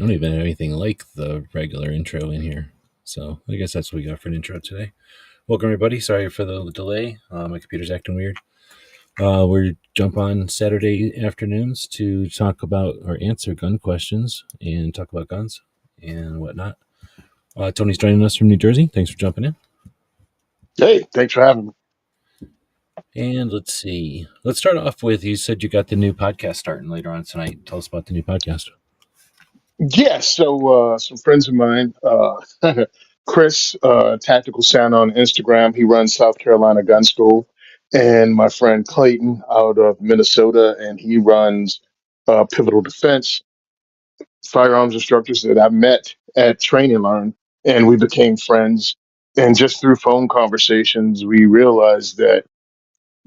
don't even have anything like the regular intro in here. So I guess that's what we got for an intro today. Welcome, everybody. Sorry for the delay. My computer's acting weird. We're jump on Saturday afternoons to talk about or answer gun questions and talk about guns and whatnot. Tony's joining us from New Jersey. Thanks for jumping in. Hey, thanks for having me. And let's see. Let's start off with, you said you got the new podcast starting later on tonight. Tell us about the new podcast. Yes, so some friends of mine, Chris, Tactical Sound on Instagram, he runs South Carolina Gun School, and my friend Clayton out of Minnesota, and he runs Pivotal Defense, firearms instructors that I met at Train and Learn, and we became friends. And just through phone conversations, we realized that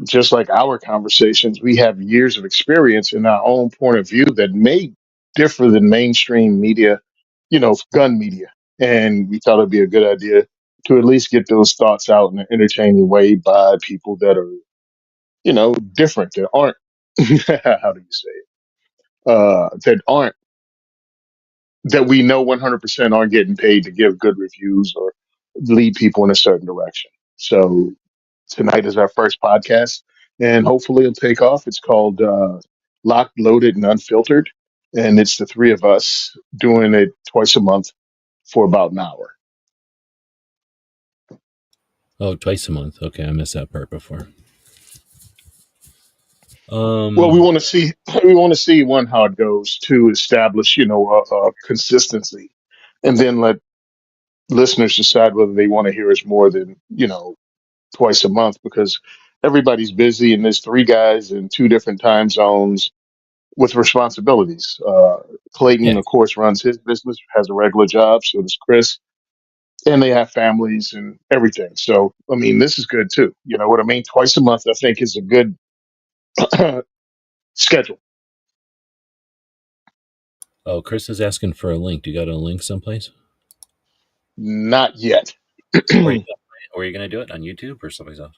just like our conversations, we have years of experience in our own point of view that may differ than mainstream media, gun media. And we thought it'd be a good idea to at least get those thoughts out in an entertaining way by people that are, different, that aren't, how do you say it? That we know 100% aren't getting paid to give good reviews or lead people in a certain direction. So tonight is our first podcast, and hopefully it'll take off. It's called Locked, Loaded, and Unfiltered, and it's the three of us doing it twice a month for about an hour. Oh, twice a month. Okay, I missed that part before. Well, we want to see one how it goes to establish a consistency, and then let listeners decide whether they want to hear us more than twice a month, because everybody's busy and there's three guys in two different time zones with responsibilities. Yeah. Clayton, of course, runs his business, has a regular job. So does Chris, and they have families and everything. So, I mean, this is good too. You know what I mean? Twice a month, I think, is a good schedule. Oh, Chris is asking for a link. Do you got a link someplace? Not yet. Or are you going to do it on YouTube or someplace else?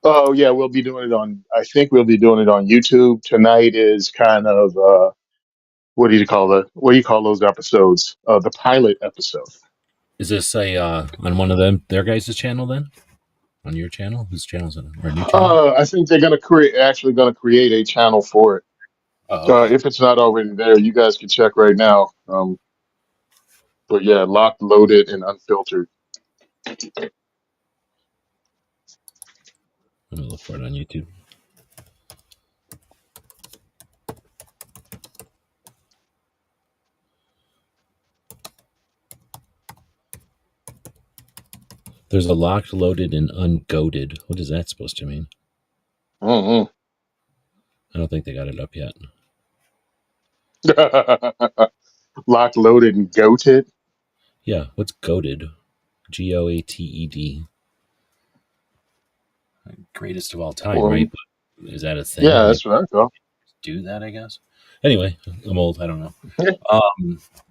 Oh yeah, we'll be doing it on. I think we'll be doing it on YouTube. Tonight is kind of what do you call those episodes? The pilot episode. Is this on one of their guys' channel then? On your channel? Whose channel is it? Or a new channel? I think they're gonna create a channel for it. Oh, okay. If it's not already there, you guys can check right now. But yeah, locked, loaded, and unfiltered. I'm going to look for it on YouTube. There's a locked, loaded, and ungoated. What is that supposed to mean? Mm-hmm. I don't think they got it up yet. Locked, loaded, and goated. Yeah, what's goated? Goated. Greatest of all time, right? But is that a thing? Yeah, that's what I thought. Do that, I guess. Anyway, I'm old. I don't know. Yeah.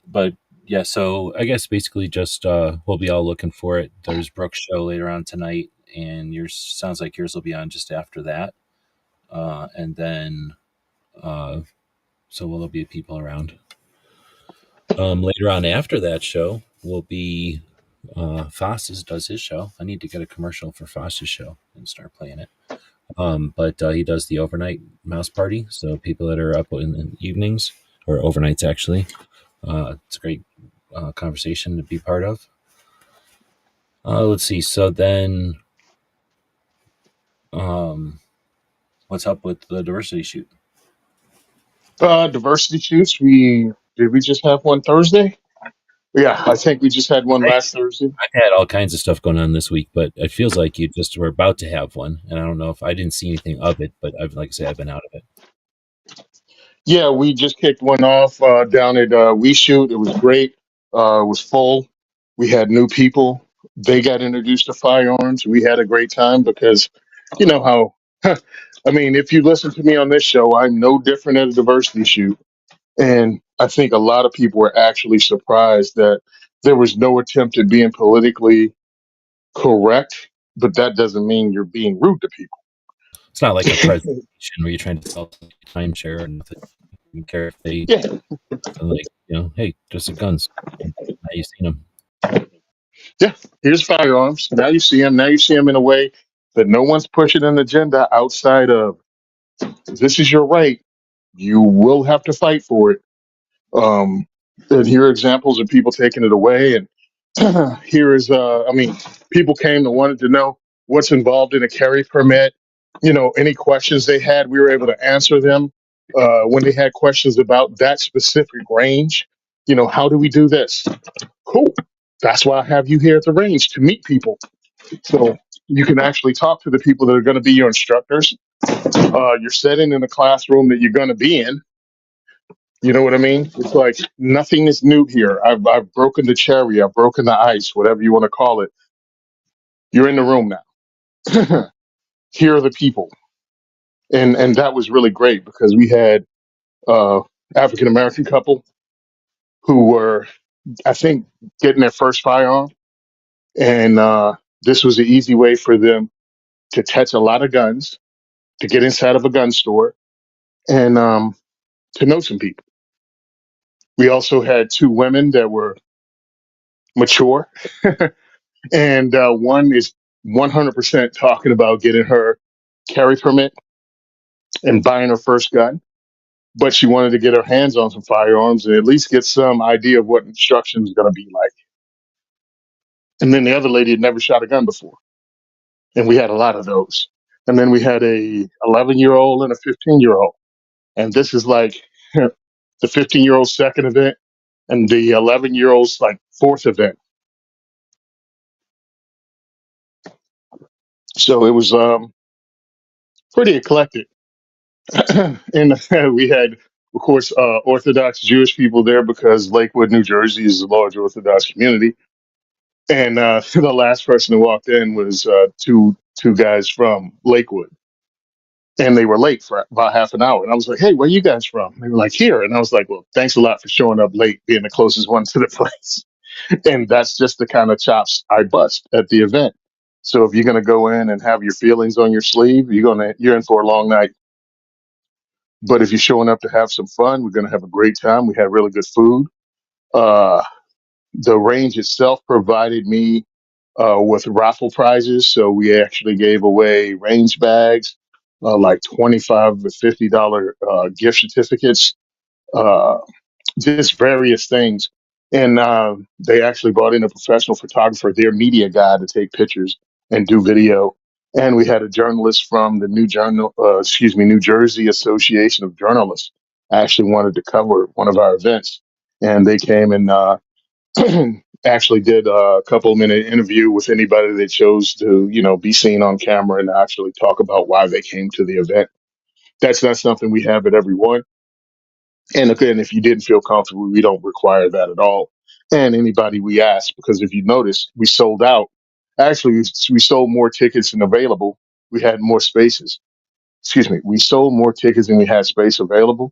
But yeah, so I guess basically just we'll be all looking for it. There's Brooke's show later on tonight, and yours sounds like yours will be on just after that. And then so will there be people around? Later on after that show will be Foss's does his show. I need to get a commercial for Foss's show and start playing it. But he does the overnight mouse party, so people that are up in the evenings or overnights actually. It's a great conversation to be part of. Let's see. So then, what's up with the diversity shoot? Diversity shoots. Did we just have one Thursday? Yeah, I think we just had one last Thursday. I've had all kinds of stuff going on this week, but it feels like you just were about to have one, and I don't know if I didn't see anything of it, but like I say, I've been out of it. Yeah, we just kicked one off down at We Shoot. It was great. It was full. We had new people. They got introduced to firearms. We had a great time because, you know how, I mean, if you listen to me on this show, I'm no different at a diversity shoot. And I think a lot of people were actually surprised that there was no attempt at being politically correct, but that doesn't mean you're being rude to people. It's not like a presentation where you're trying to sell timeshare or nothing. You care if they Yeah. like hey, just the guns. Now you seen them. Yeah, here's firearms. Now you see them. Now you see them in a way that no one's pushing an agenda outside of this is your right. You will have to fight for it. Um, and here are examples of people taking it away. And here is, I mean, people came and wanted to know what's involved in a carry permit. Any questions they had, we were able to answer them. When they had questions about that specific range, how do we do this? Cool. That's why I have you here at the range to meet people. So you can actually talk to the people that are going to be your instructors. You're sitting in the classroom that you're going to be in. You know what I mean? It's like nothing is new here. I've broken the cherry. I've broken the ice, whatever you want to call it. You're in the room now. Here are the people, and that was really great because we had uh, African American couple who were, I think, getting their first firearm, and this was an easy way for them to touch a lot of guns, to get inside of a gun store, and to know some people. We also had two women that were mature, and one is 100% talking about getting her carry permit and buying her first gun. But she wanted to get her hands on some firearms and at least get some idea of what instruction is going to be like. And then the other lady had never shot a gun before, and we had a lot of those. And then we had a 11-year-old and a 15-year-old, and this is like the 15-year-old's second event and the 11-year-old's like fourth event. So it was pretty eclectic. And we had, of course, Orthodox Jewish people there because Lakewood, New Jersey is a large Orthodox community. And the last person who walked in was two guys from Lakewood, and they were late for about half an hour. And I was like, "Hey, where you guys from?" They were like, "Here." And I was like, "Well, thanks a lot for showing up late, being the closest one to the place." And that's just the kind of chops I bust at the event. So if you're gonna go in and have your feelings on your sleeve, you're in for a long night. But if you're showing up to have some fun, we're gonna have a great time. We had really good food. Uh, the range itself provided me with raffle prizes. So we actually gave away range bags, like 25 to $50 gift certificates, uh, just various things. And they actually brought in a professional photographer, their media guy, to take pictures and do video. And we had a journalist from the New Jersey Association of Journalists actually wanted to cover one of our events, and they came and actually did a couple minute interview with anybody that chose to, be seen on camera and actually talk about why they came to the event. That's not something we have at every one. And again, if you didn't feel comfortable, we don't require that at all. And anybody we ask, because if you notice, we sold out. Actually, we sold more tickets than available. We had more spaces. Excuse me. We sold more tickets than we had space available.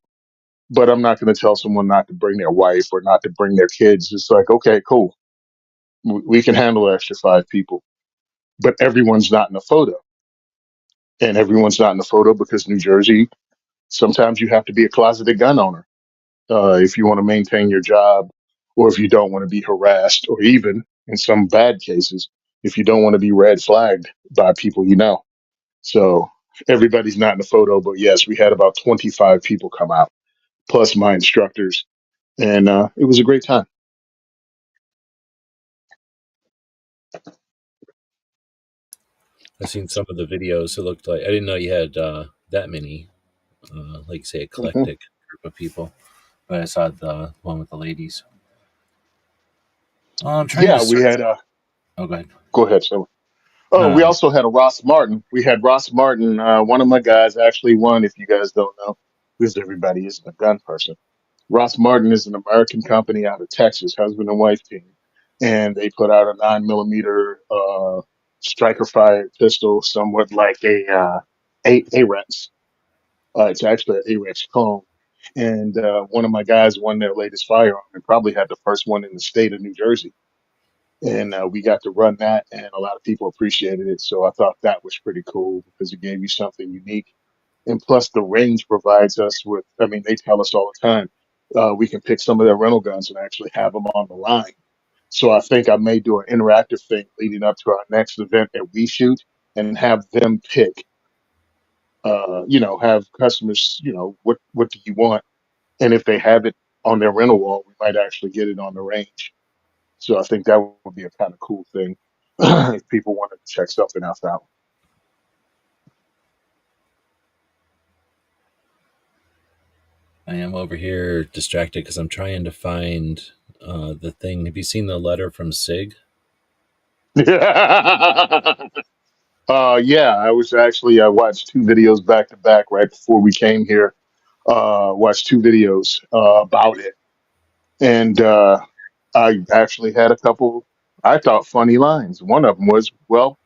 But I'm not going to tell someone not to bring their wife or not to bring their kids. It's like, okay, cool. We can handle an extra five people, but everyone's not in the photo. And everyone's not in the photo because New Jersey, sometimes you have to be a closeted gun owner if you want to maintain your job, or if you don't want to be harassed, or even in some bad cases, if you don't want to be red flagged by people you know. So everybody's not in the photo, but yes, we had about 25 people come out, plus my instructors, and it was a great time. I've seen some of the videos. It looked like I didn't know you had that many, like say, Mhm. eclectic group of people. But I saw the one with the ladies. I'm trying to Yeah, we search. had. Oh, go ahead. Go ahead, sir. No, Oh, we no. also had a Ross Martin. We had Ross Martin. One of my guys actually won. If you guys don't know, because everybody isn't a gun person. Ross Martin is an American company out of Texas, husband and wife team, and they put out a 9 millimeter striker fired pistol, somewhat like a Rex. It's actually an A-Rex clone. And one of my guys won their latest firearm and probably had the first one in the state of New Jersey. And we got to run that, and a lot of people appreciated it. So I thought that was pretty cool because it gave you something unique. And plus, the range provides us with, I mean, they tell us all the time. we can pick some of their rental guns and actually have them on the line. So I think I may do an interactive thing leading up to our next event that we shoot and have them pick, have customers, what do you want? And if they have it on their rental wall, we might actually get it on the range. So I think that would be a kind of cool thing if people wanted to check something else out. I am over here distracted because I'm trying to find the thing. Have you seen the letter from Sig? Yeah, I watched two videos back to back right before we came here. Watched two videos about it, and I actually had a couple I thought funny lines. One of them was, "Well,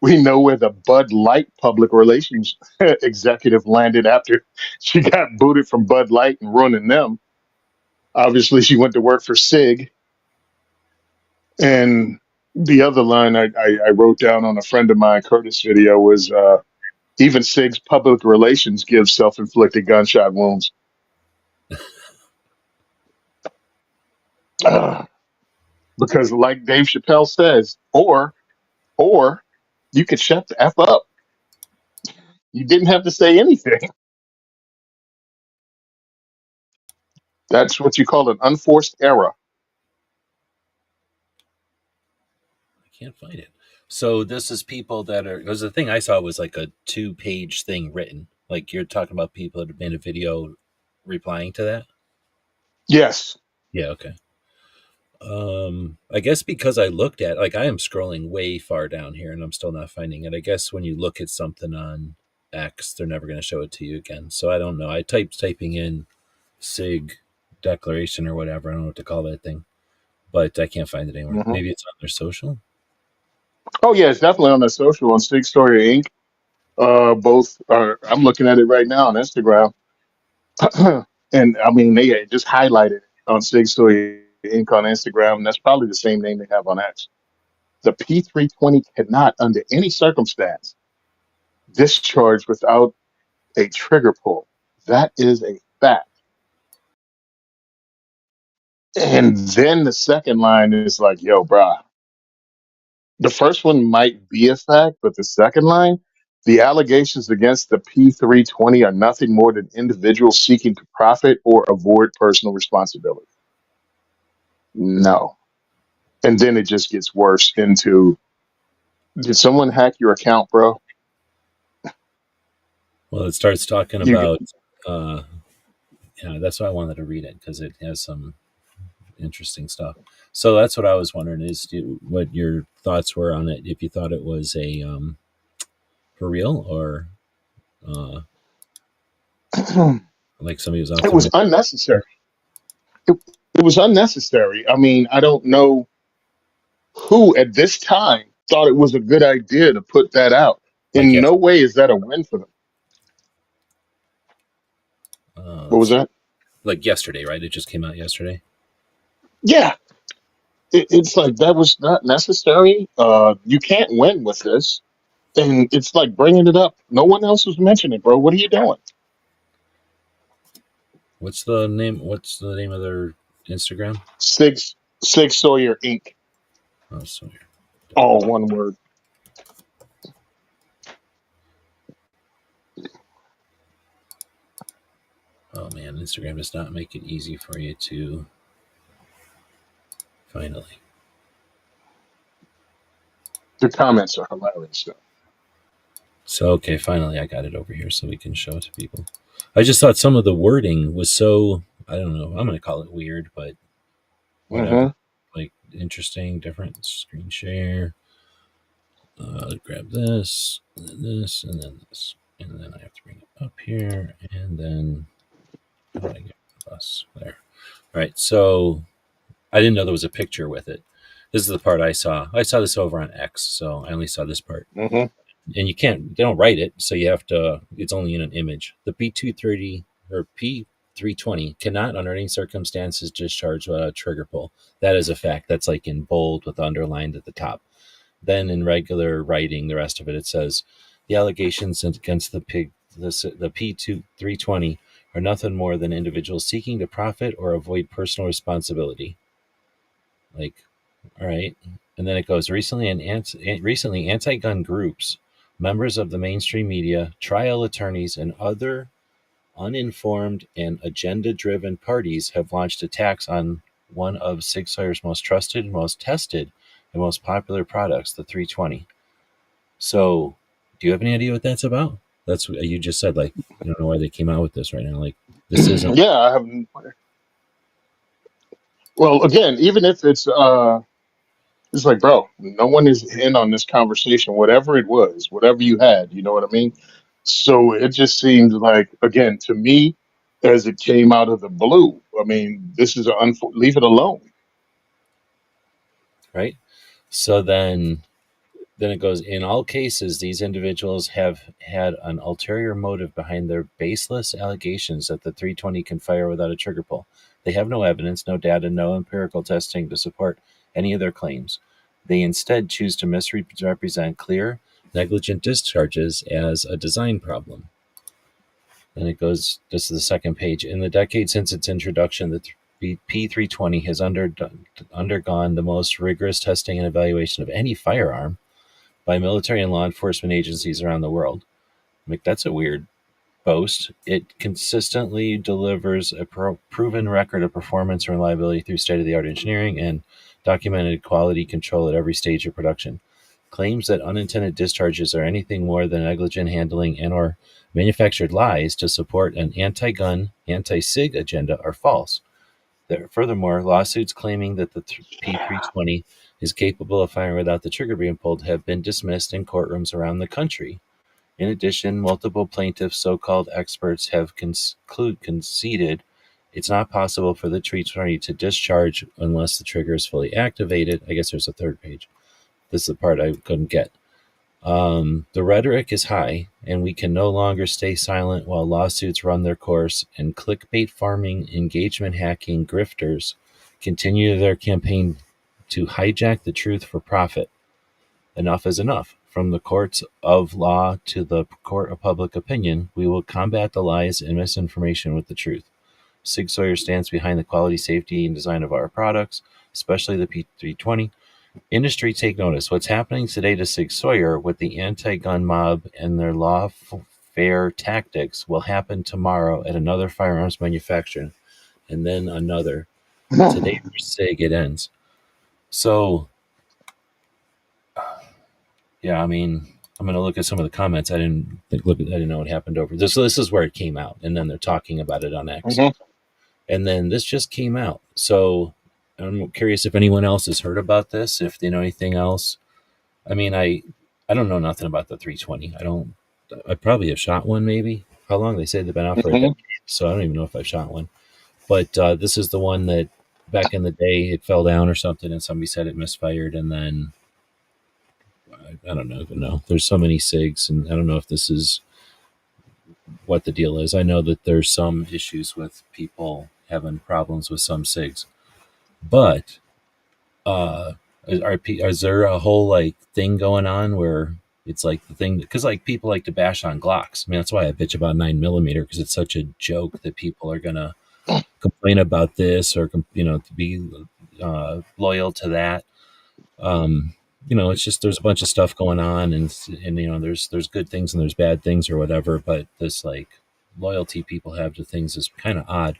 we know where the Bud Light public relations executive landed after she got booted from Bud Light and running them. Obviously, she went to work for Sig." And the other line I wrote down on a friend of mine, Curtis' video was, even Sig's public relations gives self-inflicted gunshot wounds. Uh, because, like Dave Chappelle says, or you could shut the f up. You didn't have to say anything. That's what you call an unforced error. I can't find it. So this is people that are, because the thing I saw was like a 2-page thing written. Like you're talking about people that have made a video replying to that. Yes. Yeah. Okay. I guess because I looked at, like, I am scrolling way far down here and I'm still not finding it. I guess when you look at something on X, they're never going to show it to you again. So I don't know. I typing in SIG declaration or whatever. I don't know what to call that thing, but I can't find it anywhere. Hmm. Maybe it's on their social. Oh yeah, it's definitely on the social on Sig Story Inc. Both are. I'm looking at it right now on Instagram, and I mean they just highlighted it on Sig Story Inc. on Instagram. And that's probably the same name they have on X. The P320 cannot, under any circumstance, discharge without a trigger pull. That is a fact. And then the second line is like, yo, brah. The first one might be a fact, but the second line, the allegations against the P320 are nothing more than individuals seeking to profit or avoid personal responsibility. No. And then it just gets worse into, did someone hack your account, bro? Well, it starts talking You about, uh, yeah, that's why I wanted to read it because it has some interesting stuff. So that's what I was wondering is what your thoughts were on it. If you thought it was a for real or uh, it like somebody was out was there. unnecessary. It, it was unnecessary. I mean, I don't know who at this time thought it was a good idea to put that out. Like In yes, no way is that a win for them. What let's was see, that? like yesterday, right? It just came out yesterday. Yeah, it's like that was not necessary. You can't win with this, and it's like bringing it up. No one else was mentioning it, bro. What are you doing? What's the name? What's the name of their Instagram? Six Sawyer Inc. Oh, so All one word. oh man, Instagram does not make it easy for you to finally. The comments are hilarious. Though. So okay, finally I got it over here so we can show it to people. I just thought some of the wording was so, I don't know. I'm going to call it weird, but whatever. Hmm. Like interesting, different screen share. Grab this, and then this, and then this, and then I have to bring it up here, and then how do I get the bus there? All right, so I didn't know there was a picture with it. This is the part I saw. I saw this over on X, so I only saw this part. Hmm. And you can't, they don't write it, so you have to, it's only in an image. The P230 or P320 cannot, under any circumstances, discharge a trigger pull. That is a fact. That's like in bold with underlined at the top. Then in regular writing, the rest of it, it says the allegations against the P2 320 are nothing more than individuals seeking to profit or avoid personal responsibility. Like, all right. And then it goes recently anti-gun groups, members of the mainstream media, trial attorneys, and other uninformed and agenda-driven parties have launched attacks on one of Sig Sawyer's most trusted, most tested, and most popular products, the 320. So, do you have any idea what that's about? That's what you just said. Like, you don't know why they came out with this right now. Like, this isn't Yeah, I haven't. Well, again, even if it's like, bro, no one is in on this conversation, whatever it was, whatever you had, you know what I mean? So it just seems like, again, to me, as it came out of the blue, I mean, this is leave it alone. right. So then it goes, in all cases, these individuals have had an ulterior motive behind their baseless allegations that the 320 can fire without a trigger pull. They have no evidence, no data, no empirical testing to support any of their claims. They instead choose to misrepresent clear, negligent discharges as a design problem. Then it goes, this is the second page. In the decade since its introduction, the P320 has undergone the most rigorous testing and evaluation of any firearm by military and law enforcement agencies around the world. Like, that's a weird boast. It consistently delivers a proven record of performance and reliability through state of the art engineering and documented quality control at every stage of production. Claims that unintended discharges are anything more than negligent handling and or manufactured lies to support an anti-gun, anti-SIG agenda are false. Furthermore, lawsuits claiming that the P320 is capable of firing without the trigger being pulled have been dismissed in courtrooms around the country. In addition, multiple plaintiffs, so-called experts, have conceded it's not possible for the 320 to discharge unless the trigger is fully activated. I guess there's a third page. This is the part I couldn't get. The rhetoric is high, and we can no longer stay silent while lawsuits run their course and clickbait farming, engagement hacking grifters continue their campaign to hijack the truth for profit. Enough is enough. From the courts of law to the court of public opinion, we will combat the lies and misinformation with the truth. Sig Sauer stands behind the quality, safety, and design of our products, especially the P320. Industry, take notice. What's happening today to Sig Sauer with the anti-gun mob and their lawfare tactics will happen tomorrow at another firearms manufacturer, and then another. Today for Sig, it ends. So, yeah, I mean, I'm going to look at some of the comments. I didn't know what happened over this. So this is where it came out, and then they're talking about it on X, Mhm. and then this just came out. So I'm curious if anyone else has heard about this, if they know anything else. I mean, I don't know nothing about the 320. I don't. I probably have shot one, maybe. How long? They say they've been out for a Mhm. decade, so I don't even know if I've shot one. But this is the one that back in the day it fell down or something, and somebody said it misfired, and then I don't know. Even know. There's so many SIGs, and I don't know if this is what the deal is. I know that there's some issues with people having problems with some SIGs, but uh is there a whole like thing going on where it's like the thing because like people like to bash on Glocks. I mean, that's why I bitch about 9mm because it's such a joke that people are gonna complain about this or to be loyal to that. um it's just there's a bunch of stuff going on, and there's good things and there's bad things or whatever, but this like loyalty people have to things is kind of odd.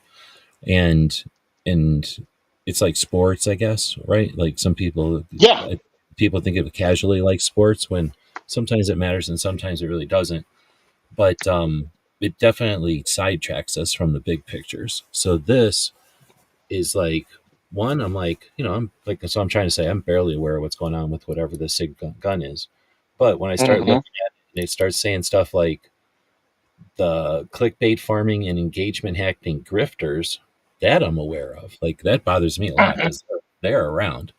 And and it's like sports, I guess, right? Like some people Yeah. people think of it casually like sports when sometimes it matters and sometimes it really doesn't. But it definitely sidetracks us from the big pictures. So this is like one, I'm like, I'm like, so I'm trying to say I'm barely aware of what's going on with whatever the SIG gun is. But when I start Mhm. looking at it, and it starts saying stuff like the clickbait farming and engagement hacking grifters, that I'm aware of. Like that bothers me a lot Mhm. because they're around.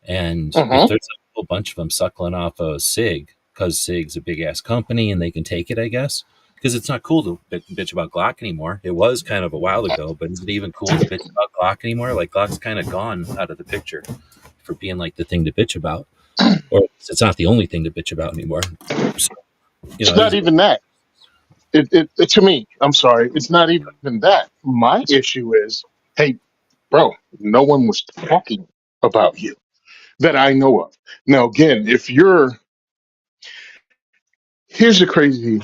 And if Mhm. there's a whole bunch of them suckling off of SIG, because SIG's a big ass company and they can take it, I guess. Because it's not cool to bitch about Glock anymore. It was kind of a while ago, but is it even cool to bitch about Glock anymore? Like Glock's kind of gone out of the picture for being like the thing to bitch about, or it's not the only thing to bitch about anymore. So, It's not even that. To me, I'm sorry, it's not even that. My issue is, hey, bro, no one was talking about you that I know of. Now, again, if you're, here's the crazy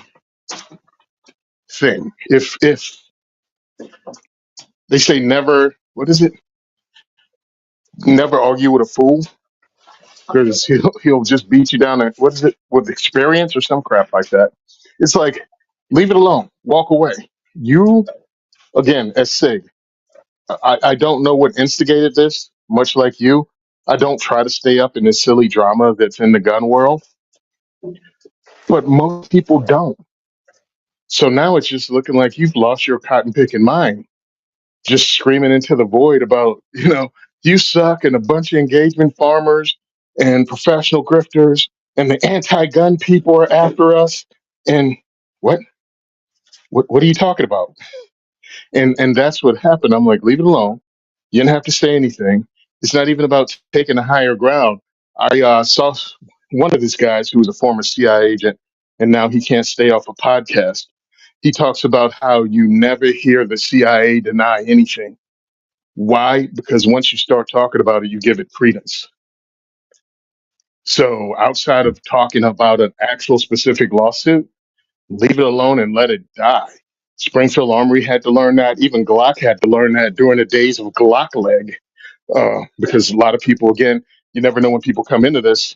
thing. If they say never, what is it? Never argue with a fool because he'll just beat you down. What is it with experience or some crap like that? It's like leave it alone, walk away. You again, as Sig, I don't know what instigated this. Much like you, I don't try to stay up in this silly drama that's in the gun world, but most people don't. So now it's just looking like you've lost your cotton picking mind, just screaming into the void about, you suck and a bunch of engagement farmers and professional grifters and the anti-gun people are after us. And what? What are you talking about? And that's what happened. I'm like, leave it alone. You didn't have to say anything. It's not even about taking a higher ground. I saw one of these guys who was a former CIA agent, and now he can't stay off a podcast. He talks about how you never hear the CIA deny anything. Why? Because once you start talking about it, you give it credence. So outside of talking about an actual specific lawsuit, leave it alone and let it die. Springfield Armory had to learn that. Even Glock had to learn that during the days of Glock leg, because a lot of people, again, you never know when people come into this.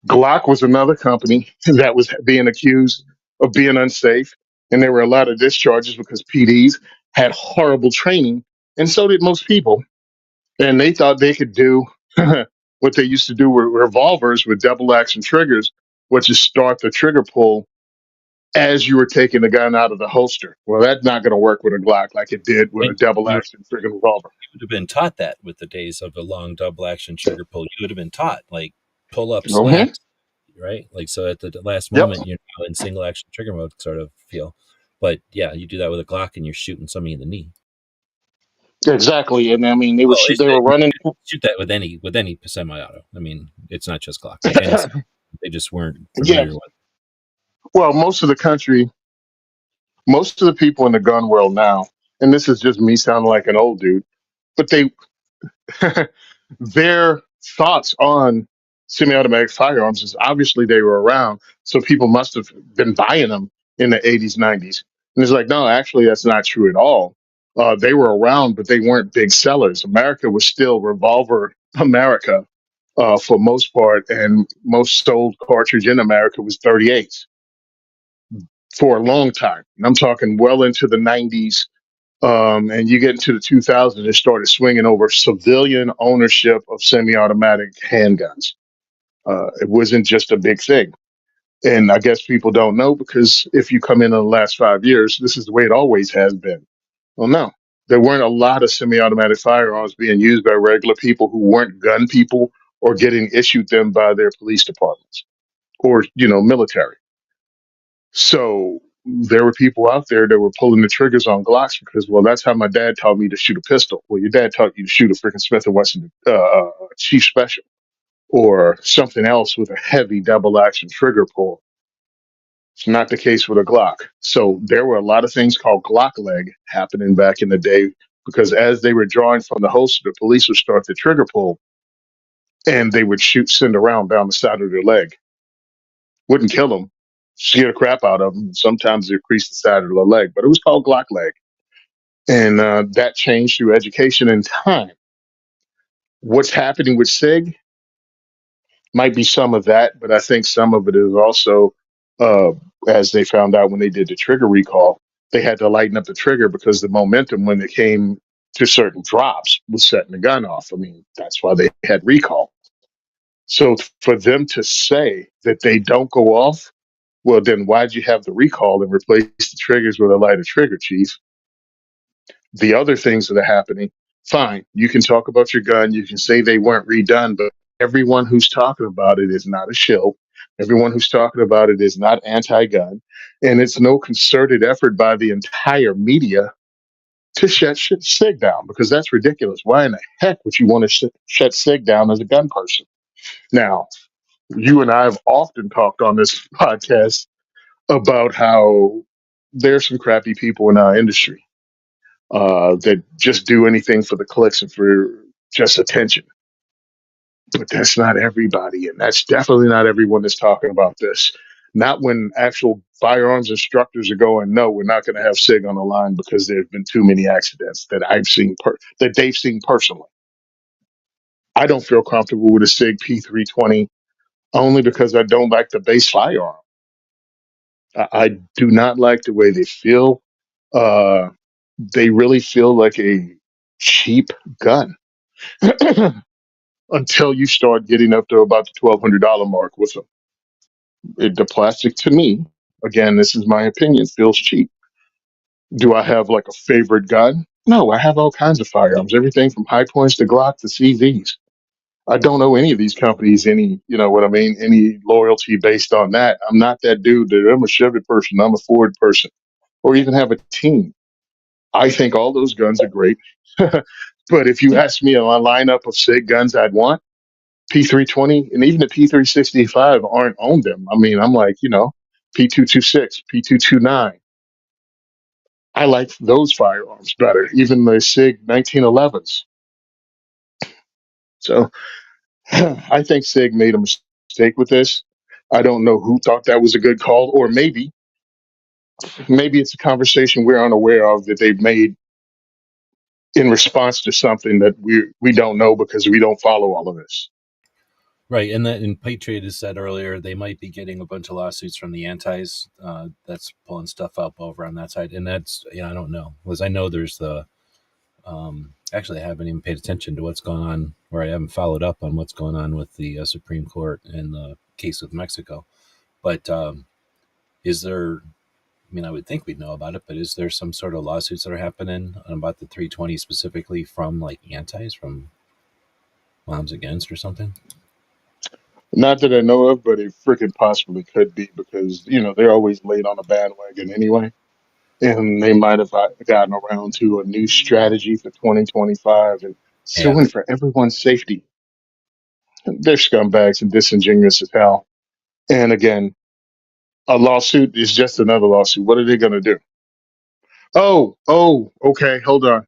Glock was another company that was being accused of being unsafe, and there were a lot of discharges because PDs had horrible training, and so did most people. And they thought they could do what they used to do with revolvers with double action triggers, which is start the trigger pull as you were taking the gun out of the holster. Well, that's not going to work with a Glock like it did with a And double you action trigger revolver. would have been taught that with the days of the long double action trigger pull. You would have been taught like pull up Hmm. slacks, right? Like so at the last Yep, moment you're now in single action trigger mode sort of feel. But yeah, you do that with a Glock and you're shooting somebody in the knee. exactly. And I mean, Well, they were running. shoot that with any semi-auto. I mean, it's not just Glock. Any they just weren't Yeah. familiar with. Well, most of the people in the gun world now, and this is just me sounding like an old dude, but their thoughts on semi-automatic firearms is obviously they were around, so people must have been buying them in the 80s, 90s. And it's like, no, actually, that's not true at all. They were around, but they weren't big sellers. America was still revolver America for most part, and most sold cartridge in America was 38s for a long time. And I'm talking well into the 90s, and you get into the 2000s, it started swinging over civilian ownership of semi-automatic handguns. It wasn't just a big thing, and I guess people don't know because if you come in the last 5 years, this is the way it always has been. Well, no, there weren't a lot of semi-automatic firearms being used by regular people who weren't gun people or getting issued them by their police departments or military. So there were people out there that were pulling the triggers on Glocks because, well, that's how my dad taught me to shoot a pistol. Well, your dad taught you to shoot a freaking Smith and Wesson Chief Special or something else with a heavy double action trigger pull. It's not the case with a Glock. So there were a lot of things called Glock leg happening back in the day because as they were drawing from the holster, the police would start the trigger pull and they would send a round down the side of their leg. Wouldn't kill them, scare the crap out of them. Sometimes it increased the side of the leg, but it was called Glock leg. And that changed through education and time. What's happening with SIG might be some of that, but I think some of it is also, uh, as they found out when they did the trigger recall, they had to lighten up the trigger because the momentum when it came to certain drops was setting the gun off. I mean, that's why they had recall. So for them to say that they don't go off, well, then why'd you have the recall and replace the triggers with a lighter trigger, Chief? The other things that are happening, fine. You can talk about your gun. You can say they weren't redone, but everyone who's talking about it is not a shill. Everyone who's talking about it is not anti gun. And it's no concerted effort by the entire media to shut SIG down because that's ridiculous. Why in the heck would you want to shut SIG down as a gun person? Now, you and I have often talked on this podcast about how there's some crappy people in our industry that just do anything for the clicks and for just attention. But that's not everybody, and that's definitely not everyone that's talking about this. Not when actual firearms instructors are going, no, we're not going to have SIG on the line because there have been too many accidents that I've seen that they've seen personally. I don't feel comfortable with a SIG P320 only because I don't like the base firearm. I do not like the way they feel. Uh, they really feel like a cheap gun until you start getting up to about the $1,200 mark with them. The plastic to me, again, this is my opinion, feels cheap. Do I have like a favorite gun? No, I have all kinds of firearms, everything from high points to Glock to CVs. I don't owe any of these companies any, you know what I mean, any loyalty based on that. I'm not that dude that I'm a Chevy person, I'm a Ford person, or even have a team. I think all those guns are great. But if you ask me a lineup of SIG guns I'd want, P320 and even the P365 aren't on them. I mean, I'm like, P226, P229. I like those firearms better, even the SIG 1911s. So I think SIG made a mistake with this. I don't know who thought that was a good call, or maybe it's a conversation we're unaware of that they've made in response to something that we don't know because we don't follow all of this. Right, and Patriot has said earlier they might be getting a bunch of lawsuits from the antis. That's pulling stuff up over on that side, and that's I don't know, because I know there's the actually I haven't even paid attention to what's going on, or I haven't followed up on what's going on with the Supreme Court and the case with Mexico. But is there? I mean, I would think we'd know about it, but is there some sort of lawsuits that are happening about the 320 specifically from like antis, from Moms Against or something? Not that I know of, but it freaking possibly could be because they're always late on a bandwagon anyway, and they might have gotten around to a new strategy for 2025 and Yeah. suing for everyone's safety. They're scumbags and disingenuous as hell. And again, a lawsuit is just another lawsuit. What are they going to do? Oh, okay, hold on.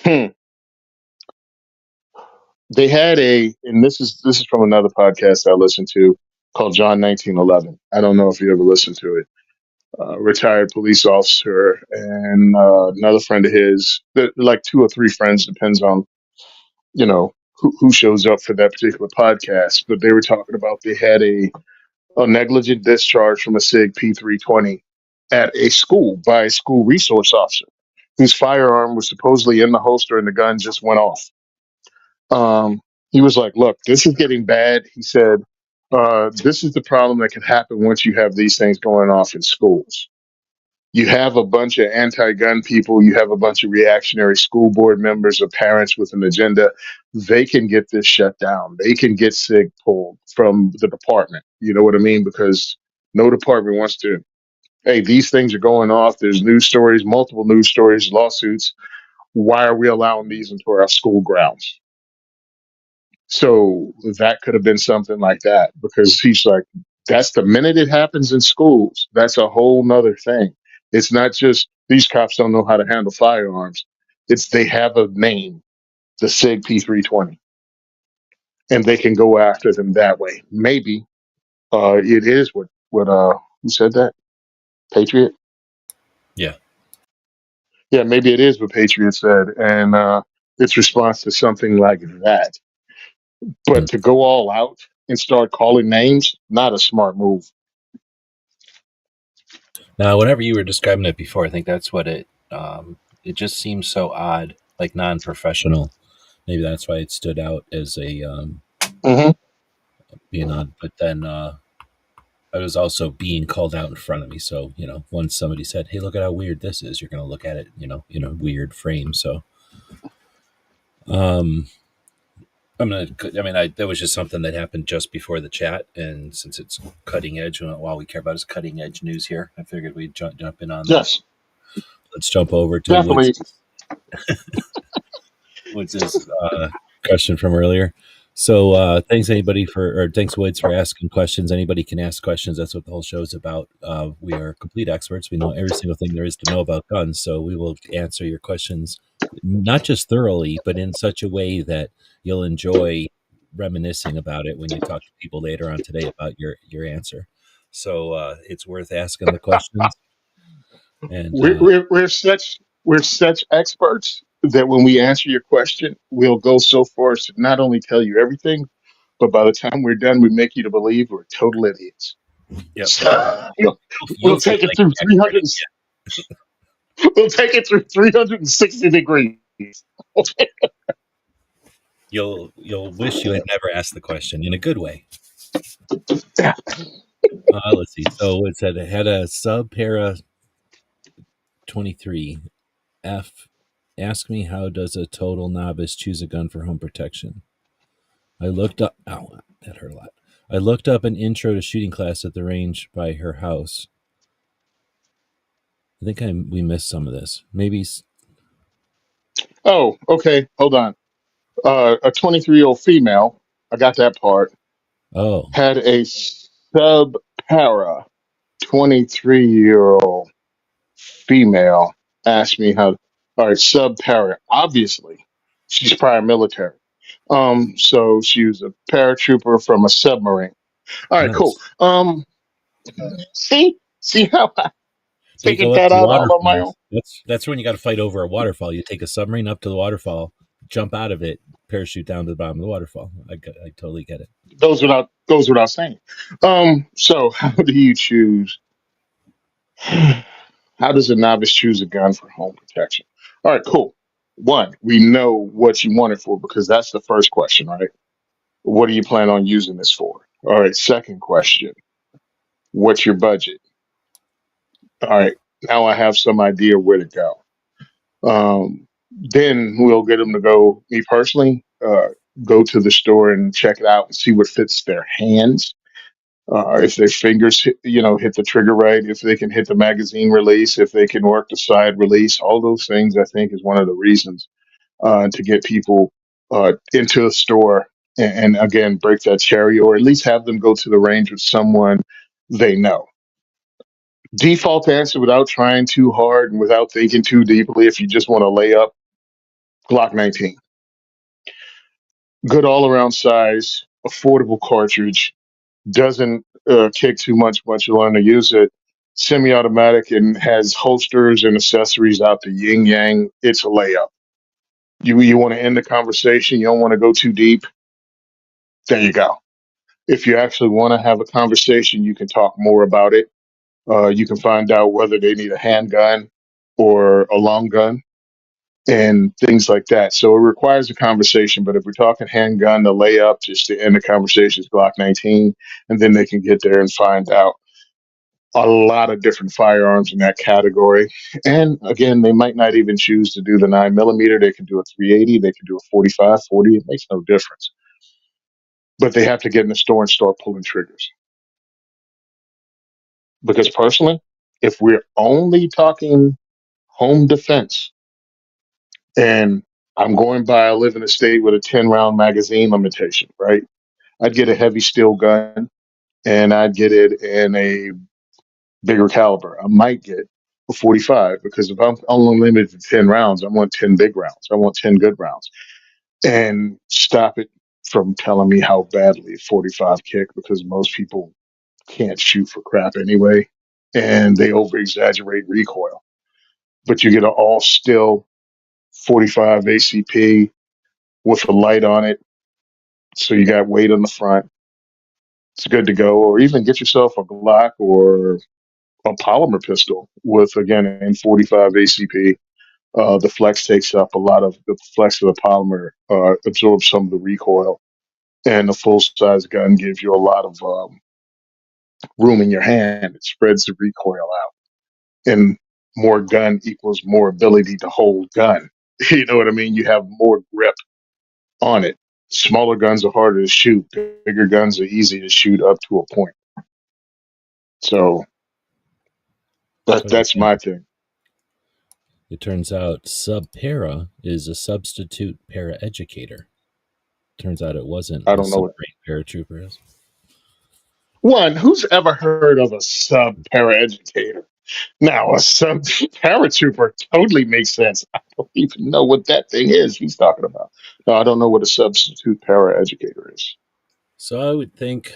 Hmm. They had and this is from another podcast I listened to called John 1911. I don't know if you ever listened to it. Retired police officer and another friend of his, like two or three friends, depends on who shows up for that particular podcast. But they were talking about they had a negligent discharge from a SIG P320 at a school by a school resource officer whose firearm was supposedly in the holster and the gun just went off. He was like, "Look, this is getting bad." He said, "This is the problem that can happen once you have these things going off in schools. You have a bunch of anti-gun people. You have a bunch of reactionary school board members or parents with an agenda. They can get this shut down. They can get SIG pulled from the department. You know what I mean? Because no department wants to. Hey, these things are going off. There's news stories, multiple news stories, lawsuits. Why are we allowing these into our school grounds?" So that could have been something like that because he's like, that's the minute it happens in schools, that's a whole nother thing. It's not just these cops don't know how to handle firearms. It's they have a name, the SIG P320, and they can go after them that way. Maybe it is what who said that? Patriot? Yeah. Yeah, maybe it is what Patriot said, and it's response to something like that. Hmm. But to go all out and start calling names, not a smart move. Now, whenever you were describing it before, I think that's what it just seems so odd, like non-professional. Maybe that's why it stood out as a Hmm. being odd. But then I was also being called out in front of me. So once somebody said, "Hey, look at how weird this is," you're going to look at it, in a weird frame. So um, I'm gonna. I mean, that was just something that happened just before the chat, and since it's cutting edge, and all we care about is cutting edge news here, I figured we'd jump in on that. Yes, Let's jump over to definitely. Woods' question from earlier. So thanks anybody for, or thanks Woods for asking questions. Anybody can ask questions. That's what the whole show is about. We are complete experts. We know every single thing there is to know about guns. So we will answer your questions, not just thoroughly, but in such a way that you'll enjoy reminiscing about it when you talk to people later on today about your answer. So it's worth asking the questions. And We're such experts that when we answer your question, we'll go so far as to not only tell you everything, but by the time we're done, we make you to believe we're total idiots. yep, So, we'll you'll feel take it like through an expert. we'll take it through 360 degrees. You'll wish you had never asked the question in a good way. Yeah. Let's see. So it said it had a sub para 23 F. Ask me, how does a total novice choose a gun for home protection? I looked up. Ow, that hurt a lot. I looked up an intro to shooting class at the range by her house. I think we missed some of this. Maybe. Oh, okay. Hold on. A 23-year-old female, I got that part, Oh, had a sub para 23-year-old female ask me how, all right, sub para. Obviously, she's prior military. So she was a paratrooper from a submarine. All right, cool. nice. See how I You figured go up that to out all on my own? waterfalls. That's when you got to fight over a waterfall. You take a submarine up to the waterfall, jump out of it, parachute down to the bottom of the waterfall. I totally get it. Goes without saying. So how do you choose? How does a novice choose a gun for home protection? All right, cool. One, we know what you want it for because that's the first question, right? What do you plan on using this for? All right, second question, what's your budget? All right, now I have some idea where to go. Then we'll get them to go, me personally, go to the store and check it out and see what fits their hands. If their fingers, hit the trigger right, if they can hit the magazine release, if they can work the side release, all those things, I think, is one of the reasons to get people into a store and again break that cherry, or at least have them go to the range with someone they know. Default answer without trying too hard and without thinking too deeply. If you just want to lay up, Glock 19, good all around size, affordable cartridge, doesn't kick too much once you learn to use it. Semi-automatic and has holsters and accessories out the yin yang. It's a layup. You want to end the conversation. You don't want to go too deep. There you go. If you actually want to have a conversation, you can talk more about it. You can find out whether they need a handgun or a long gun and things like that. So it requires a conversation. But if we're talking handgun, the layup, just to end the conversation is Glock 19, and then they can get there and find out a lot of different firearms in that category. And again, they might not even choose to do the 9 millimeter. They can do a 380, they can do a 45, 40. It makes no difference. But they have to get in the store and start pulling triggers. Because personally, if we're only talking home defense, and I'm going by, I live in a state with a 10-round magazine limitation, right? I'd get a heavy steel gun and I'd get it in a bigger caliber. I might get a 45 because if I'm only limited to 10 rounds, I want 10 big rounds. I want 10 good rounds. And stop it from telling me how badly 45 kick because most people can't shoot for crap anyway. And they over exaggerate recoil. But you get an all still 45 ACP with a light on it. So you got weight on the front. It's good to go. Or even get yourself a Glock or a polymer pistol with, again, an 45 ACP. The flex takes up a lot of the flex of the polymer, absorbs some of the recoil, and the full size gun gives you a lot of room in your hand. It spreads the recoil out, and more gun equals more ability to hold gun. You know what I mean? You have more grip on it. Smaller guns are harder to shoot. Bigger guns are easy to shoot up to a point. So So that's yeah, my thing. it turns out sub para is a substitute para educator. turns out it wasn't I a don't know what. submarine paratrooper is. One, who's ever heard of a sub paraeducator? Now, a sub paratrooper totally makes sense. I don't even know what that thing is he's talking about. No, I don't know what a substitute paraeducator is. So I would think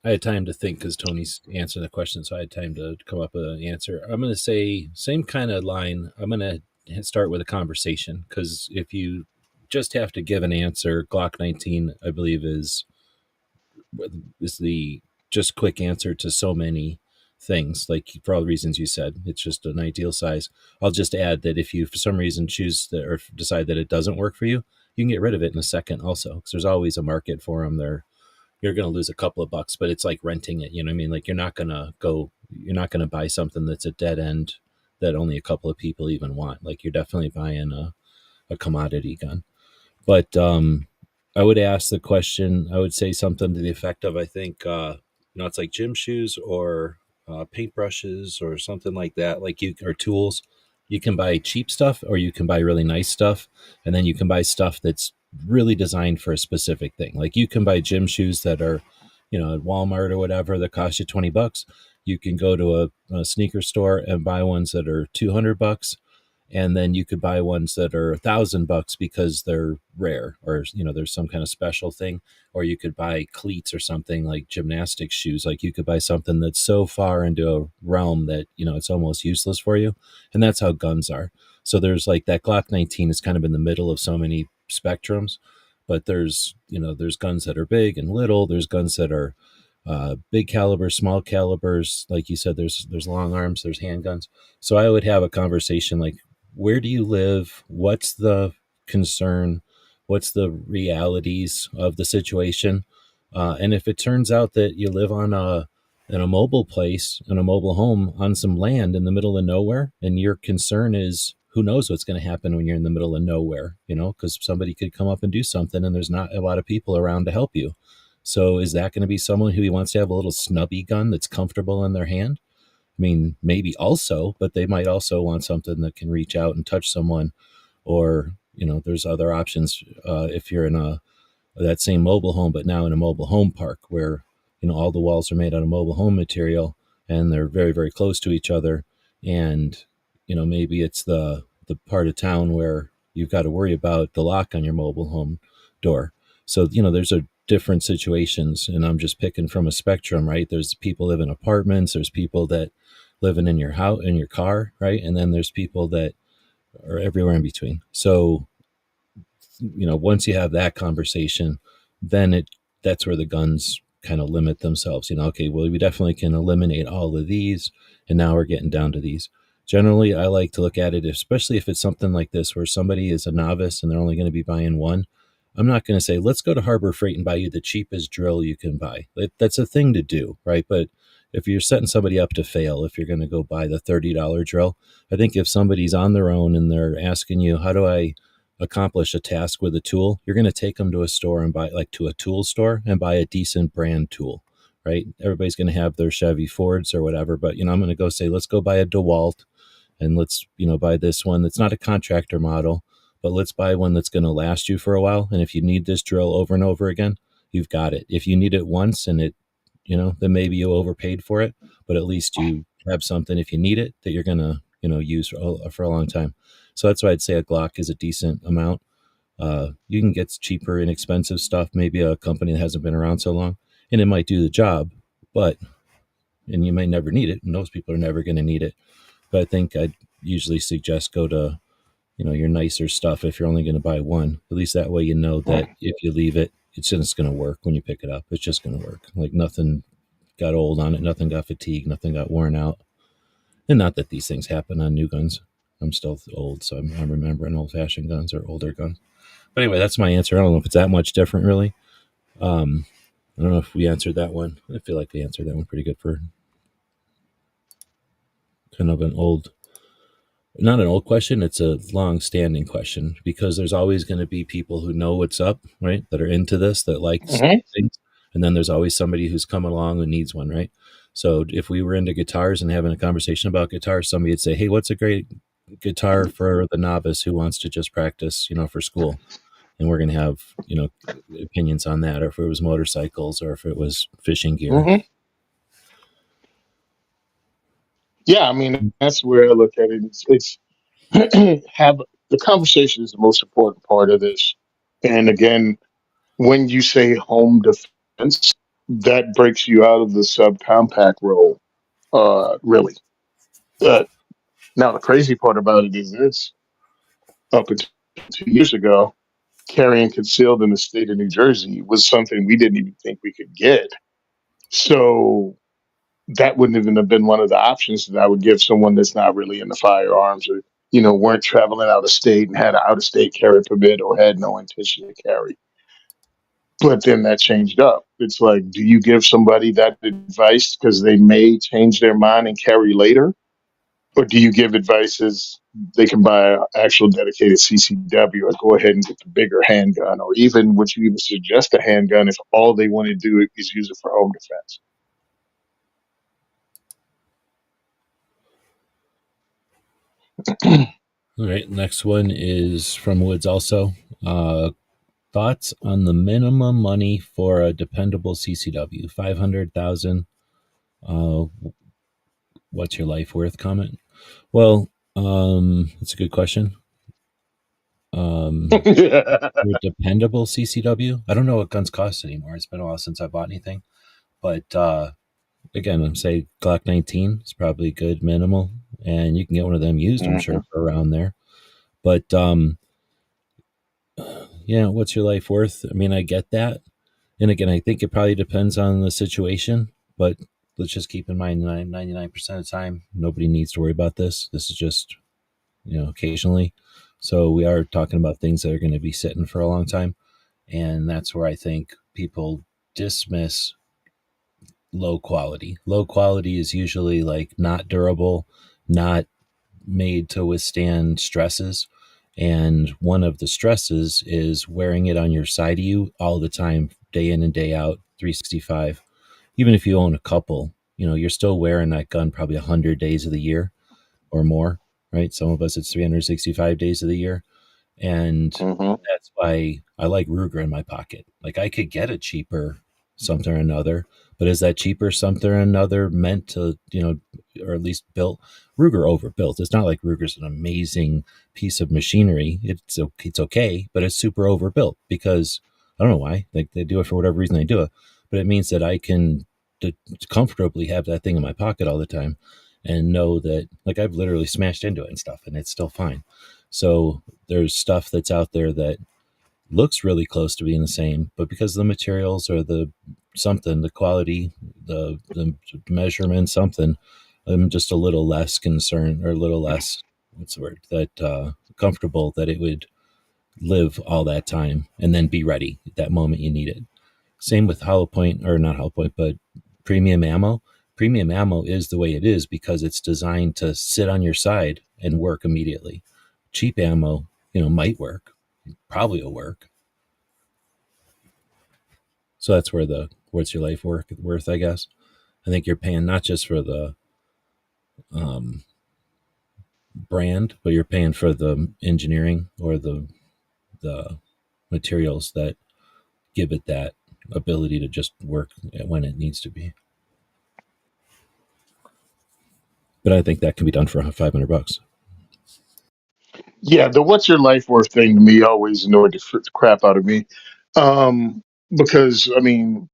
I had time to think because Tony's answering the question, so I had time to come up with an answer. I'm going to say same kind of line. I'm going to start with a conversation because if you just have to give an answer, Glock 19, I believe, is the just quick answer to so many things. Like for all the reasons you said, it's just an ideal size. I'll just add that if you for some reason choose that or decide that it doesn't work for you, you can get rid of it in a second also because there's always a market for them. You're going to lose a couple of bucks, but it's like renting it. You know what I mean? Like you're not going to buy something that's a dead end that only a couple of people even want. Like you're definitely buying a commodity gun. But I would ask the question. I would say something to the effect of, I think, it's like gym shoes or paintbrushes or something like that. Like you or tools. You can buy cheap stuff or you can buy really nice stuff, and then you can buy stuff that's really designed for a specific thing. Like you can buy gym shoes that are, at Walmart or whatever that cost you $20. You can go to a sneaker store and buy ones that are $200, and then you could buy ones that are $1,000 because they're rare or there's some kind of special thing. Or you could buy cleats or something like gymnastics shoes. Like you could buy something that's so far into a realm that it's almost useless for you. And that's how guns are. So there's like that Glock 19 is kind of in the middle of so many spectrums. But there's guns that are big and little. There's guns that are big calibers, small calibers. Like you said, there's long arms, there's handguns. So I would have a conversation like, where do you live? What's the concern? What's the realities of the situation? And if it turns out that you live on a in a mobile place, in a mobile home on some land in the middle of nowhere, and your concern is who knows what's going to happen when you're in the middle of nowhere, because somebody could come up and do something and there's not a lot of people around to help you. So is that going to be someone who wants to have a little snubby gun that's comfortable in their hand? I mean, maybe also, but they might also want something that can reach out and touch someone. Or, there's other options if you're in that same mobile home, but now in a mobile home park where, all the walls are made out of mobile home material and they're very, very close to each other. And, maybe it's the part of town where you've got to worry about the lock on your mobile home door. So, there's a different situations, and I'm just picking from a spectrum, right? There's people live in apartments, there's people that living in your house, in your car, right? And then there's people that are everywhere in between. So, once you have that conversation, then that's where the guns kind of limit themselves. Okay, well, we definitely can eliminate all of these, and now we're getting down to these. Generally, I like to look at it, especially if it's something like this where somebody is a novice and they're only going to be buying one. I'm not going to say, let's go to Harbor Freight and buy you the cheapest drill you can buy. That's a thing to do, right? But if you're setting somebody up to fail, if you're going to go buy the $30 drill, I think if somebody's on their own and they're asking you, how do I accomplish a task with a tool, you're going to take them to a store and buy, like to a tool store, and buy a decent brand tool, right? Everybody's going to have their Chevy Fords or whatever, but I'm going to go say, let's go buy a DeWalt, and let's buy this one that's not a contractor model, but let's buy one that's going to last you for a while. And if you need this drill over and over again, you've got it. If you need it once and then maybe you overpaid for it, but at least you have something if you need it that you're going to use for a long time. So that's why I'd say a Glock is a decent amount. You can get cheaper, inexpensive stuff, maybe a company that hasn't been around so long, and it might do the job, but and you may never need it. Most people are never going to need it. But I think I'd usually suggest go to your nicer stuff if you're only going to buy one. At least that way that if you leave it, it's just going to work when you pick it up. It's just going to work. Like nothing got old on it, nothing got fatigued, nothing got worn out. And not that these things happen on new guns. I'm still old, so I'm remembering old-fashioned guns or older guns. But anyway, that's my answer. I don't know if it's that much different, really. Um, I don't know if we answered that one. I feel like we answered that one pretty good for kind of not an old question. It's a long-standing question because there's always going to be people who know what's up, right? That are into this, that likes Hmm. things, and then there's always somebody who's coming along who needs one, right? So if we were into guitars and having a conversation about guitars, somebody would say, "Hey, what's a great guitar for the novice who wants to just practice, for school?" and we're going to have, opinions on that, or if it was motorcycles, or if it was fishing gear. Hmm. Yeah, I mean that's where I look at it. It's have the conversation is the most important part of this. And again, when you say home defense, that breaks you out of the subcompact role. Really. Uh, Now the crazy part about it is this: up until 2 years ago, carrying concealed in the state of New Jersey was something we didn't even think we could get. So that wouldn't even have been one of the options that I would give someone that's not really into firearms or, weren't traveling out of state and had an out of state carry permit or had no intention to carry. But then that changed up. It's like, do you give somebody that advice because they may change their mind and carry later? Or do you give advice as they can buy an actual dedicated CCW or go ahead and get the bigger handgun? Or even would you even suggest a handgun if all they want to do is use it for home defense? All right, next one is from Woods also. Thoughts on the minimum money for a dependable CCW? 500,000. Uh, what's your life worth? Comment. Well, that's a good question. For a dependable CCW, I don't know what guns cost anymore. It's been a while since I bought anything, but again, I'm say Glock 19 is probably a good minimal, and you can get one of them used, I'm sure, Mhm. for around there. But yeah, what's your life worth? I mean, I get that. And again, I think it probably depends on the situation, but let's just keep in mind 99% of the time, nobody needs to worry about this. This is just, occasionally. So we are talking about things that are going to be sitting for a long time. And that's where I think people dismiss low quality. Low quality is usually like not durable, not made to withstand stresses. And one of the stresses is wearing it on your side of you all the time, day in and day out, 365. Even if you own a couple, you're still wearing that gun probably 100 days of the year or more, right? Some of us, it's 365 days of the year. And Mhm. that's why I like Ruger in my pocket. Like I could get a cheaper something or another, but is that cheaper something or another meant to, or at least built? Ruger overbuilt? It's not like Ruger's an amazing piece of machinery. It's okay, but it's super overbuilt because I don't know why. Like they do it for whatever reason they do it, but it means that I can to comfortably have that thing in my pocket all the time and know that like I've literally smashed into it and stuff and it's still fine. So there's stuff that's out there that looks really close to being the same, but because the materials or the quality, the measurement, something, I'm just a little less concerned or a little less, what's the word, that comfortable that it would live all that time and then be ready at that moment you need it. Same with hollow point, or not hollow point, but premium ammo. Premium ammo is the way it is because it's designed to sit on your side and work immediately. Cheap ammo, might work, probably will work. So that's where the what's your life worth, I guess. I think you're paying not just for the um, brand, but you're paying for the engineering or the materials that give it that ability to just work when it needs to be. But I think that can be done for $500. Yeah, the what's your life worth thing to me always annoyed the crap out of me. Because, I mean,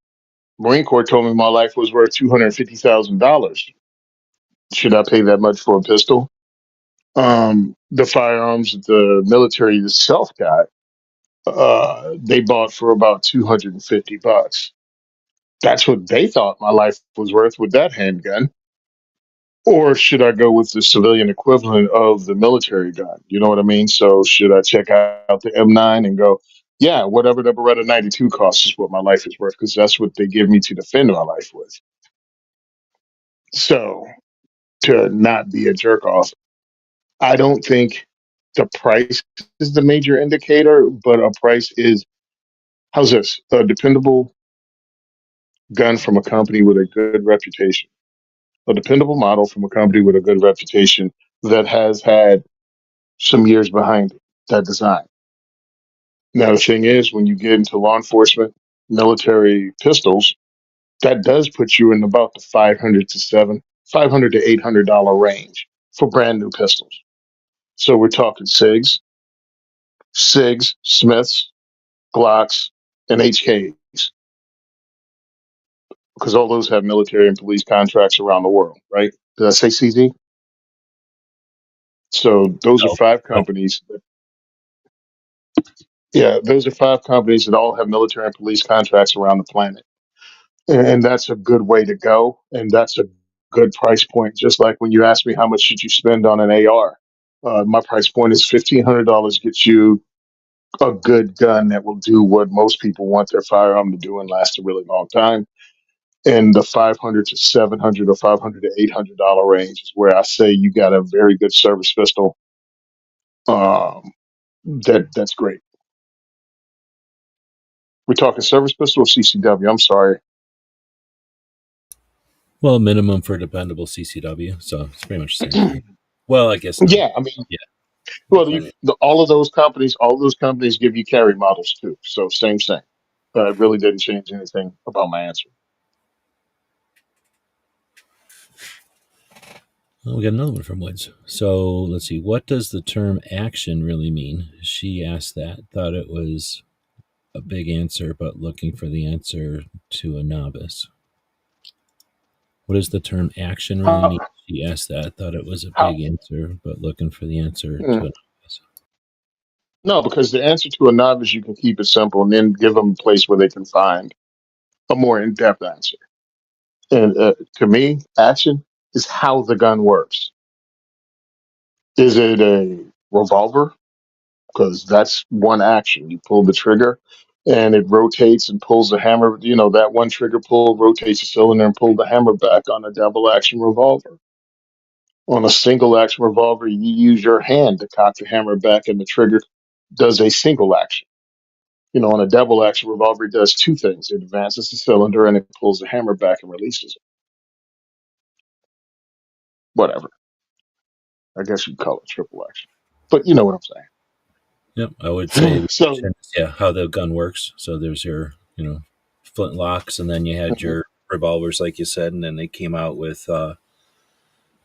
Marine Corps told me my life was worth $250,000. Should I pay that much for a pistol? The firearms the military itself got, they bought for about $250. That's what they thought my life was worth with that handgun. Or should I go with the civilian equivalent of the military gun? You know what I mean? So should I check out the M9 and go, yeah, whatever the Beretta 92 costs is what my life is worth because that's what they give me to defend my life with. So to not be a jerk off, I don't think the price is the major indicator, but a price is how's this? A dependable gun from a company with a good reputation, a dependable model from a company with a good reputation that has had some years behind it, that design. Now, the thing is, when you get into law enforcement, military pistols, that does put you in about the 500 to $800 range for brand new pistols. So we're talking SIGs, Smiths, Glocks, and HKs, because all those have military and police contracts around the world, right? Did I say CZ? So those are No, five no. companies. Yeah, those are five companies that all have military and police contracts around the planet. And that's a good way to go. And that's a good price point. Just like when you ask me how much should you spend on an AR, my price point is $1,500 gets you a good gun that will do what most people want their firearm to do and last a really long time. And the 500 to 700 or 500 to $800 range is where I say you got a very good service pistol. That's great. We're talking service pistol or CCW. I'm sorry. Well, minimum for dependable CCW, so it's pretty much the same thing. Well, I guess not. Yeah, I mean, Yeah, well, depending. all of those companies give you carry models too. So same thing. It really didn't change anything about my answer. Oh, we got another one from Woods. So let's see. What does the term action really mean? She asked that. Thought it was a big answer, but looking for the answer to a novice. What does the term action really How, mean? She asked that. Thought it was a how, big answer, but looking for the answer to mm. a novice. No, because the answer to a novice, you can keep it simple and then give them a place where they can find a more in depth answer. And to me, action is how the gun works. Is it a revolver? Because that's one action. You pull the trigger and it rotates and pulls the hammer. You know, that one trigger pull rotates the cylinder and pull the hammer back on a double action revolver. On a single action revolver, you use your hand to cock the hammer back and the trigger does a single action. You know, on a double action revolver, it does two things. It advances the cylinder and it pulls the hammer back and releases it. Whatever. I guess you'd call it triple action. But you know what I'm Yep, I would say saying. So, action is, yeah, how the gun works. So there's your, flintlocks, and then you had mhm, your revolvers, like you said, and then they came out with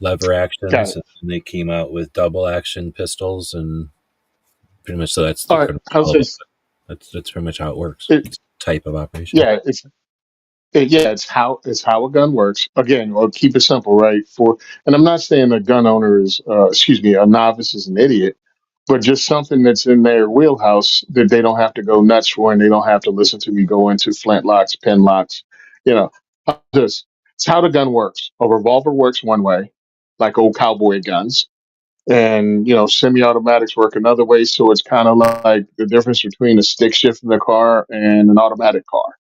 lever got actions, it. and then they came out with double action pistols, and pretty much so that's the All right. pretty much How's all of it. this? That's pretty much how it works. It, It's type of operation. yeah, yeah, it's how a gun works. Again, we'll keep it simple, right? And I'm not saying a gun owner is, excuse me, a novice is an idiot, but just something that's in their wheelhouse that they don't have to go nuts for, and they don't have to listen to me go into flint locks, pin locks. You know, this it's how the gun works. A revolver works one way, like old cowboy guns, and semi-automatics work another way. So it's kind of like the difference between a stick shift in the car and an automatic car.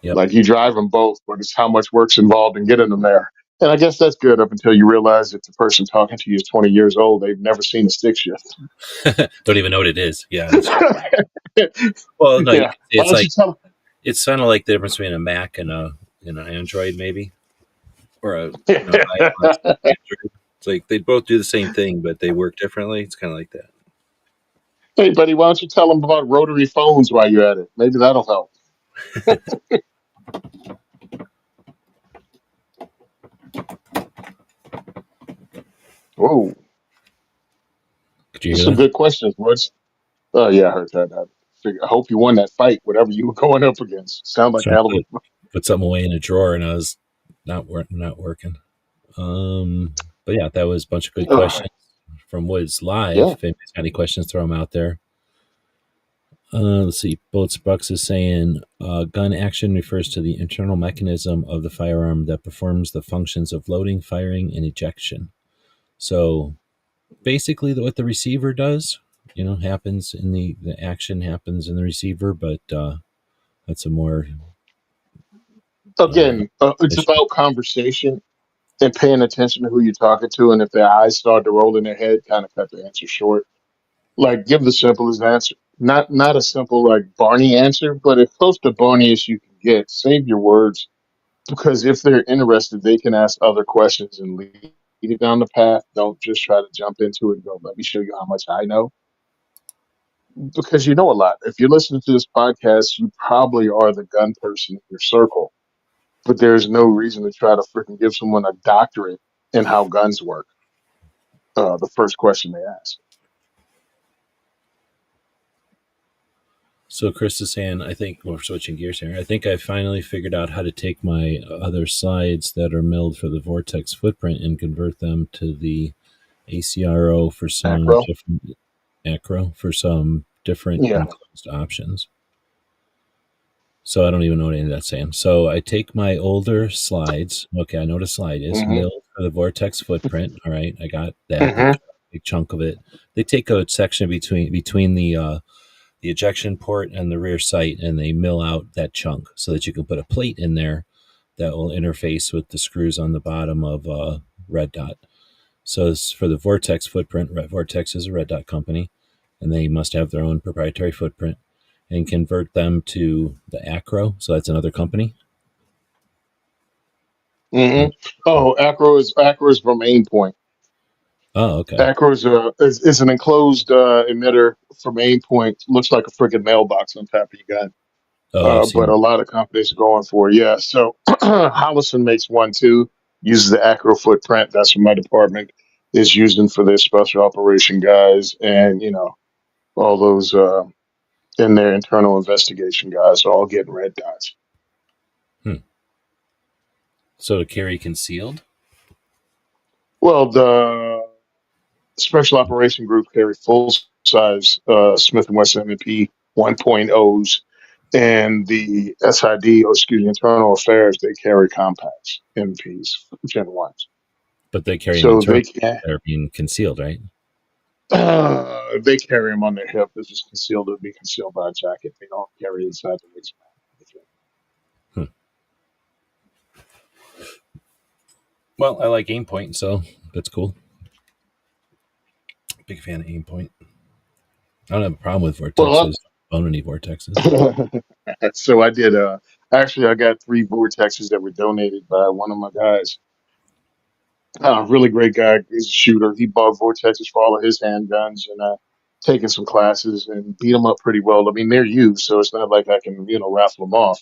Yep. Like you drive them both, but it's how much work's involved in getting them there. And I guess that's good up until you realize that the person talking to you is 20 years old. They've never seen a stick shift. Don't even know what it is. Yeah, that's true. Well, no, you Yeah. can say Why don't you tell it's kind of like the difference between a Mac and an Android, maybe, or a them? iOS and Android. It's like they both do the same thing, but they work differently. It's kind of like that. Hey, buddy, why don't you tell them about rotary phones while you're at it? Maybe that'll help. Whoa. Could you There's hear some that? good questions, Woods. Oh, yeah, I heard that. I hope you won that fight, whatever you were going up against. Sound like a Trying hell of to put something away in a drawer, and I was not working. But yeah, that was a bunch of good a. questions from Woods Live. Yeah. If anybody's got any questions, throw them out there. Let's see. Bullets Bucks is saying gun action refers to the internal mechanism of the firearm that performs the functions of loading, firing, and ejection. So basically, what the receiver does, happens in the action happens in the receiver, but that's a more uh, Again, it's issue. about conversation and paying attention to who you're talking to. And if their eyes start to roll in their head, kind of cut the answer short. Like, give the simplest answer. Not a simple like Barney answer, but as close to Barney as you can get. Save your words because if they're interested, they can ask other questions and lead it down the path. Don't just try to jump into it and go, "Let me show you how much I know." because you know a lot. If you're listening to this podcast, you probably are the gun person in your circle. But there's no reason to try to freaking give someone a doctorate in how guns work. The first question they ask. So Chris is saying, I think we're switching gears here. I think I finally figured out how to take my other slides that are milled for the vortex footprint and convert them to the ACRO for some Acro. different acro for some different Yeah. enclosed options. So I don't even know what any of that's saying. So I take my older slides. Okay, I know what a slide is. Hmm. Milled for the vortex footprint. All right, I got that Hmm. big chunk of it. They take a section between the ejection port and the rear sight, and they mill out that chunk so that you can put a plate in there that will interface with the screws on the bottom of Red Dot. So it's for the Vortex footprint. Vortex is a Red Dot company, and they must have their own proprietary footprint and convert them to the Acro. So that's another company. Hmm. And Oh, Acro is from Aimpoint. oh, okay. Acro is an enclosed emitter from Aimpoint. Looks like a freaking mailbox on top of your gun. Oh, I've But a seen. lot of companies are going for it. Yeah. So Hollison makes one too. Uses the Acro footprint. That's what my department is using for their special operation guys, and all those in their internal investigation guys are all getting red dots. Hmm. So to carry concealed. Well, the special operation group carry full size Smith and Wesson M&P 1.0s, and the SID, or excuse me, internal affairs, they carry compacts MPs Gen 1s. But they carry them So internal. they can They're being concealed, right? they carry them on their hip. This is concealed. It'd be concealed by a jacket. They don't carry inside the waistband. Hmm. Well, I like aim point, so that's cool. Big fan of aim point. I don't have a problem with Well, vortexes. I don't own any vortexes. so I did. Actually, I got three vortexes that were donated by one of my guys. Really great guy. He's a shooter. He bought vortexes for all of his handguns, and taken some classes and beat them up pretty well. I mean, they're used, so it's not like I can raffle them off.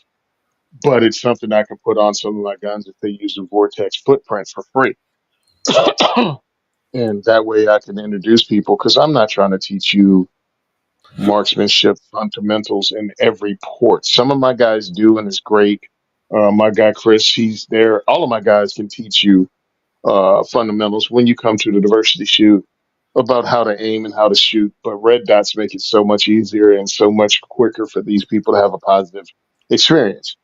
But it's something I can put on some of my guns if they use the vortex footprint for free. And that way I can introduce people, because I'm not trying to teach you marksmanship fundamentals in every port. Some of my guys do, and it's great. My guy Chris, he's there. All of my guys can teach you fundamentals when you come to the diversity shoot about how to aim and how to shoot. But red dots make it so much easier and so much quicker for these people to have a positive experience.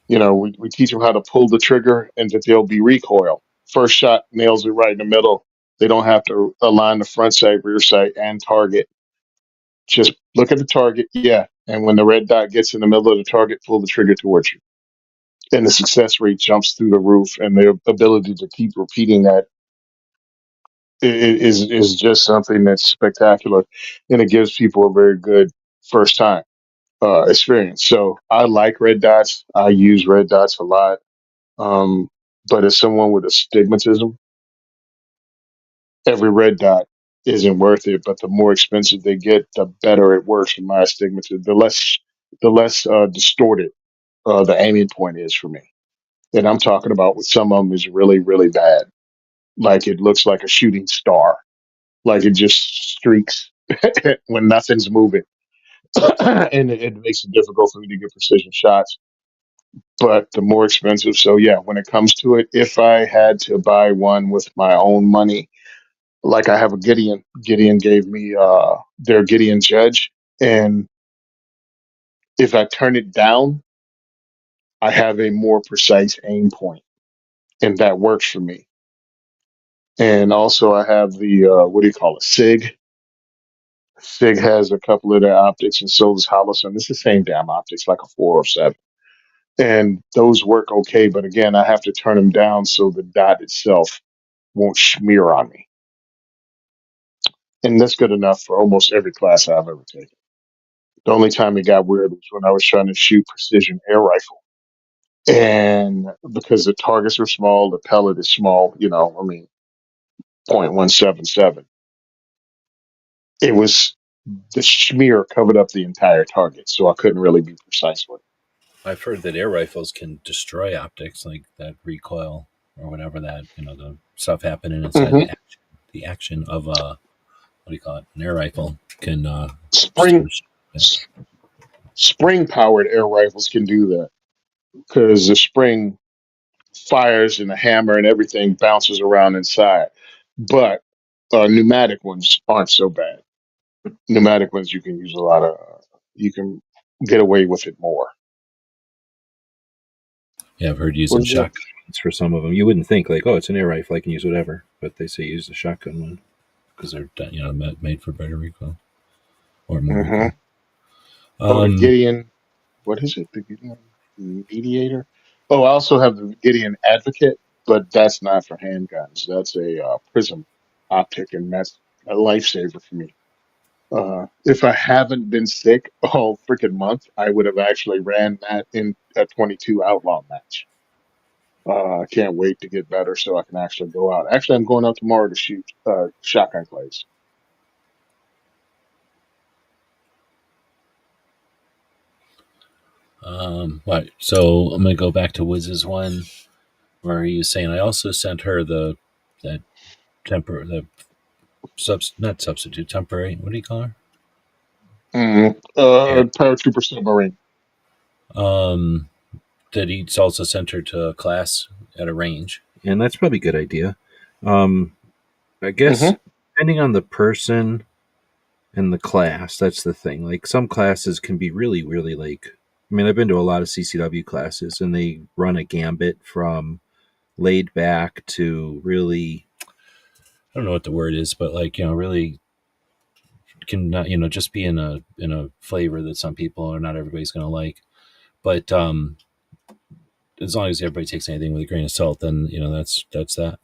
We teach them how to pull the trigger and that there'll be recoil. First shot nails it right in the middle. They don't have to align the front sight, rear sight, and target. Just look at the target, yeah. And when the red dot gets in the middle of the target, pull the trigger towards you. And the success rate jumps through the roof, and their ability to keep repeating that is just something that's spectacular, and it gives people a very good first time experience. So I like red dots. I use red dots a lot. Um, but as someone with astigmatism, every red dot isn't worth it. But the more expensive they get, the better it works for my astigmatism. The less distorted the aiming point is for me. And I'm talking about with some of them is really, really bad. Like it looks like a shooting star. Like it just streaks when nothing's moving. And it makes it difficult for me to get precision shots. But the more expensive. So yeah, when it comes to it, if I had to buy one with my own money, like I have a Gideon. Gideon gave me their Gideon Judge. And if I turn it down, I have a more precise aim point, and that works for me. And also, I have the what do you call it? SIG. SIG has a couple of their optics, and so does Holosun. It's the same damn optics, like a 407. And those work okay, but again, I have to turn them down so the dot itself won't smear on me. And that's good enough for almost every class I've ever taken. The only time it got weird was when I was trying to shoot precision air rifle. And because the targets are small, the pellet is small, I mean, .177. It was the smear covered up the entire target, so I couldn't really be precise with I've heard that air rifles can destroy optics, like that recoil or whatever that the stuff happening it. inside the action of what do you call it, an air rifle can Spring spring powered air rifles can do that because the spring fires and the hammer and everything bounces around inside. But pneumatic ones aren't so bad. Pneumatic ones you can use a lot of. You can get away with it more. Yeah, I've heard using Was it? shotguns for some of them. You wouldn't think like, oh, it's an air rifle, I can use whatever, but they say use the shotgun one because they're made for better recoil or more Hmm. recoil. Oh, the Um, Gideon. What is it? The Gideon Mediator. Oh, I also have the Gideon Advocate, but that's not for handguns. That's a prism optic, and that's a lifesaver for me. If I haven't been sick all freaking month, I would have actually ran that in a 22 outlaw match. I can't wait to get better so I can actually go out. Actually, I'm going out tomorrow to shoot shotgun clays. what? So I'm gonna go back to Wiz's one where he was saying I also sent her the that the not substitute temporary. What do you call her? Yeah. Paratrooper submarine. Um, that he's also sent her to a class at a range, and that's probably a good idea. Um, I guess Hmm. depending on the person and the class, that's the thing. Like some classes can be really, really like. I mean, I've been to a lot of CCW classes, and they run a gambit from laid back to really. I don't know what the word is, but like really can not just be in a flavor that some people or not everybody's going to like. But as long as everybody takes anything with a grain of salt, then that's that.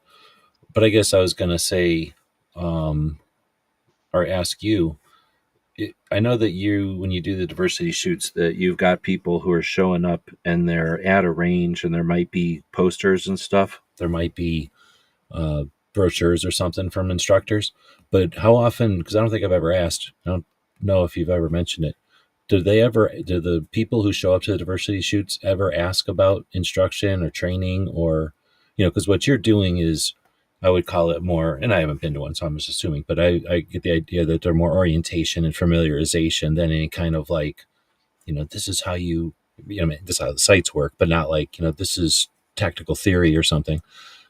But I guess I was going to say, um, or ask you. I know that you, when you do the diversity shoots, that you've got people who are showing up and they're at a range, and there might be posters and stuff. There might be uh, brochures or something from instructors. But how often? Because I don't think I've ever asked. I don't know if you've ever mentioned it. Do the people who show up to the diversity shoots ever ask about instruction or training, or because what you're doing is, I would call it more, and I haven't been to one, so I'm just assuming, but I get the idea that they're more orientation and familiarization than any kind of like, this is how I mean, this is how the sites work, but not like, this is tactical theory or something.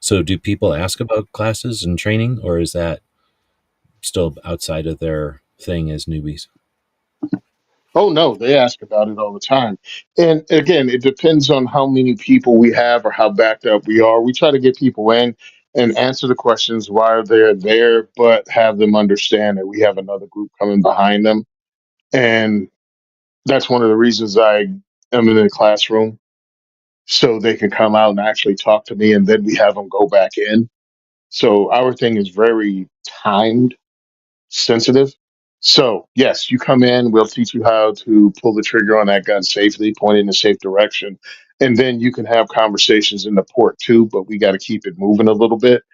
So do people ask about classes and training, or is that still outside of their thing as newbies? Oh no, they ask about it all the time. And again, it depends on how many people we have or how backed up we are. We try to get people in and answer the questions while they're there, but have them understand that we have another group coming behind them. And that's one of the reasons I am in the classroom so they can come out and actually talk to me, and then we have them go back in. So our thing is very timed sensitive. So, yes, you come in, we'll teach you how to pull the trigger on that gun safely, point it in a safe direction. And then you can have conversations in the port too, but we got to keep it moving a little bit.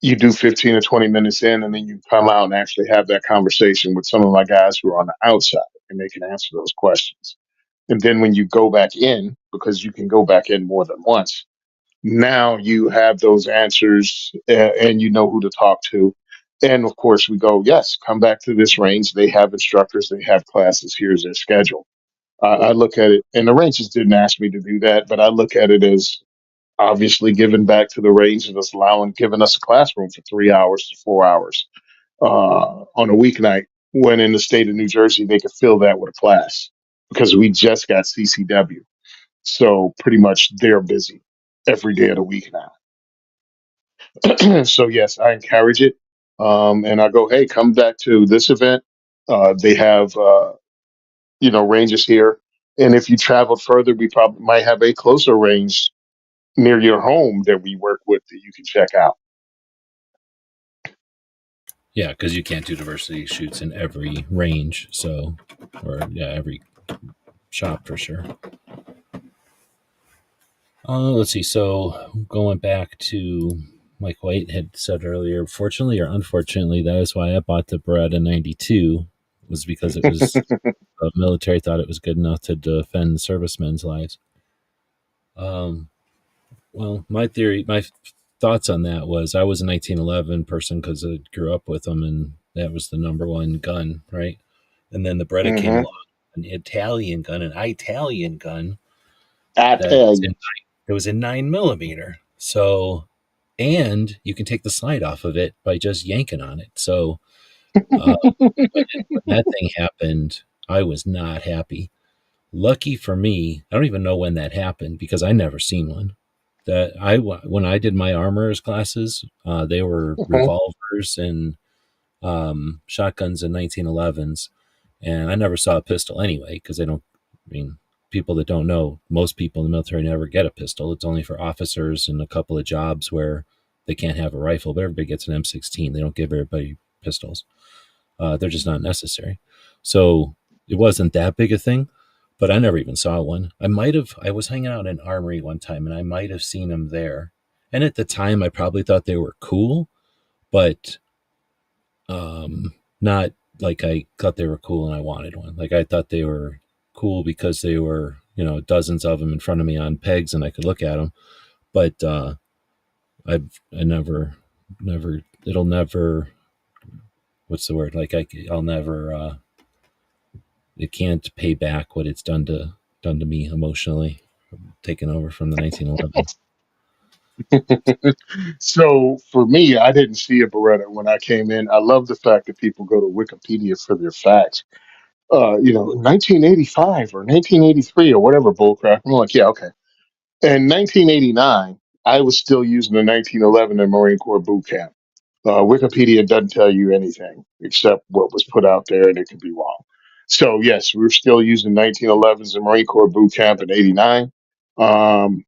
You do 15 or 20 minutes in, and then you come out and actually have that conversation with some of my guys who are on the outside, and they can answer those questions. And then when you go back in, because you can go back in more than once, now you have those answers, and you know who to talk to. And of course, we go, yes, come back to this range. They have instructors, they have classes. Here's their schedule. I look at it, and the ranges didn't ask me to do that, but I look at it as obviously giving back to the range and us allowing, giving us a classroom for 3 hours to 4 hours on a weeknight. When in the state of New Jersey, they could fill that with a class because we just got CCW. So pretty much they're busy every day of the week now. So yes, I encourage it, and I go, hey, come back to this event. They have ranges here, and if you traveled further, we probably might have a closer range near your home that we work with that you can check out. Yeah, because you can't do diversity shoots in every range, so, or yeah, every shop for sure. Let's see. So going back to Mike White had said earlier, fortunately or unfortunately, that is why I bought the Beretta 92. was because it was the military thought it was good enough to defend servicemen's lives. Um, well, my theory, my thoughts on that was I was a 1911 person because I grew up with them, and that was the number one gun, right? And then the Beretta came Hmm. along, an Italian gun, an Italian gun that Italian. it was in 9 millimeter. So, and you can take the sight off of it by just yanking on it. So, uh, when that thing happened, I was not happy. Lucky for me, I don't even know when that happened because I never seen one. That I when I did my armorers classes, they were Hmm. revolvers and shotguns in 1911s, and I never saw a pistol anyway because they don't. I mean, people that don't know, most people in the military never get a pistol. It's only for officers and a couple of jobs where they can't have a rifle, but everybody gets an M16. They don't give everybody pistols. They're just not necessary. So it wasn't that big a thing, but I never even saw one. I was hanging out in an armory one time and I might have seen them there. And at the time, I probably thought they were cool, but not like I thought they were cool and I wanted one. Like I thought they were cool because they were, dozens of them in front of me on pegs and I could look at them. But I it'll never, what's the word? I'll never, it can't pay back what it's done to me emotionally, taken over from the 1911s. So for me, I didn't see a Beretta when I came in. I love the fact that people go to Wikipedia for their facts. 1985 or 1983 or whatever bullcrap. I'm like, yeah, okay. In 1989, I was still using the 1911 in Marine Corps boot camp. Wikipedia doesn't tell you anything except what was put out there, and it could be wrong. So yes, we were still using 1911s in Marine Corps boot camp in '89, and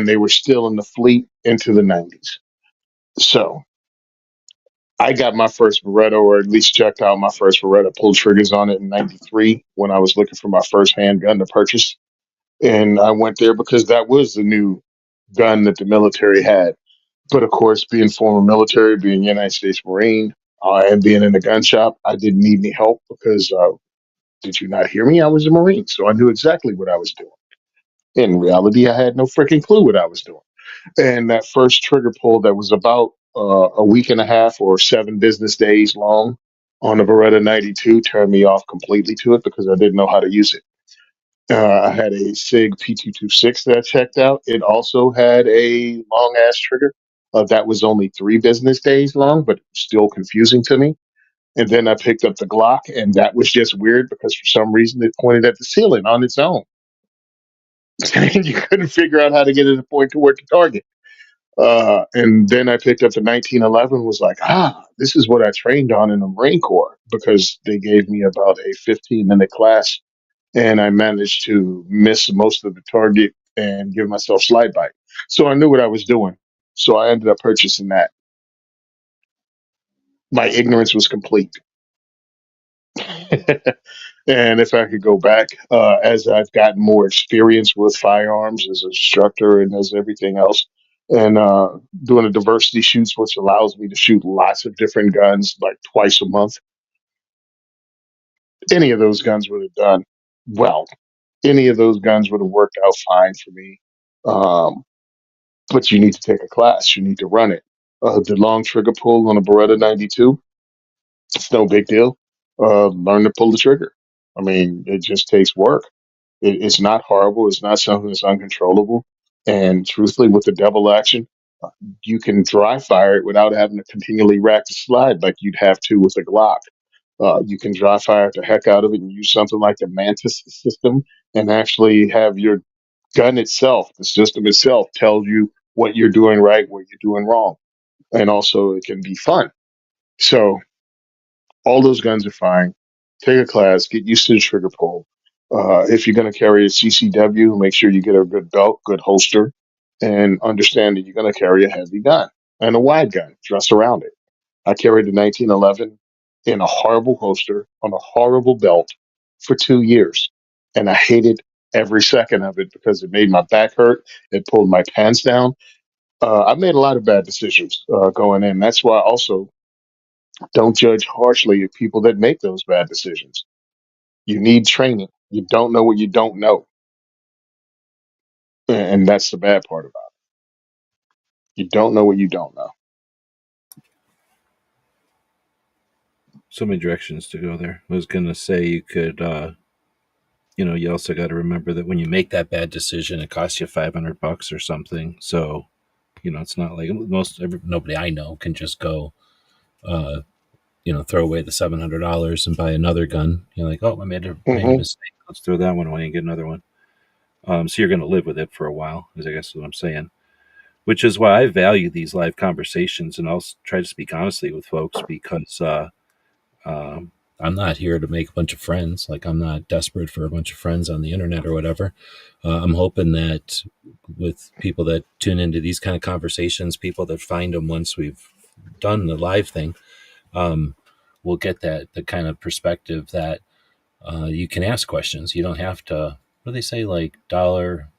they were still in the fleet into the '90s. So I got my first Beretta, or at least checked out my first Beretta, pulled triggers on it in '93 when I was looking for my first handgun to purchase, and I went there because that was the new gun that the military had. But of course, being former military, being United States Marine, and being in the gun shop, I didn't need any help because did you not hear me? I was a Marine, so I knew exactly what I was doing. In reality, I had no freaking clue what I was doing. And that first trigger pull that was about a week and a half or 7 business days long on the Beretta 92 turned me off completely to it because I didn't know how to use it. I had a SIG P226 that I checked out. It also had a long ass trigger. That was only 3 business days long, but still confusing to me. And then I picked up the Glock, and that was just weird because for some reason it pointed at the ceiling on its own. And you couldn't figure out how to get it to point toward the target. And then I picked up the 1911, was like, this is what I trained on in the Marine Corps because they gave me about a 15-minute class and I managed to miss most of the target and give myself slide bite. So I knew what I was doing. So I ended up purchasing that. My ignorance was complete. And if I could go back, as I've gotten more experience with firearms as an instructor and as everything else, and doing a diversity shoots, which allows me to shoot lots of different guns like twice a month, any of those guns would have done well. Any of those guns would have worked out fine for me. Um, but you need to take a class. You need to run it. The long trigger pull on a Beretta 92, it's no big deal. Learn to pull the trigger. I mean, it just takes work. It's not horrible. It's not something that's uncontrollable. And truthfully, with the double action, you can dry fire it without having to continually rack the slide like you'd have to with a Glock. You can dry fire the heck out of it and use something like the Mantis system and actually have your gun itself, the system itself, tells you what you're doing right, what you're doing wrong. And also, it can be fun. So, all those guns are fine. Take a class, get used to the trigger pull. If you're going to carry a CCW, make sure you get a good belt, good holster, and understand that you're going to carry a heavy gun and a wide gun. Dress around it. I carried a 1911 in a horrible holster on a horrible belt for 2 years. And I hated every second of it because it made my back hurt. It pulled my pants down. I made a lot of bad decisions going in. That's why I also don't judge harshly of people that make those bad decisions. You need training. You don't know what you don't know, and that's the bad part about it. You don't know what you don't know. So many directions to go there. I was gonna say you could, you also got to remember that when you make that bad decision, it costs you $500 or something. So it's not like nobody I know can just go, uh, throw away the $700 and buy another gun. Like, oh, I made a Hmm. mistake. Let's throw that one away and get another one. So you're going to live with it for a while, is I guess what I'm saying. Which is why I value these live conversations, and I'll try to speak honestly with folks because um, I'm not here to make a bunch of friends. Like, I'm not desperate for a bunch of friends on the internet or whatever. I'm hoping that with people that tune into these kind of conversations, people that find them once we've done the live thing, um, we'll get the kind of perspective that you can ask questions. You don't have to. What do they say? Like dollar.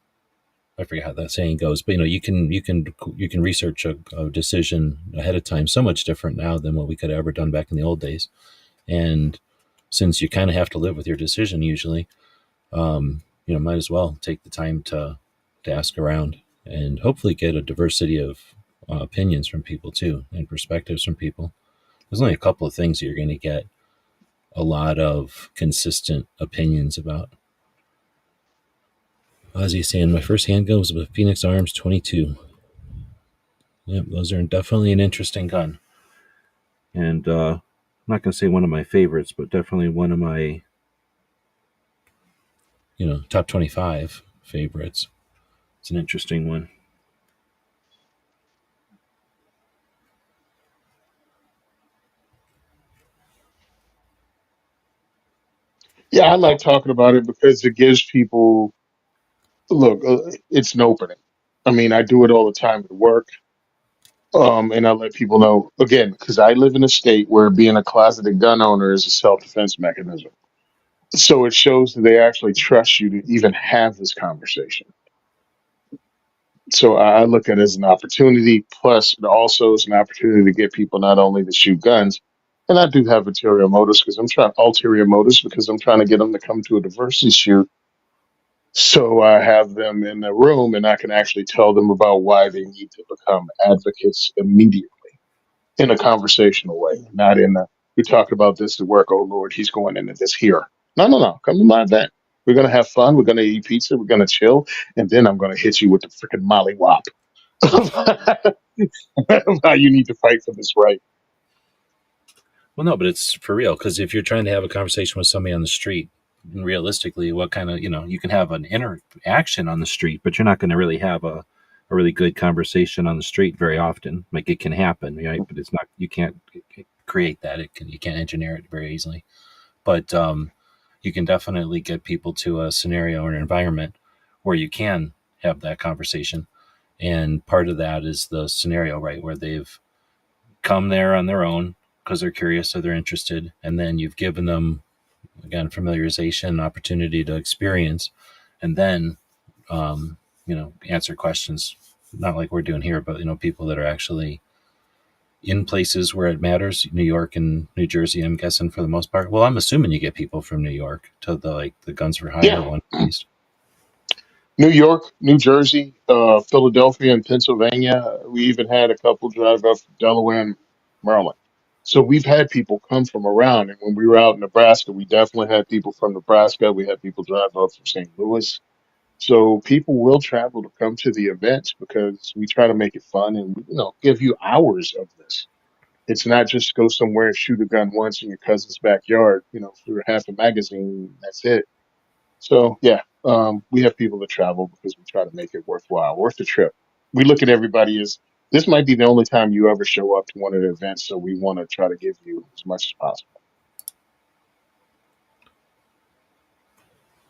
I forget how that saying goes, but you can research a decision ahead of time. So much different now than what we could have ever done back in the old days. And since you kind of have to live with your decision usually, might as well take the time to ask around and hopefully get a diversity of opinions from people too and perspectives from people. There's only a couple of things you're going to get a lot of consistent opinions about. Ozzy saying, my first handgun was with Phoenix Arms 22. Yep, those are definitely an interesting gun. And I'm not going to say one of my favorites, but definitely one of my, top 25 favorites. It's an interesting one. Yeah, I like talking about it because it gives people look. It's an opening. I mean, I do it all the time at work, and I let people know again because I live in a state where being a closeted gun owner is a self defense mechanism. So it shows that they actually trust you to even have this conversation. So I look at it as an opportunity. Plus, it also is an opportunity to get people not only to shoot guns, and I do have ulterior motives because I'm trying to get them to come to a diversity shoot. So I have them in the room, and I can actually tell them about why they need to become advocates immediately in a conversational way, not in a we talked about this at work. Oh Lord, he's going into this here. No, no, no. Come to my event. We're gonna have fun. We're gonna eat pizza. We're gonna chill, and then I'm gonna hit you with the freaking molly wop. How you need to fight for this right. Well, no, but it's for real because if you're trying to have a conversation with somebody on the street, realistically, what kind of you can have an interaction on the street, but you're not going to really have a really good conversation on the street very often. Like it can happen, right? But it's not. You can't create that. You can't engineer it very easily. But you can definitely get people to a scenario or an environment where you can have that conversation. And part of that is the scenario, right, where they've come there on their own because they're curious or they're interested, and then you've given them again familiarization, opportunity to experience, and then answer questions. Not like we're doing here, but people that are actually in places where it matters. New York and New Jersey, I'm guessing for the most part. Well, I'm assuming you get people from New York to the Guns for Hire Yeah. one at least. New York, New Jersey, Philadelphia, and Pennsylvania. We even had a couple drive up from Delaware and Maryland. So we've had people come from around. And when we were out in Nebraska, we definitely had people from Nebraska. We had people drive up from St. Louis. So people will travel to come to the events because we try to make it fun and give you hours of this. It's not just go somewhere and shoot a gun once in your cousin's backyard, for half a magazine. That's it. So yeah, we have people that travel because we try to make it worthwhile, worth the trip. We look at everybody as this might be the only time you ever show up to one of the events, so we want to try to give you as much as possible.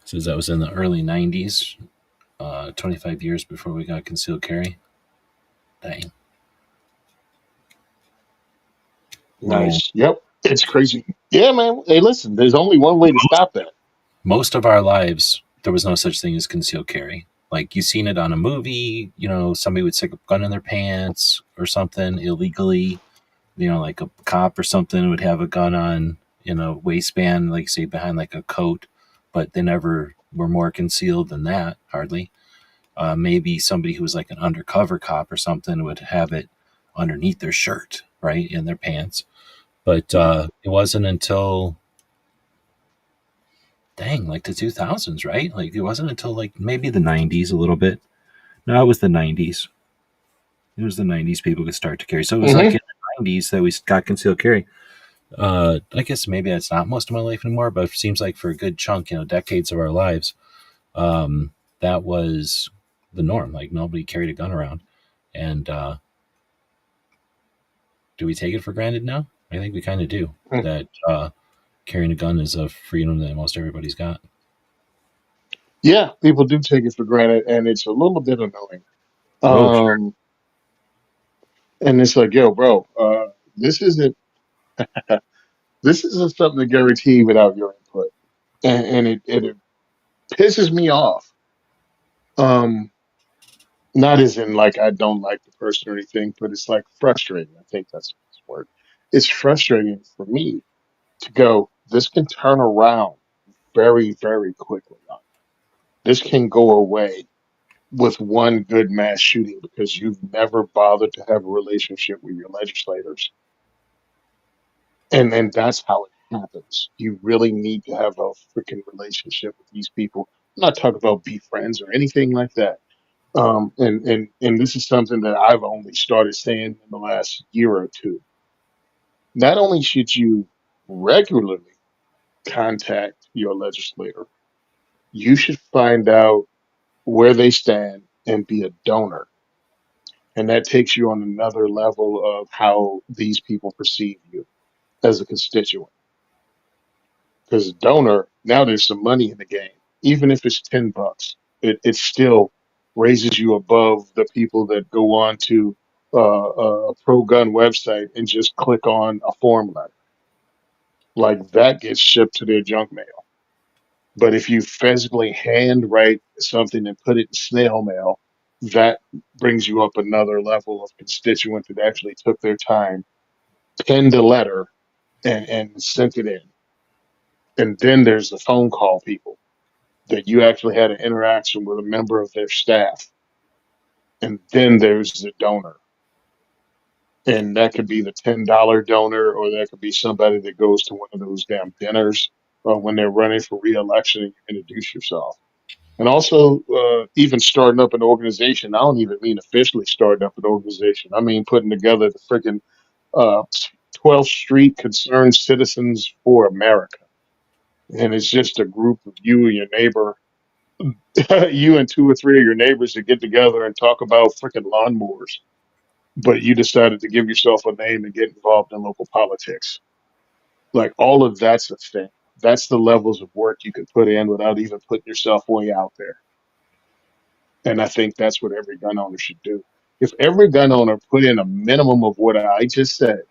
Says that was in the early '90s, 25 years before we got concealed carry. Dang. Well, Nice. Yep. It's crazy. Yeah, man. Hey, listen, there's only one way to stop that. most of our lives, there was no such thing as concealed carry. Like you seen it on a movie, somebody would stick a gun in their pants or something illegally. Like a cop or something would have a gun on. in a waistband, like say behind like a coat, but they never were more concealed than that, hardly. Maybe somebody who was like an undercover cop or something would have it underneath their shirt, right, in their pants. But it wasn't until dang, like the 2000s, right? Like it wasn't until like maybe the 90s a little bit. No, it was the 90s. It was the 90s people could start to carry. So it was like Hmm. in the 90s that we got concealed carry. I guess maybe that's not most of my life anymore, but it seems like for a good chunk, decades of our lives, that was the norm. Like nobody carried a gun around. And do we take it for granted now? I think we kind of do. That carrying a gun is a freedom that most everybody's got. Yeah, people do take it for granted, and it's a little bit annoying. Oh, sure. Um, and it's like, yo, bro, this isn't this isn't something to guarantee without your input, and it pisses me off. Um, Not as in like I don't like the person or anything, but it's like frustrating. I think that's the best word. It's frustrating for me to go. This can turn around very, very quickly. This can go away with one good mass shooting because you've never bothered to have a relationship with your legislators. And that's how it happens. You really need to have a freaking relationship with these people. I'm not talking about be friends or anything like that. And this is something that I've only started saying in the last year or two. Not only should you regularly contact your legislator, you should find out where they stand and be a donor. And that takes you on another level of how these people perceive you as a constituent. Because donor, now there's some money in the game. Even if it's $10, it still raises you above the people that go on to a pro gun website and just click on a form letter. Like that gets shipped to their junk mail. But if you physically handwrite something and put it in snail mail, that brings you up another level of constituent that actually took their time, penned a letter, and sent it in. And then there's the phone call people that you actually had an interaction with a member of their staff. And then there's the donor. And that could be the $10 donor, or that could be somebody that goes to one of those damn dinners when they're running for reelection and you introduce yourself. And also, even starting up an organization, I don't even mean officially starting up an organization. I mean putting together the freaking uh, 12th Street Concerned Citizens for America. And it's just a group of you and your neighbor, you and two or three of your neighbors to get together and talk about freaking lawnmowers. But you decided to give yourself a name and get involved in local politics. Like all of that's a thing. That's the levels of work you can put in without even putting yourself way out there. And I think that's what every gun owner should do. If every gun owner put in a minimum of what I just said,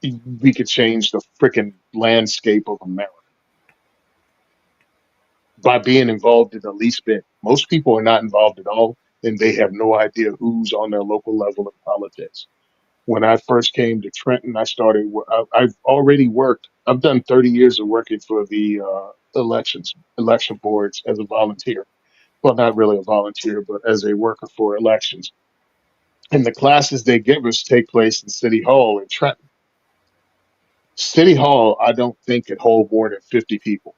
we could change the freaking landscape of America by being involved in the least bit. Most people are not involved at all, and they have no idea who's on their local level of politics. When I first came to Trenton, I started. I've already worked. I've done 30 years of working for the election boards as a volunteer. Well, not really a volunteer, but as a worker for elections. And the classes they give us take place in City Hall in Trenton. City Hall, I don't think could hold more than 50 people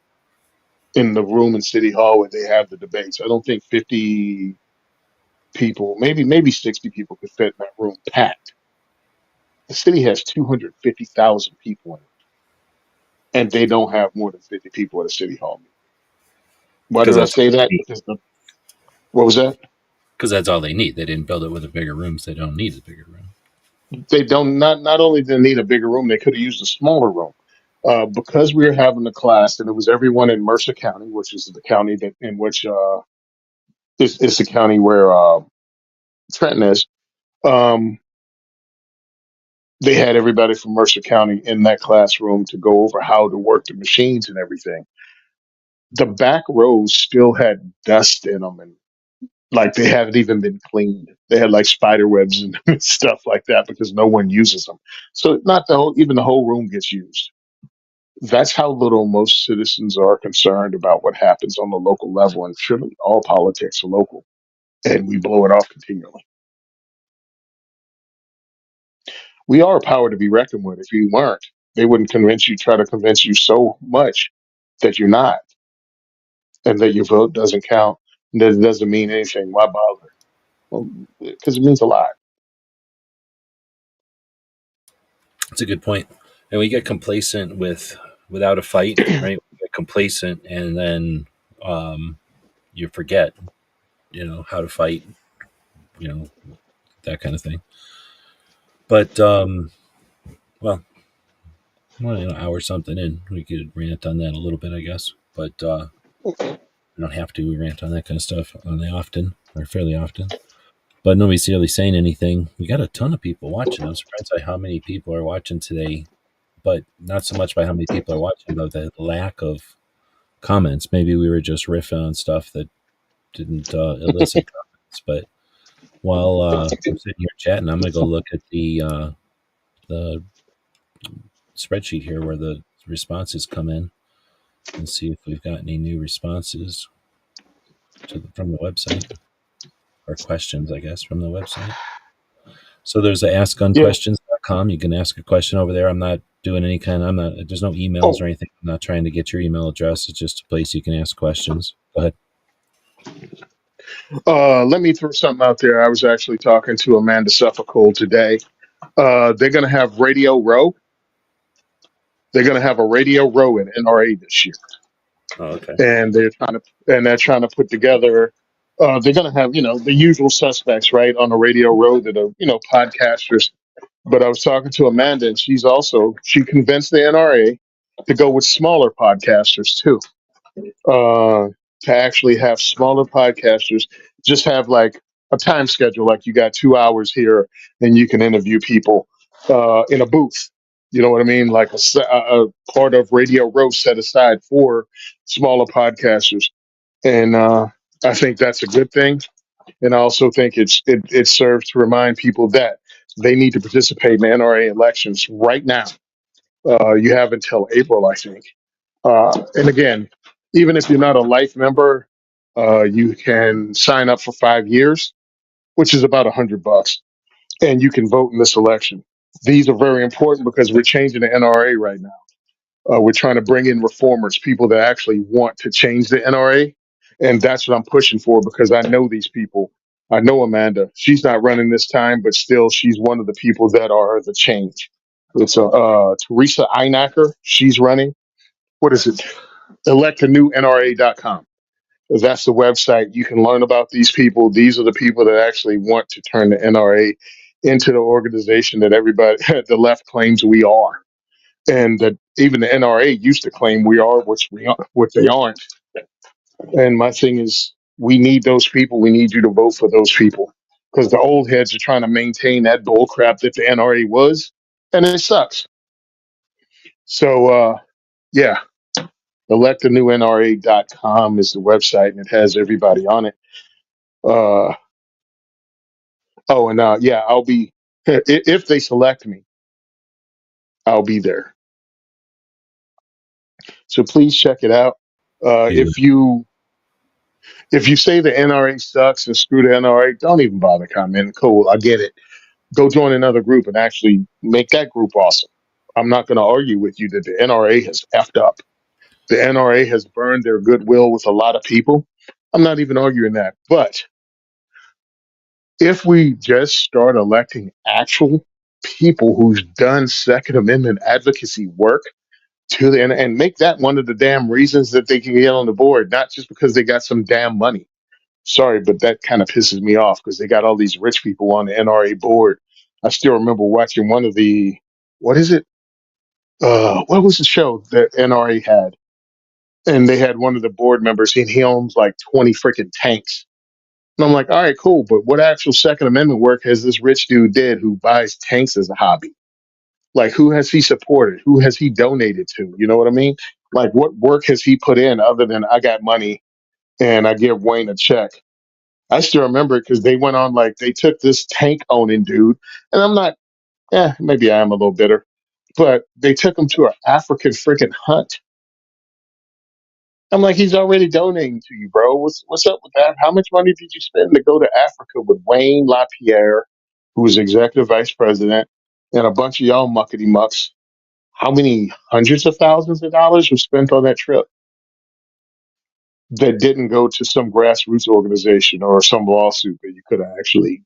in the room in City Hall where they have the debates. I don't think 50 people, maybe 60 people could fit in that room packed. The city has 250,000 people in it, and they don't have more than 50 people at a City Hall meeting. Why Because do I that's all say that? they need. Because what was that? Because that's all they need. They didn't build it with a bigger room, so they don't need a bigger room. They don't not only did they need a bigger room, they could have used a smaller room. Because we were having a class, and it was everyone in Mercer County, which is the county that in which is the county where Trenton is. Um, they had everybody from Mercer County in that classroom to go over how to work the machines and everything. The back rows still had dust in them and Like they haven't even been cleaned. They had like spider webs and stuff like that because no one uses them. So not the whole, even the whole room gets used. That's how little most citizens are concerned about what happens on the local level. And surely all politics are local, and we blow it off continually. We are a power to be reckoned with. If you weren't, they wouldn't try to convince you so much that you're not, and that your vote doesn't count, and that it doesn't mean anything. Why bother? Well, because it means a lot. It's a good point. And we get complacent without a fight, right? We get complacent, and then you forget, how to fight, you know, that kind of thing. But well, an hour something in, we could rant on that a little bit, I guess. But we don't have to. We rant on that kind of stuff on the often or fairly often. But nobody's really saying anything. We got a ton of people watching. I'm surprised by how many people are watching today, but not so much by how many people are watching, but the lack of comments. Maybe we were just riffing on stuff that didn't elicit comments. But while I'm sitting here chatting, I'm gonna go look at the spreadsheet here where the responses come in and see if we've got any new responses from the website, or questions, I guess, from the website. So there's a Yeah. askunquestions.com. You can ask a question over there. I'm not doing there's no emails Oh, or anything. I'm not trying to get your email address. It's just a place you can ask questions. Go ahead. let me throw something out there. I was actually talking to Amanda Suffolk today. They're going to have Radio Row. They're going to have a Radio Row in NRA this year, Oh, okay. and they're trying to put together. They're going to have the usual suspects right on the Radio Row that are podcasters. But I was talking to Amanda, and she convinced the NRA to go with smaller podcasters too. uh, to actually have smaller podcasters, just have like a time schedule, like you got 2 hours here, and you can interview people in a booth. You know what I mean? Like a part of Radio Row set aside for smaller podcasters, and I think that's a good thing. And I also think it serves to remind people that they need to participate in the NRA elections right now. You have until April, I think. And again, even if you're not a life member, you can sign up for 5 years, which is about $100, and you can vote in this election. These are very important because we're changing the NRA right now. We're trying to bring in reformers, people that actually want to change the NRA, and that's what I'm pushing for because I know these people. I know Amanda. She's not running this time, but still, she's one of the people that are the change. It's Teresa Einacker. She's running. What is it? electanewNRA.com. That's the website. You can learn about these people. These are the people that actually want to turn the NRA into the organization that everybody, the left claims we are, and that even the NRA used to claim we are, which they aren't. And my thing is, we need those people. We need you to vote for those people because the old heads are trying to maintain that bull crap that the NRA was, and it sucks. So, yeah, electanewNRA.com is the website, and it has everybody on it. Uh, oh, and yeah, I'll be if they select me, I'll be there. So please check it out. Uh, Yeah. if you if you say the NRA sucks and screw the NRA, don't even bother commenting. Cool, I get it. Go join another group and actually make that group awesome. I'm not going to argue with you that the NRA has effed up. The NRA has burned their goodwill with a lot of people. I'm not even arguing that. But if we just start electing actual people who's done Second Amendment advocacy work and make that one of the damn reasons that they can get on the board, not just because they got some damn money. Sorry, but that kind of pisses me off because they got all these rich people on the NRA board. I still remember watching one of the, what is it? What was the show that NRA had? And they had one of the board members, and he owns like 20 freaking tanks. And I'm like, all right, cool. But what actual Second Amendment work has this rich dude did who buys tanks as a hobby? Like, who has he supported? Who has he donated to? You know what I mean? Like, what work has he put in other than I got money and I give Wayne a check? I still remember it because they went on like they took this tank owning dude, and I'm not. Maybe I am a little bitter, but they took him to an African freaking hunt. I'm like, he's already donating to you, bro. What's up with that? How much money did you spend to go to Africa with Wayne LaPierre, who was executive vice president, and a bunch of y'all muckety mucks? How many hundreds of thousands of dollars were spent on that trip that didn't go to some grassroots organization or some lawsuit that you could have actually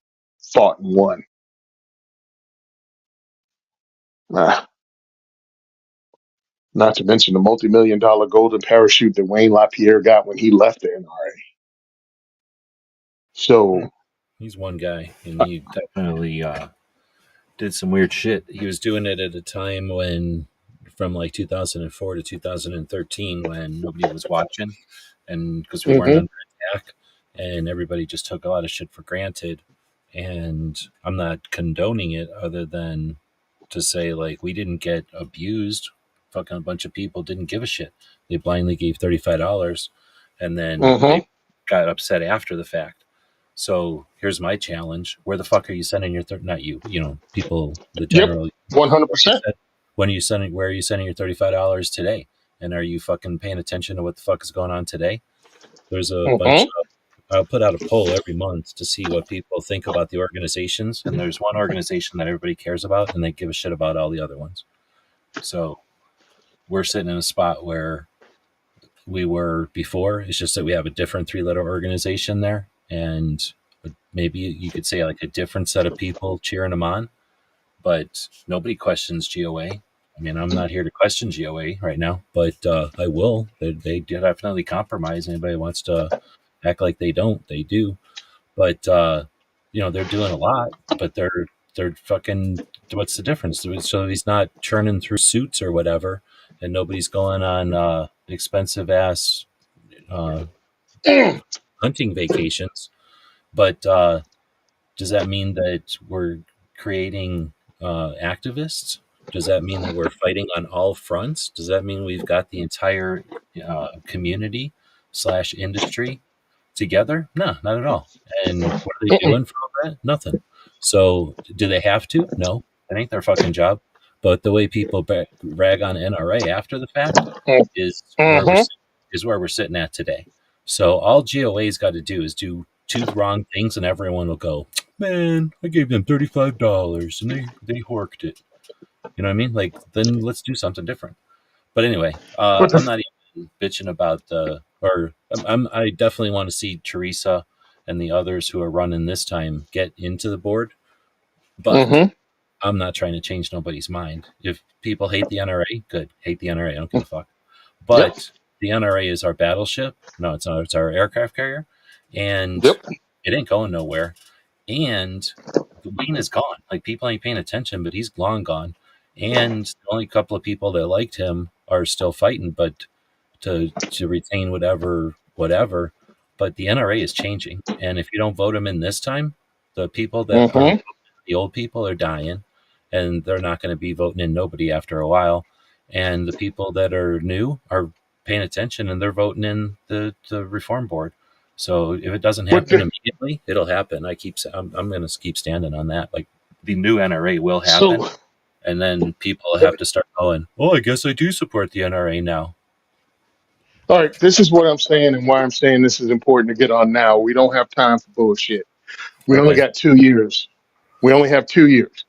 fought and won? Ah, not to mention the multi-million-dollar golden parachute that Wayne LaPierre got when he left the NRA. Hmm. So, He's one guy, and he definitely did some weird shit. He was doing it at a time when, from like 2004 to 2013, when nobody was watching, and because we weren't hmm under attack, and everybody just took a lot of shit for granted. And I'm not condoning it, other than to say like we didn't get abused. Fucking a bunch of people didn't give a shit. They blindly gave $35, and then hmm they got upset after the fact. So here's my challenge: where the fuck are you sending your not you, people, the yep, general? 100%. When are you sending? Where are you sending your $35 today? And are you fucking paying attention to what the fuck is going on today? There's a bunch hmm of I'll put out a poll every month to see what people think about the organizations, and there's one organization that everybody cares about, and they give a shit about all the other ones. So we're sitting in a spot where we were before. It's just that we have a different three-letter organization there, and maybe you could say like a different set of people cheering them on, but nobody questions GOA. I mean, I'm not here to question GOA right now, but I will. They definitely compromise. Anybody wants to act like they don't, they do. But they're doing a lot, but they're fucking. What's the difference? So he's not churning through suits or whatever, and nobody's going on expensive ass uh, hunting vacations. But does that mean that we're creating activists? Does that mean that we're fighting on all fronts? Does that mean we've got the entire community slash industry together? No, not at all. And what are they doing for all that? Nothing. So do they have to? No, that ain't their fucking job. But the way people rag on NRA after the fact is where hmm we're sitting at today. So all GOA's got to do is do two wrong things, and everyone will go, "Man, I gave them $35, and they horked it." You know what I mean? Like, then let's do something different. But anyway, But I'm the, not even bitching about I definitely want to see Teresa and the others who are running this time get into the board, but hmm I'm not trying to change nobody's mind. If people hate the NRA, good, hate the NRA. I don't give a fuck. yep, But the NRA is our battleship. No, it's not. It's our aircraft carrier, and yep, it ain't going nowhere. And Wayne is gone. Like, people ain't paying attention, but he's long gone. And the only couple of people that liked him are still fighting, but to retain whatever. But the NRA is changing, and if you don't vote him in this time, the people that are hmm the old people are dying, and they're not going to be voting in nobody after a while. And the people that are new are paying attention, and they're voting in the reform board. So if it doesn't but happen immediately, it'll happen. I'm going to keep standing on that. Like, the new NRA will happen, so and then people have to start going, "Oh, I guess I do support the NRA now." all right, this is what I'm saying and why I'm saying this is important to get on now. We don't have time for bullshit. We only Okay, got 2 years. We only have 2 years.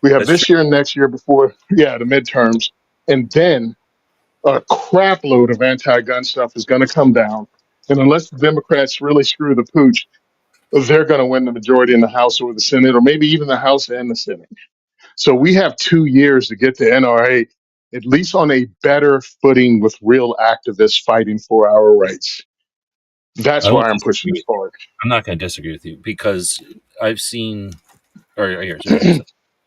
We have that's true. this year and next year before, yeah, the midterms, and then a crap load of anti-gun stuff is going to come down. And unless the Democrats really screw the pooch, they're going to win the majority in the House or the Senate, or maybe even the House and the Senate. So we have 2 years to get the NRA at least on a better footing with real activists fighting for our rights. I That's won't why I'm pushing disagree this with you. forward. I'm not going to disagree with you because I've seen, or here's this.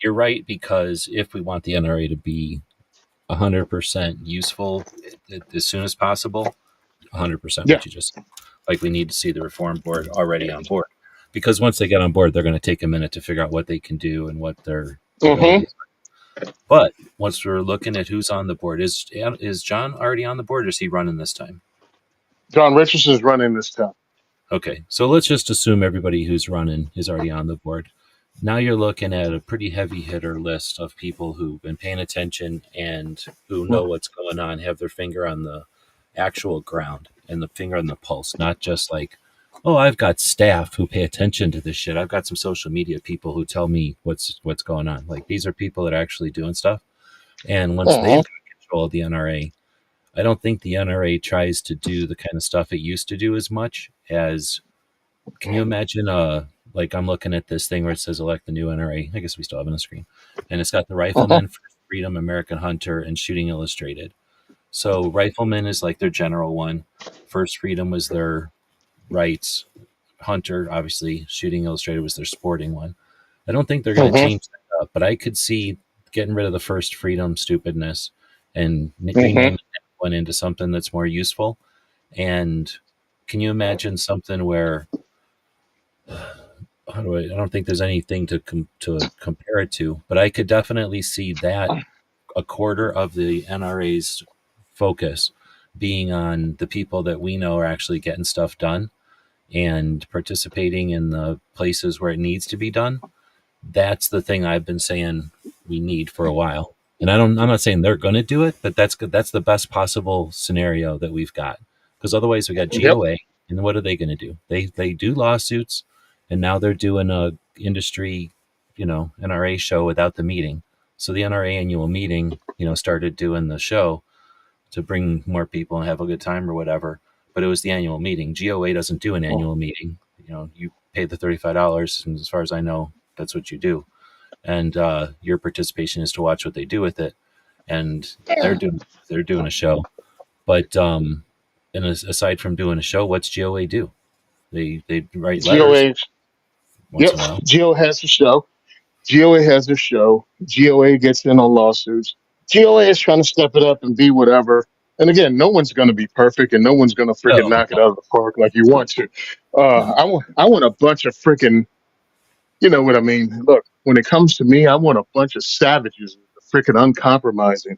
You're right, because if we want the NRA to be 100% useful as soon as possible, 100% Yeah. what you just said. Like, we need to see the reform board already on board, because once they get on board, they're going to take a minute to figure out what they can do and what their hmm abilities are. But once we're looking at who's on the board, is John already on the board, or is he running this time? John Richardson's running this time. Okay, so let's just assume everybody who's running is already on the board. Now you're looking at a pretty heavy hitter list of people who've been paying attention and who know what's going on, have their finger on the actual ground and the finger on the pulse, not just like, oh, I've got staff who pay attention to this shit. I've got some social media people who tell me what's going on. Like these are people that are actually doing stuff. And once they've Uh-huh. got control of the NRA, I don't think the NRA tries to do the kind of stuff it used to do as much as. Can you imagine? Like I'm looking at this thing where it says elect the new NRA. I guess we still have it on the screen, and it's got the Uh-huh. Rifleman, First Freedom, American Hunter, and Shooting Illustrated. So Rifleman is like their general one. First Freedom was their rights. Hunter, obviously, Shooting Illustrated was their sporting one. I don't think they're going to Uh-huh. change that up, but I could see getting rid of the First Freedom stupidness and Uh-huh. renaming that one into something that's more useful. And can you imagine something where how do I don't think there's anything to compare it to, but I could definitely see that a quarter of the NRA's focus being on the people that we know are actually getting stuff done and participating in the places where it needs to be done. That's the thing I've been saying we need for a while. And I'm not saying they're going to do it, but that's good. That's the best possible scenario that we've got. Because otherwise we got Yep. GOA, and what are they going to do? They do lawsuits, and now they're doing a industry, NRA show without the meeting. So the NRA annual meeting, started doing the show to bring more people and have a good time or whatever. But it was the annual meeting. GOA doesn't do an annual meeting. You pay the $35, and as far as I know, that's what you do. And your participation is to watch what they do with it. And they're doing a show. But and aside from doing a show, what's GOA do? They write letters GOA. once Yep. in a while. GO has a show. GOA has a show. GOA gets in on lawsuits. GOA is trying to step it up and be whatever. And again, no one's going to be perfect, and no one's going to freaking No, knock it out of the park like you want to. no, I want a bunch of freaking, you know what I mean. Look, when it comes to me, I want a bunch of savages, freaking uncompromising.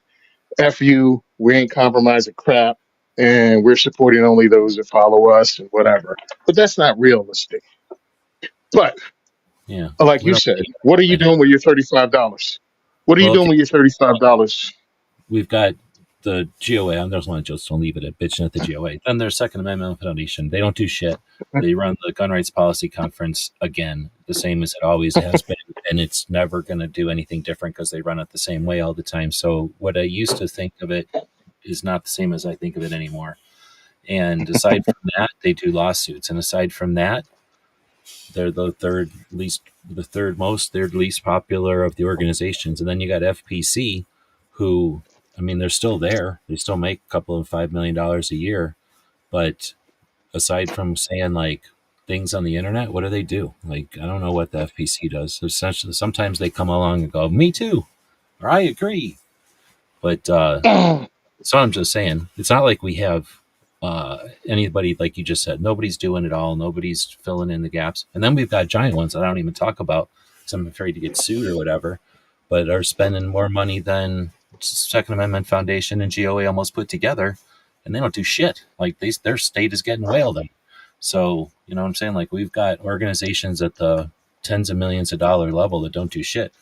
F you, we ain't compromising crap, and we're supporting only those that follow us and whatever. But that's not realistic. But yeah, like we you don't said, really what are you like doing with your $35? What are you well, doing okay, with your $35? we've got the GOA. I just want to just don't leave it at bitching at the GOA. Then there's Second Amendment Foundation. They don't do shit. They run the Gun Rights Policy Conference again, the same as it always has been, and it's never going to do anything different because they run it the same way all the time. So what I used to think of it is not the same as I think of it anymore. And aside from that, they do lawsuits. And aside from that, they're third least popular of the organizations. And then you got FPC, who, I mean, they're still there. They still make a couple of $5 million a year. But aside from saying like things on the internet, what do they do? Like, I don't know what the FPC does. Essentially, sometimes they come along and go, "Me too," or "I agree." But so I'm just saying, it's not like we have anybody like you just said. Nobody's doing it all. Nobody's filling in the gaps. And then we've got giant ones that I don't even talk about because I'm afraid to get sued or whatever. But are spending more money than Second Amendment Foundation and GOA almost put together, and they don't do shit. Like their state is getting whaled in. So you know what I'm saying? Like we've got organizations at the tens of millions of dollar level that don't do shit.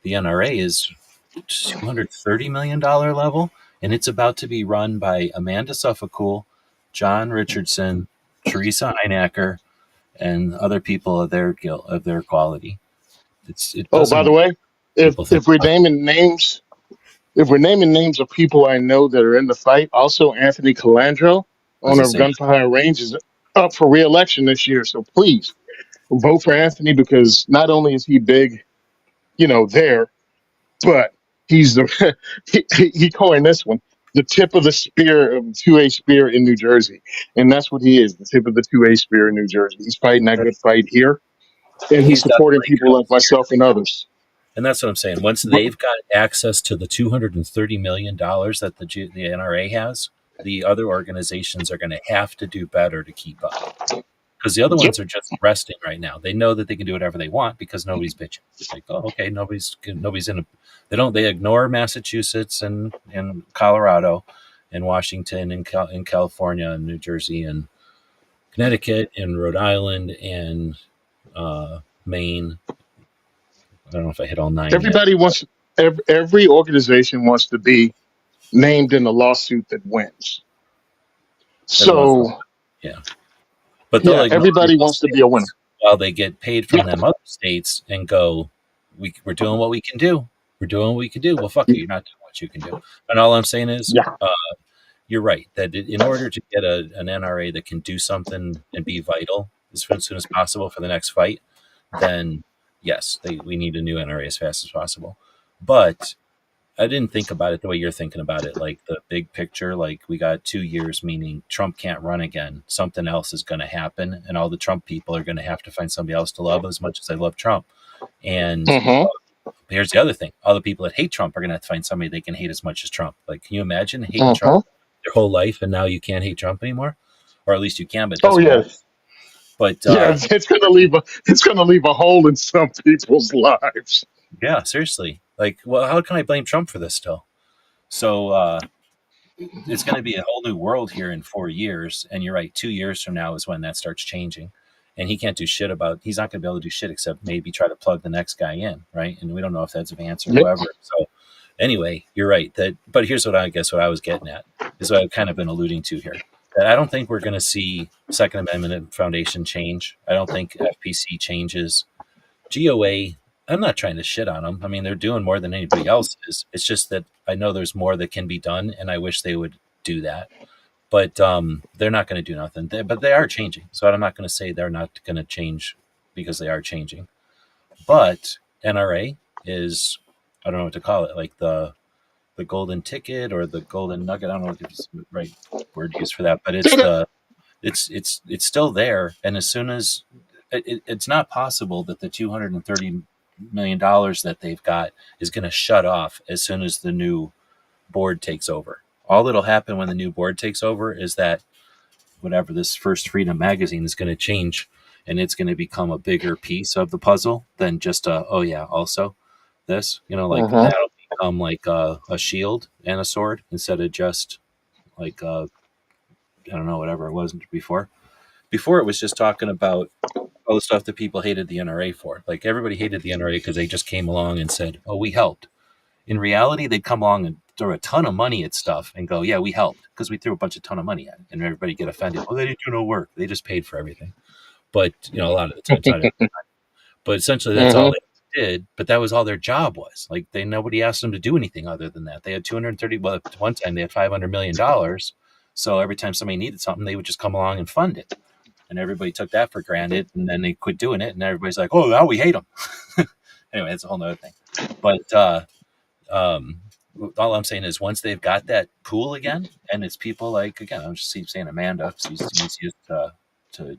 The NRA is $230 million level, and it's about to be run by Amanda Suffolk, John Richardson, Teresa Einacker, and other people of their quality. It Oh, by the doesn't way, if people think if we're about. naming names, if we're naming names of people I know that are in the fight, also Anthony Calandro, I was owner gonna of say Gunfire Range, is up for re-election this year. So please vote for Anthony because not only is he big, there, but he's the he coined this one, the tip of the spear of the 2A spear in New Jersey, and that's what he is, the tip of the 2A spear in New Jersey. He's fighting that good fight here, and he's he's supporting definitely people got like the spear, myself and others. and that's what I'm saying. Once But they've got access to the $230 million that the NRA has, the other organizations are going to have to do better to keep up. Because the other yep, ones are just resting right now. They know that they can do whatever they want because nobody's bitching. Like, oh, okay, nobody's in a. They ignore Massachusetts and Colorado, and Washington and in California and New Jersey and Connecticut and Rhode Island and Maine. I don't know if I hit all nine yet. Everybody wants every organization wants to be named in a lawsuit that wins. Every once in a So while, yeah. But they'll yeah, ignore your everybody little wants to be a winner. states while they get paid from Yeah, them other states and go, we're doing what we can do. We're doing what we can do. Well, fuck you. You're not doing what you can do. And all I'm saying is, yeah. you're right that in order to get an NRA that can do something and be vital as soon as possible for the next fight, then yes, we need a new NRA as fast as possible. But I didn't think about it the way you're thinking about it, like the big picture. Like we got 2 years, meaning Trump can't run again. Something else is going to happen, and all the Trump people are going to have to find somebody else to love as much as they love Trump. And Hmm. here's the other thing: all the people that hate Trump are going to have to find somebody they can hate as much as Trump. Like, can you imagine hating Trump Hmm. your whole life, and now you can't hate Trump anymore, or at least you can, but it Oh doesn't matter. yes, But yeah. It's gonna leave a hole in some people's lives. yeah, seriously, like, well, how can I blame Trump for this still? So it's going to be a whole new world here in 4 years. And you're right, 2 years from now is when that starts changing. And he can't do shit about. He's not going to be able to do shit except maybe try to plug the next guy in, right? And we don't know if that's Vance or Yep. whoever. So anyway, you're right. That, but here's what I guess what I was getting at is what I've kind of been alluding to here. That I don't think we're going to see Second Amendment and Foundation change. I don't think FPC changes. GOA, I'm not trying to shit on them. I mean, they're doing more than anybody else is. It's just that I know there's more that can be done, and I wish they would do that. But they're not going to do nothing. But they are changing. So I'm not going to say they're not going to change because they are changing. But NRA is, I don't know what to call it, like the golden ticket or the golden nugget. I don't know what the right word to use for that, but it's Did it? the it's still there. And as soon as it's not possible that the $230 million that they've got is going to shut off as soon as the new board takes over. All that'll happen when the new board takes over is that whatever this First Freedom magazine is going to change, and it's going to become a bigger piece of the puzzle than just oh yeah, also this, like Hmm. that'll become like a shield and a sword instead of just like I don't know, whatever it was before. Before it was just talking about all the stuff that people hated the NRA for. Like everybody hated the NRA because they just came along and said, "Oh, we helped." In reality, they'd come along and throw a ton of money at stuff and go, "Yeah, we helped because we threw a bunch of ton of money at it," and everybody get offended. Well, they didn't do no work; they just paid for everything. But a lot of the times, not. But essentially, that's all Hmm. they did. But that was all their job was. Like nobody asked them to do anything other than that. They had 230. Well, at one time they had $500 million. So every time somebody needed something, they would just come along and fund it. And everybody took that for granted, and then they quit doing it, and everybody's like, "Oh, now we hate them." Anyway, that's a whole other thing. But um, all I'm saying is, once they've got that pool again, and it's people like again, I'm just saying Amanda, she's easiest to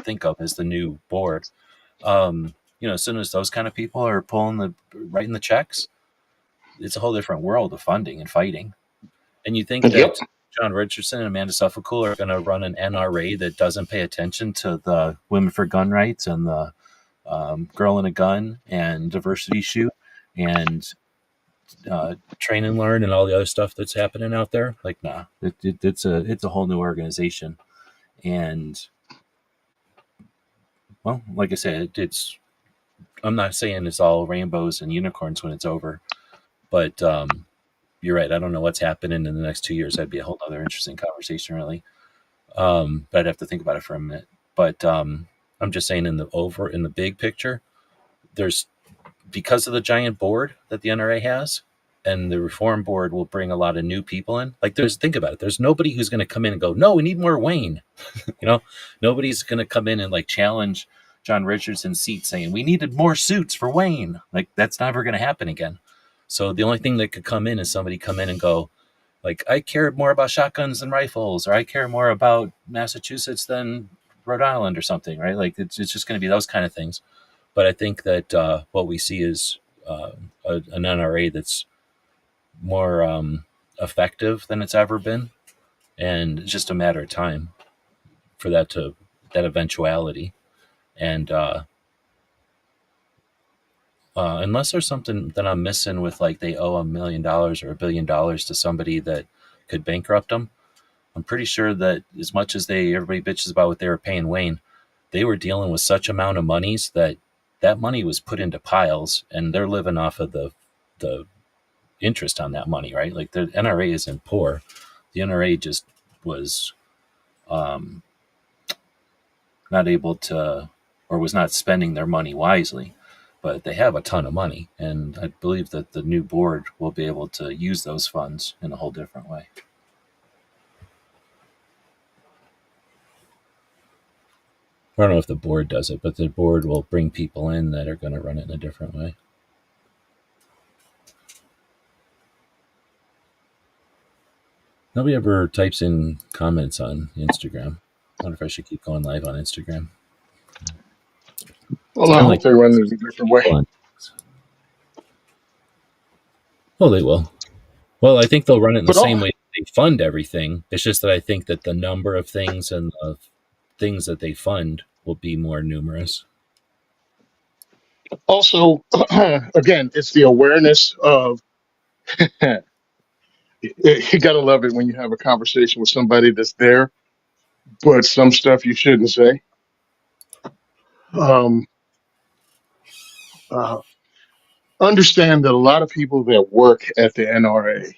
think of as the new board. As soon as those kind of people are writing the checks, it's a whole different world of funding and fighting. And you think Yep. that John Richardson and Amanda Suffolk are going to run an NRA that doesn't pay attention to the Women for Gun Rights and the Girl in a Gun and Diversity Shoot and Train and Learn and all the other stuff that's happening out there? Like, nah, it's a whole new organization. And well, like I said, it's I'm not saying it's all rainbows and unicorns when it's over, but you're right. I don't know what's happening in the next 2 years. That'd be a whole other interesting conversation, really. But I'd have to think about it for a minute. But I'm just saying, in the big picture, there's because of the giant board that the NRA has, and the reform board will bring a lot of new people in. Like, think about it. There's nobody who's going to come in and go, "No, we need more Wayne." you know, Nobody's going to come in and like challenge John Richardson's seat, saying we needed more suits for Wayne. Like, that's never going to happen again. So the only thing that could come in is somebody come in and go, like, I care more about shotguns than rifles, or I care more about Massachusetts than Rhode Island or something, right? Like it's just going to be those kind of things. But I think that what we see is an NRA that's more effective than it's ever been, and it's just a matter of time for that eventuality. And unless there's something that I'm missing with like they owe $1 million or $1 billion to somebody that could bankrupt them, I'm pretty sure that as much as everybody bitches about what they were paying Wayne, they were dealing with such amount of monies that money was put into piles, and they're living off of the interest on that money, right? Like the NRA isn't poor. The NRA just was um, not able to, or was not spending their money wisely. But they have a ton of money, and I believe that the new board will be able to use those funds in a whole different way. I don't know if the board does it, but the board will bring people in that are going to run it in a different way. Nobody ever types in comments on Instagram. I wonder if I should keep going live on Instagram. It's Well, I kind of hope like they run it a different way. people on. Oh, they will. Well, I think they'll run it in the But same way they fund everything. It's just that I think that the number of things and the things that they fund will be more numerous. also, again, it's the awareness of you gotta love it when you have a conversation with somebody that's there, but some stuff you shouldn't say. Um, uh, Understand that a lot of people that work at the NRA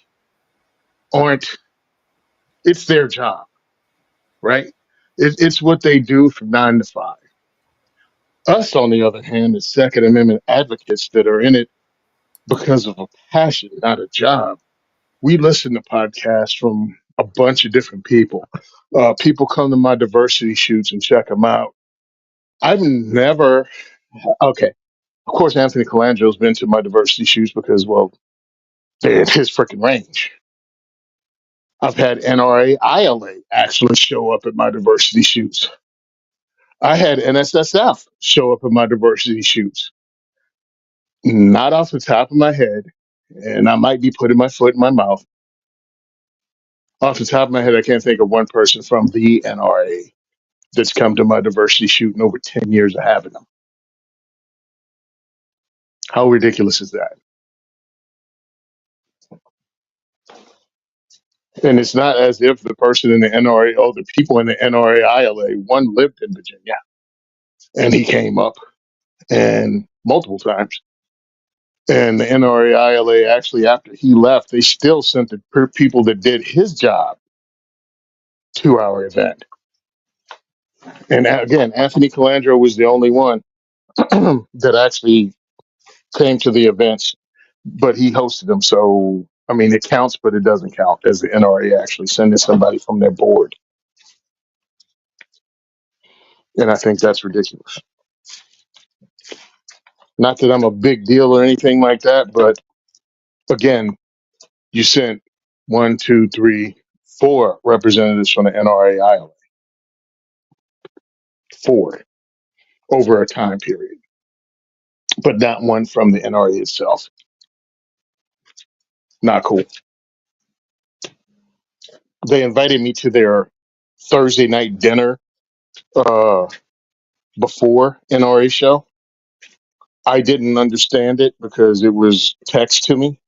aren't. It's their job, right? It's what they do from 9 to 5. Us, on the other hand, as Second Amendment advocates that are in it because of a passion, not a job. We listen to podcasts from a bunch of different people. People come to my diversity shoots and check them out. I've never, okay, of course, Anthony Colangelo's been to my diversity shoots because, well, they're in his freaking range. I've had NRA, ILA actually show up at my diversity shoots. I had NSSF show up at my diversity shoots. Not off the top of my head, and I might be putting my foot in my mouth. Off the top of my head, I can't think of one person from the NRA that's come to my diversity shoot in over 10 years of having them. How ridiculous is that? And it's not as if the person in the NRA, oh, the people in the NRA ILA, one lived in Virginia and he came up and multiple times. And the NRA ILA actually, after he left, they still sent the people that did his job to our event. And again, Anthony Calandro was the only one that actually came to the events, but he hosted them. So, I mean, it counts, but it doesn't count as the NRA actually sending somebody from their board. And I think that's ridiculous. Not that I'm a big deal or anything like that, but again, you sent one, two, three, four representatives from the NRA Iowa, four over a time period, but not one from the NRA itself. Not cool. They invited me to their Thursday night dinner uh, before NRA show. I didn't understand it because it was text to me,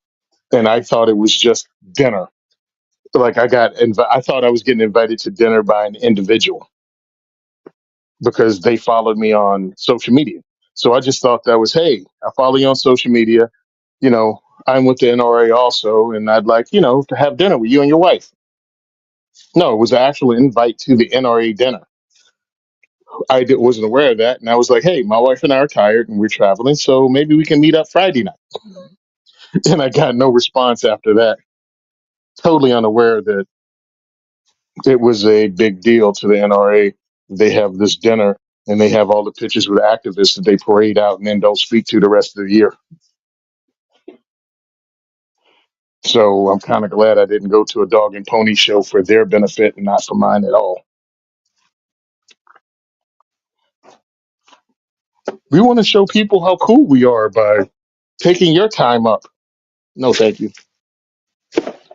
and I thought it was just dinner. Like I thought I was getting invited to dinner by an individual because they followed me on social media. So I just thought that was, hey, I follow you on social media. You know, I'm with the NRA also, and I'd like, to have dinner with you and your wife. No, it was an actual invite to the NRA dinner. Wasn't aware of that, and I was like, hey, my wife and I are tired, and we're traveling, so maybe we can meet up Friday night. And I got no response after that. Totally unaware that it was a big deal to the NRA. They have this dinner and they have all the pictures with activists that they parade out and then don't speak to the rest of the year. So I'm kind of glad I didn't go to a dog and pony show for their benefit and not for mine at all. We want to show people how cool we are by taking your time up. No, thank you.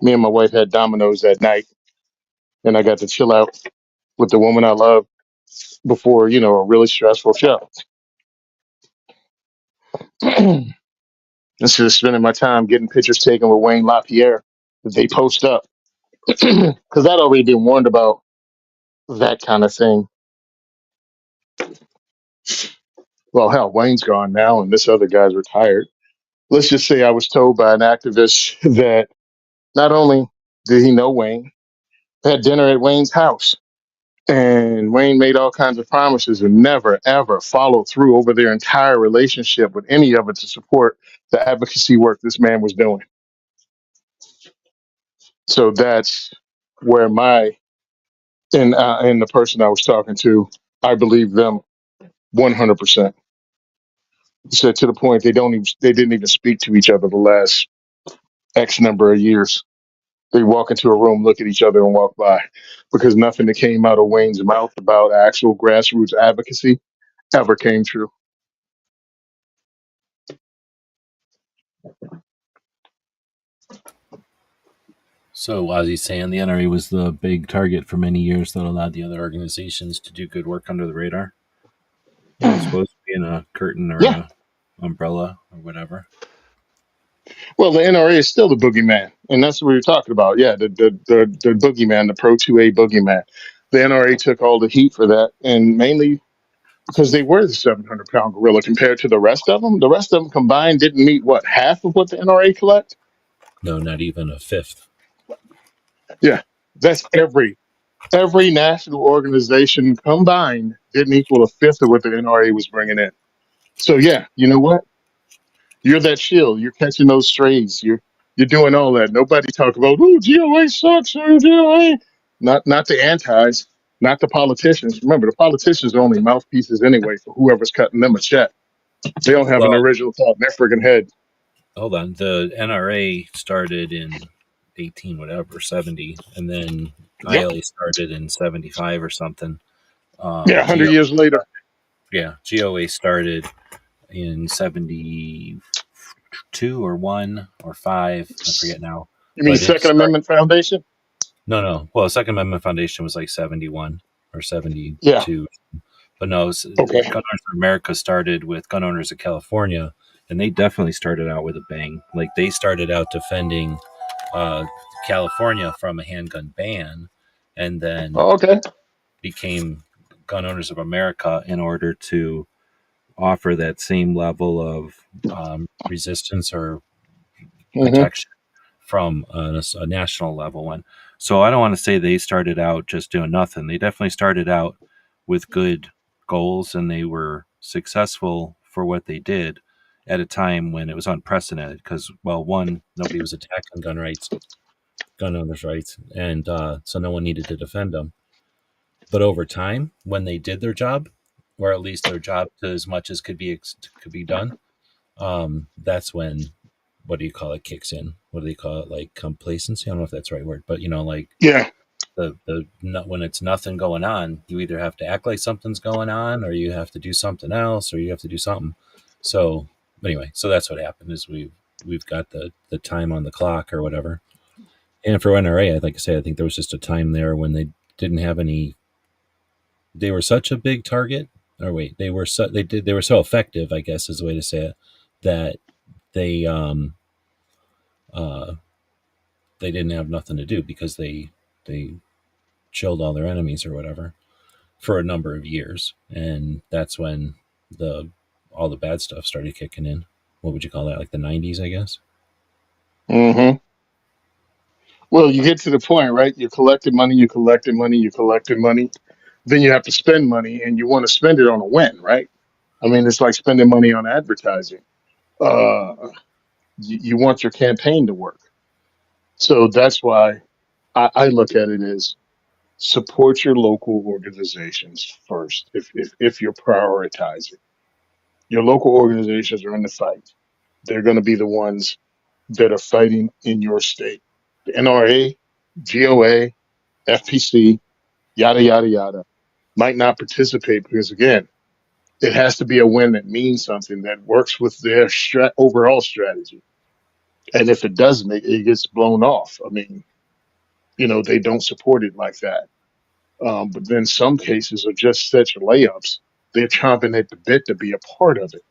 Me and my wife had Domino's that night, and I got to chill out with the woman I love before, a really stressful show. Instead of spending my time getting pictures taken with Wayne LaPierre that they post up. because I'd already been warned about that kind of thing. Well, hell, Wayne's gone now, and this other guy's retired. Let's just say I was told by an activist that not only did he know Wayne, they had dinner at Wayne's house, and Wayne made all kinds of promises and never, ever followed through over their entire relationship with any of it to support the advocacy work this man was doing. So that's where and the person I was talking to, I believe them 100%. So to the point they didn't even speak to each other the last X number of years. They walk into a room, look at each other, and walk by, because nothing that came out of Wayne's mouth about actual grassroots advocacy ever came true. So as he's saying, the NRA was the big target for many years that allowed the other organizations to do good work under the radar. It was supposed to be in a curtain or Yeah. a umbrella or whatever. Well, the NRA is still the boogeyman, and that's what we were talking about. Yeah, the boogeyman, the Pro 2A boogeyman. The NRA took all the heat for that, and mainly because they were the 700-pound gorilla compared to the rest of them. The rest of them combined didn't meet what, half of what the NRA collect. No, not even a fifth. Yeah, that's every national organization combined didn't equal a fifth of what the NRA was bringing in. So yeah, you know what? You're that shield. You're catching those strays. You're doing all that. Nobody talk about, oh, GOA sucks. Oh, GOA. Not the antis, not the politicians. Remember, the politicians are only mouthpieces anyway for whoever's cutting them a check. They don't have an Well, original thought in their friggin' head. hold on. The NRA started in 18 whatever 70, and then Yep. ILA started in 75 or something. Yeah, 100 GO years later. yeah, GOA started in 72 or 1 or 5, I forget now, You mean but it Second started. Amendment Foundation? No, well, Second Amendment Foundation was like 71 or Yeah. 72. But no, Okay. Gun Owners of America started with Gun Owners of California, and they definitely started out with a bang. Like they started out defending uh, California from a handgun ban, and then Oh, okay. became Gun Owners of America in order to offer that same level of resistance or Hmm. protection from a national level one. So I don't want to say they started out just doing nothing. They definitely started out with good goals, and they were successful for what they did at a time when it was unprecedented because, well, one, nobody was attacking gun rights, gun owners' rights, and so no one needed to defend them. But over time, when they did their job, or at least their job to as much as could be done, that's when, what do you call it, kicks in. What do they call it? Like complacency. I don't know if that's the right word, but like Yeah. when it's nothing going on, you either have to act like something's going on, or you have to do something else, or you have to do something. So anyway, so that's what happened is we've got the time on the clock or whatever. And for NRA, like I say, I think there was just a time there when they didn't have any. They were such a big target, or wait, they were so effective, I guess is the way to say it, that they uh, they didn't have nothing to do because they chilled all their enemies or whatever for a number of years, and that's when the all the bad stuff started kicking in. What would you call that? Like the '90s, I guess. Hmm. Well, you get to the point, right? You're collecting money, you collecting money, you collecting money. Then you have to spend money, and you want to spend it on a win, right? I mean, it's like spending money on advertising. Uh, you want your campaign to work. So that's why I look at it as support your local organizations first. If you're prioritizing, your local organizations are in the fight. They're going to be the ones that are fighting in your state. The NRA, GOA, FPC, yada, yada, yada, might not participate because, again, it has to be a win that means something that works with their overall strategy. And if it doesn't, it gets blown off. I mean, they don't support it like that. But then some cases are just such layups. They're chomping at the bit to be a part of it.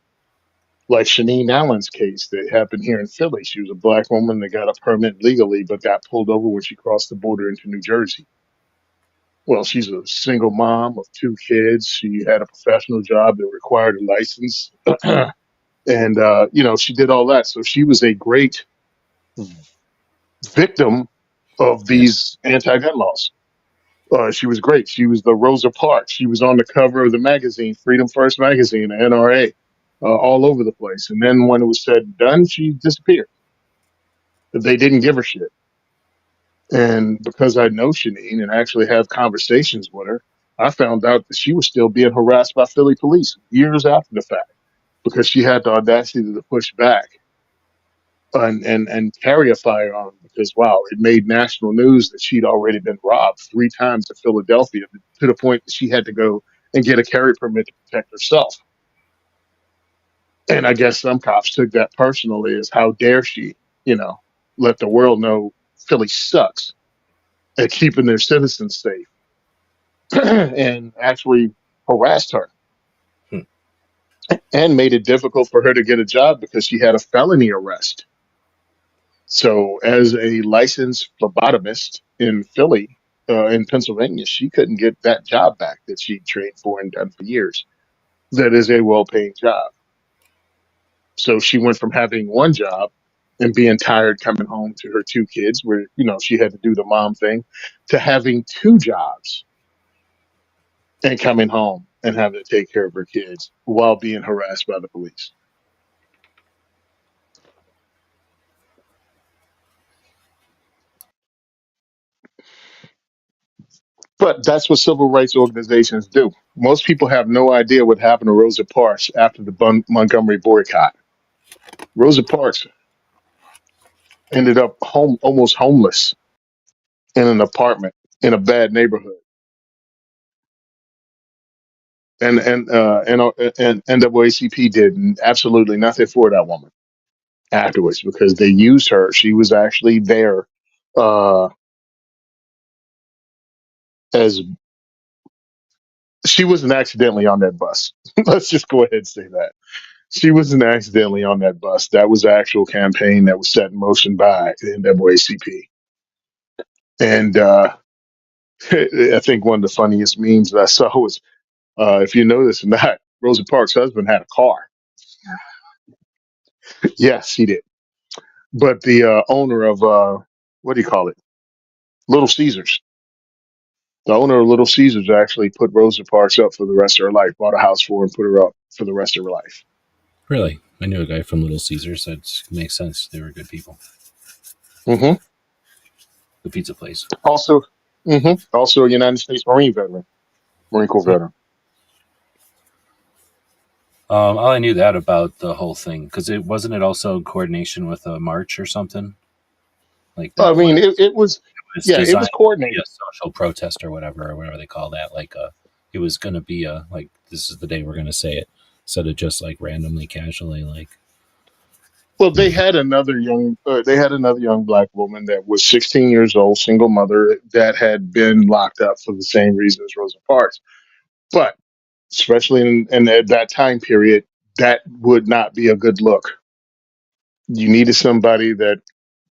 Like Shanine Allen's case that happened here in Philly. She was a black woman that got a permit legally, but got pulled over when she crossed the border into New Jersey. Well, she's a single mom of two kids. She had a professional job that required a license. And, she did all that. So she was a great victim of Yeah. these anti gun laws. She was great. She was the Rosa Parks. She was on the cover of the magazine, Freedom First magazine, the NRA, all over the place. And then when it was said and done, she disappeared. They didn't give her shit. And because I know Shanine and actually have conversations with her, I found out that she was still being harassed by Philly police years after the fact because she had the audacity to push back and carry a firearm because, wow, it made national news that she'd already been robbed three times in Philadelphia to the point that she had to go and get a carry permit to protect herself. And I guess some cops took that personally as how dare she, you know, let the world know Philly sucks at keeping their citizens safe and actually harassed her Hmm. and made it difficult for her to get a job because she had a felony arrest. So, as a licensed phlebotomist in Philly, in Pennsylvania, she couldn't get that job back that she'd trained for and done for years. That is a well paying job. So, she went from having one job and being tired coming home to her two kids, where, she had to do the mom thing, to having two jobs and coming home and having to take care of her kids while being harassed by the police. But that's what civil rights organizations do. Most people have no idea what happened to Rosa Parks after the Montgomery boycott. Rosa Parks ended up almost homeless in an apartment in a bad neighborhood, and NAACP did absolutely nothing for that woman afterwards because they used her. She was actually there uh, as she wasn't accidentally on that bus. Let's just go ahead and say that. She wasn't accidentally on that bus. That was the actual campaign that was set in motion by the NAACP. And I think one of the funniest memes that I saw was, if you know this or not, Rosa Parks' husband had a car. Yes, he did. But the owner of, what do you call it? Little Caesars. The owner of Little Caesars actually put Rosa Parks up for the rest of her life, bought a house for her and put her up for the rest of her life. Really? I knew a guy from Little Caesars. That makes sense. They were good people. Hmm. The pizza place. Also, also a United States Marine veteran, Marine Corps veteran. All I knew that about the whole thing because it wasn't it also in coordination with a march or something like I that mean, was it was, yeah, it designed was to be a coordinated. social protest or whatever they call that. Like it was going to be a like this is the day we're going to say it instead of just like randomly casually like Well, you know. they had another young black woman that was 16 years old, single mother that had been locked up for the same reason as Rosa Parks. But especially in at that time period, that would not be a good look. You needed somebody that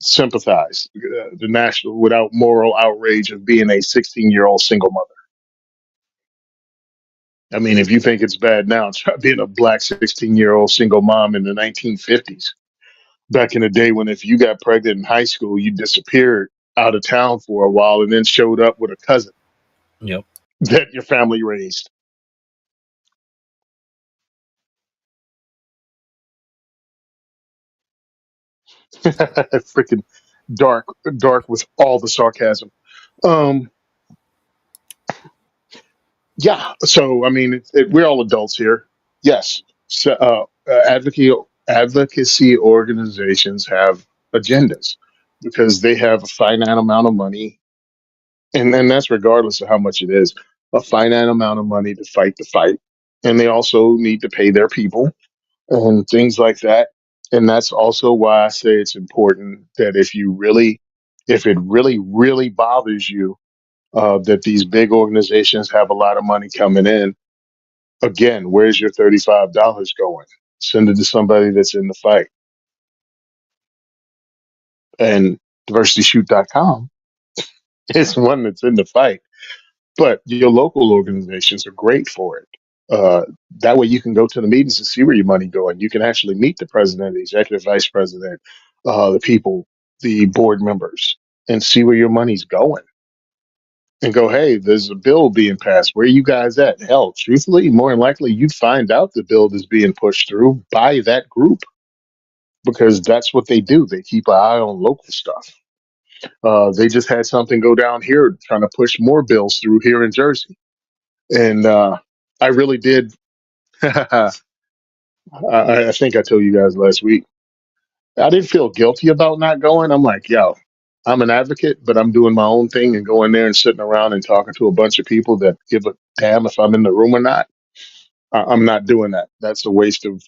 sympathized the national without moral outrage of being a 16-year-old single mother. I mean, if you think it's bad now, try being a black 16-year-old single mom in the 1950s. Back in the day when if you got pregnant in high school, you disappeared out of town for a while and then showed up with a cousin Yep. that your family raised. Freaking dark, dark with all the sarcasm. Um, yeah. So I mean, we're all adults here. Yes. So, advocacy organizations have agendas because they have a finite amount of money, and that's regardless of how much it is, a finite amount of money to fight the fight, and they also need to pay their people and things like that. And that's also why I say it's important that if it really, really bothers you that these big organizations have a lot of money coming in, again, where's your $35 going? send it to somebody that's in the fight. And diversityshoot.com is one that's in the fight. But your local organizations are great for it. Uh, that way you can go to the meetings and see where your money going. You can actually meet the president, the executive vice president, the people, the board members, and see where your money's going. And go, hey, there's a bill being passed. Where are you guys at? Hell, truthfully, more than likely, you'd find out the bill is being pushed through by that group because that's what they do. They keep an eye on local stuff. They just had something go down here trying to push more bills through here in Jersey. And I really did. I think I told you guys last week. I didn't feel guilty about not going. I'm like, yo, I'm an advocate, but I'm doing my own thing and going there and sitting around and talking to a bunch of people that give a damn if I'm in the room or not. I'm not doing that. That's a waste of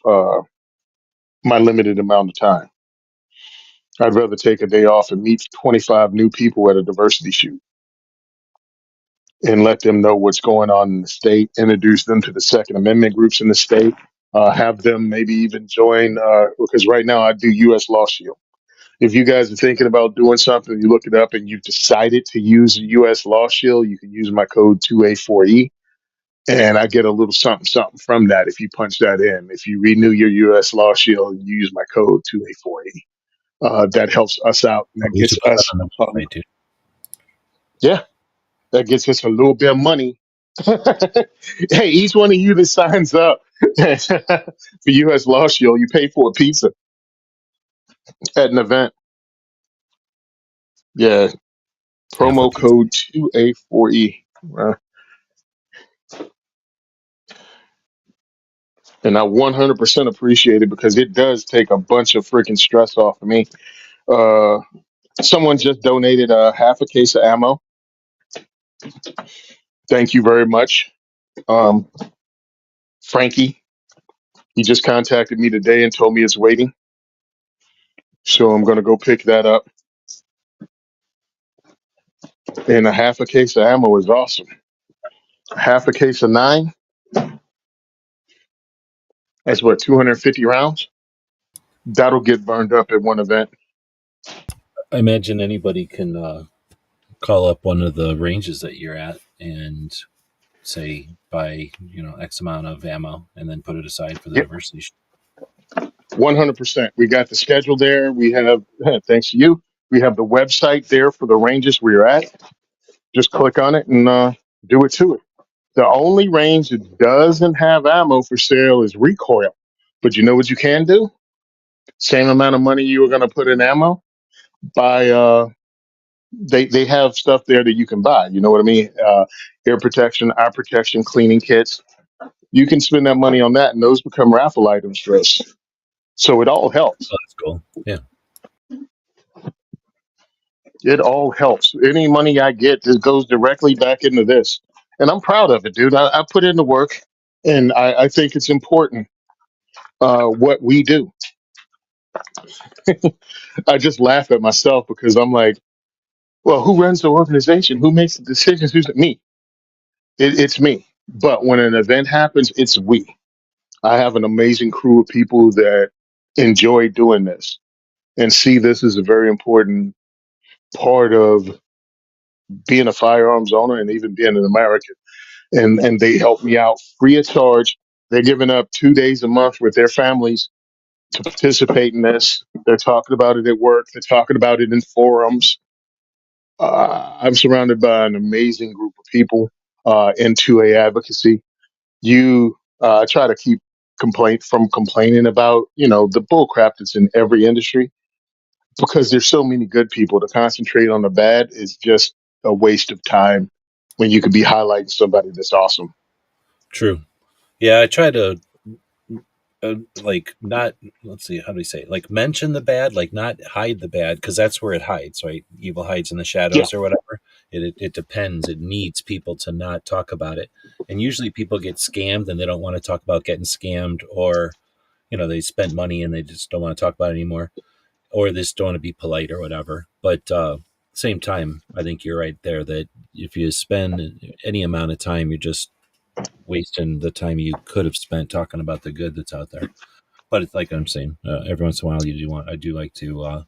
my limited amount of time. I'd rather take a day off and meet 25 new people at a diversity shoot and let them know what's going on in the state, introduce them to the Second Amendment groups in the state, have them maybe even join, because right now I do U.S. Law Shield. If you guys are thinking about doing something, you look it up and you've decided to use U.S. Law Shield, you can use my code 2A4E. And I get a little something, something from that if you punch that in. If you renew your U.S. Law Shield and you use my code 2A4E, that helps us out. And that We gets should put that us, on the website too. yeah, that gets us a little bit of money. Hey, each one of you that signs up for U.S. Law Shield, you pay for a pizza at an event. Yeah, Half a promo pizza. code 2A4E. And I 100% appreciate it because it does take a bunch of freaking stress off of me. Uh, Someone just donated a half a case of ammo. Thank you very much. Um, Frankie, he just contacted me today and told me it's waiting. So I'm going to go pick that up. And a half a case of ammo is awesome. Half a case of nine, that's what, 250 rounds? That'll get burned up at one event. I imagine anybody can call up one of the ranges that you're at and say buy X amount of ammo and then put it aside for the Yep, diversity. 100%. We got the schedule there. We have, thanks to you, we have the website there for the ranges we're at. Just click on it and do it to it. The only range that doesn't have ammo for sale is recoil. But you know what you can do? Same amount of money you were going to put in ammo, buy. They have stuff there that you can buy. You know what I mean? Air protection, eye protection, cleaning kits. You can spend that money on that, and those become raffle items for us. So it all helps. Oh, that's cool. Yeah. It all helps. Any money I get just goes directly back into this, and I'm proud of it, dude. I put in the work, and I think it's important what we do. I just laugh at myself because I'm like, well, who runs the organization? Who makes the decisions? Who's me? It's me. But when an event happens, it's we. I have an amazing crew of people that enjoy doing this and see this as a very important part of being a firearms owner and even being an American. And they help me out free of charge. They're giving up 2 days a month with their families to participate in this. They're talking about it at work. They're talking about it in forums. I'm surrounded by an amazing group of people in 2A advocacy. I try to keep complaint from complaining about the bull crap that's in every industry because there's so many good people. To concentrate on the bad is just a waste of time when you could be highlighting somebody that's awesome. True. Yeah, I try to like not, let's see, how do we say it? Like mention the bad, like not hide the bad, because that's where it hides, right? Evil hides in the Yeah, shadows or whatever. It depends. It needs people to not talk about it, and usually people get scammed and they don't want to talk about getting scammed, or they spent money and they just don't want to talk about it anymore, or they just don't want to be polite or whatever. But same time, I think you're right there that if you spend any amount of time, you're just wasting the time you could have spent talking about the good that's out there. but it's like I'm saying, every once in a while I do like to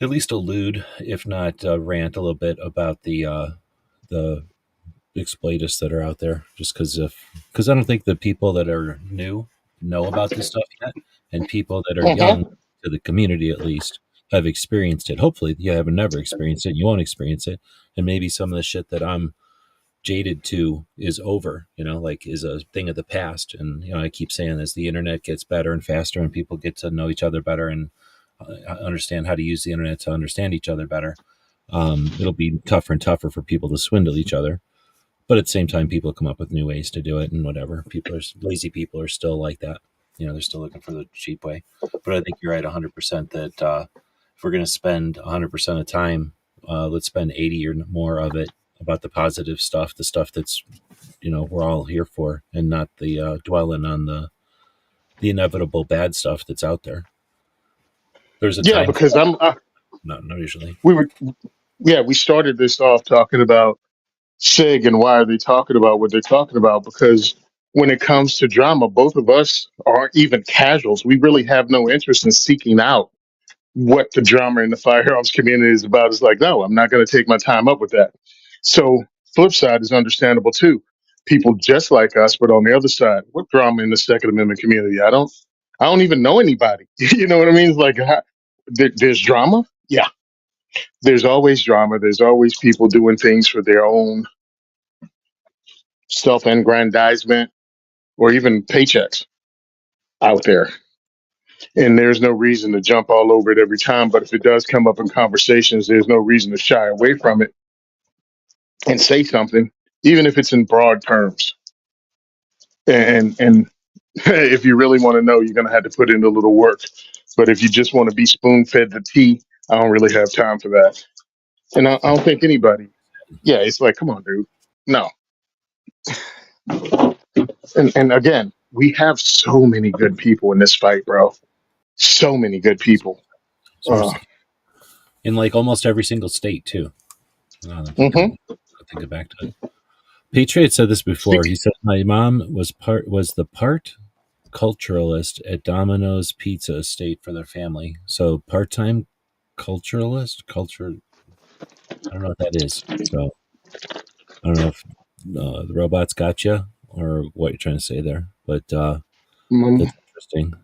at least allude, if not rant a little bit about the exploitists that are out there, just because I don't think the people that are new know about this stuff yet, and people that are young Hmm. to the community at least have experienced it. Hopefully, you haven't never experienced it, you won't experience it, and maybe some of the shit that I'm jaded to is over, like is a thing of the past. And I keep saying as the internet gets better and faster and people get to know each other better and understand how to use the internet to understand each other better, it'll be tougher and tougher for people to swindle each other. But at the same time, people come up with new ways to do it and whatever. People are lazy. People are still like that. They're still looking for the cheap way. But I think you're right 100% that if we're going to spend 100% of time, let's spend 80 or more of it about the positive stuff, the stuff that's, we're all here for, and not the dwelling on the inevitable bad stuff that's out there. There's a Yeah, time for because that. Not usually. we were, yeah, we started this off talking about SIG and why are they talking about what they're talking about? Because when it comes to drama, both of us aren't even casuals. We really have no interest in seeking out what the drama in the firearms community is about. It's like, no, I'm not going to take my time up with that. So, flip side is understandable too. People just like us, but on the other side, what drama in the Second Amendment community? I don't even know anybody. You know what I mean? It's like, there's drama. Yeah, there's always drama. There's always people doing things for their own self-aggrandizement or even paychecks out there. And there's no reason to jump all over it every time. But if it does come up in conversations, there's no reason to shy away from it and say something, even if it's in broad terms. And if you really want to know, you're going to have to put in a little work. But if you just want to be spoon fed the tea, I don't really have time for that. And I don't think anybody. Yeah, it's like, come on, dude. No. And again, we have so many good people in this fight, bro. So many good people. Uh, Seriously. In like almost every single state too. I'm mhm. thinking back to it. Patriot said this before. He said my mom was the part culturalist at Domino's Pizza Estate for their family. So part-time culturalist, culture. I don't know what that is. So I don't know if the robots got you or what you're trying to say there, but Mm, that's interesting.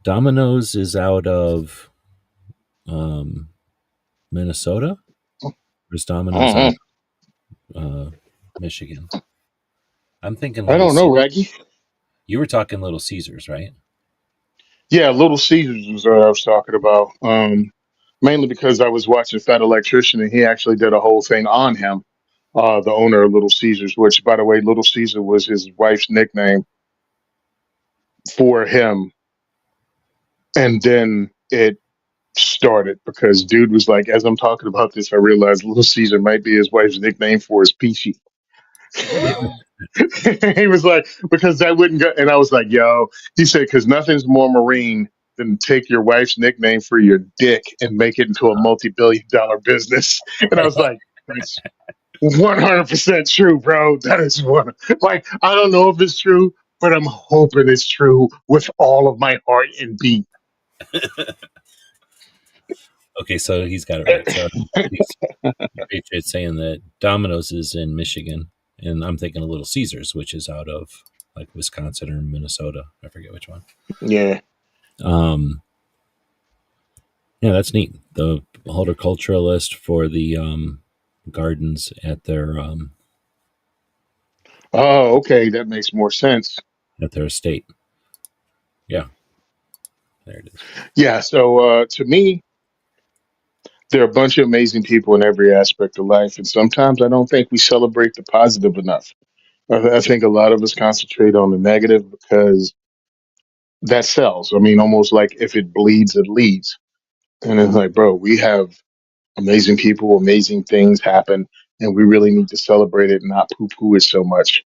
Domino's is out of um, Minnesota. Or is Domino's out mhm. of Michigan? I'm thinking I Little don't know, Caesars. Raggy. You were talking Little Caesars, right? Yeah, Little Caesars was what I was talking about. Mainly because I was watching Fat Electrician and he actually did a whole thing on him, the owner of Little Caesars, which, by the way, Little Caesar was his wife's nickname for him. And then it started because dude was like, as I'm talking about this, I realized Little Caesar might be his wife's nickname for his peachy. He was like, because that wouldn't go. And I was like, yo, he said, because nothing's more marine than take your wife's nickname for your dick and make it into a multi-billion-dollar business. And I was like, that's 100% true, bro. That is one. Like, I don't know if it's true, but I'm hoping it's true with all of my heart and being. Okay, so he's got it right. So he's Patriot saying that Domino's is in Michigan, and I'm thinking of Little Caesars, which is out of like Wisconsin or Minnesota. I forget which one. Yeah. Um, yeah, that's neat. The horticulturalist for the gardens Oh, okay. That makes more sense. at their estate. Yeah, there it is. Yeah. So to me, there are a bunch of amazing people in every aspect of life. And sometimes I don't think we celebrate the positive enough. I think a lot of us concentrate on the negative because that sells. I mean, almost like if it bleeds, it leads. And it's like, bro, we have amazing people, amazing things happen, and we really need to celebrate it and not poo poo it so much.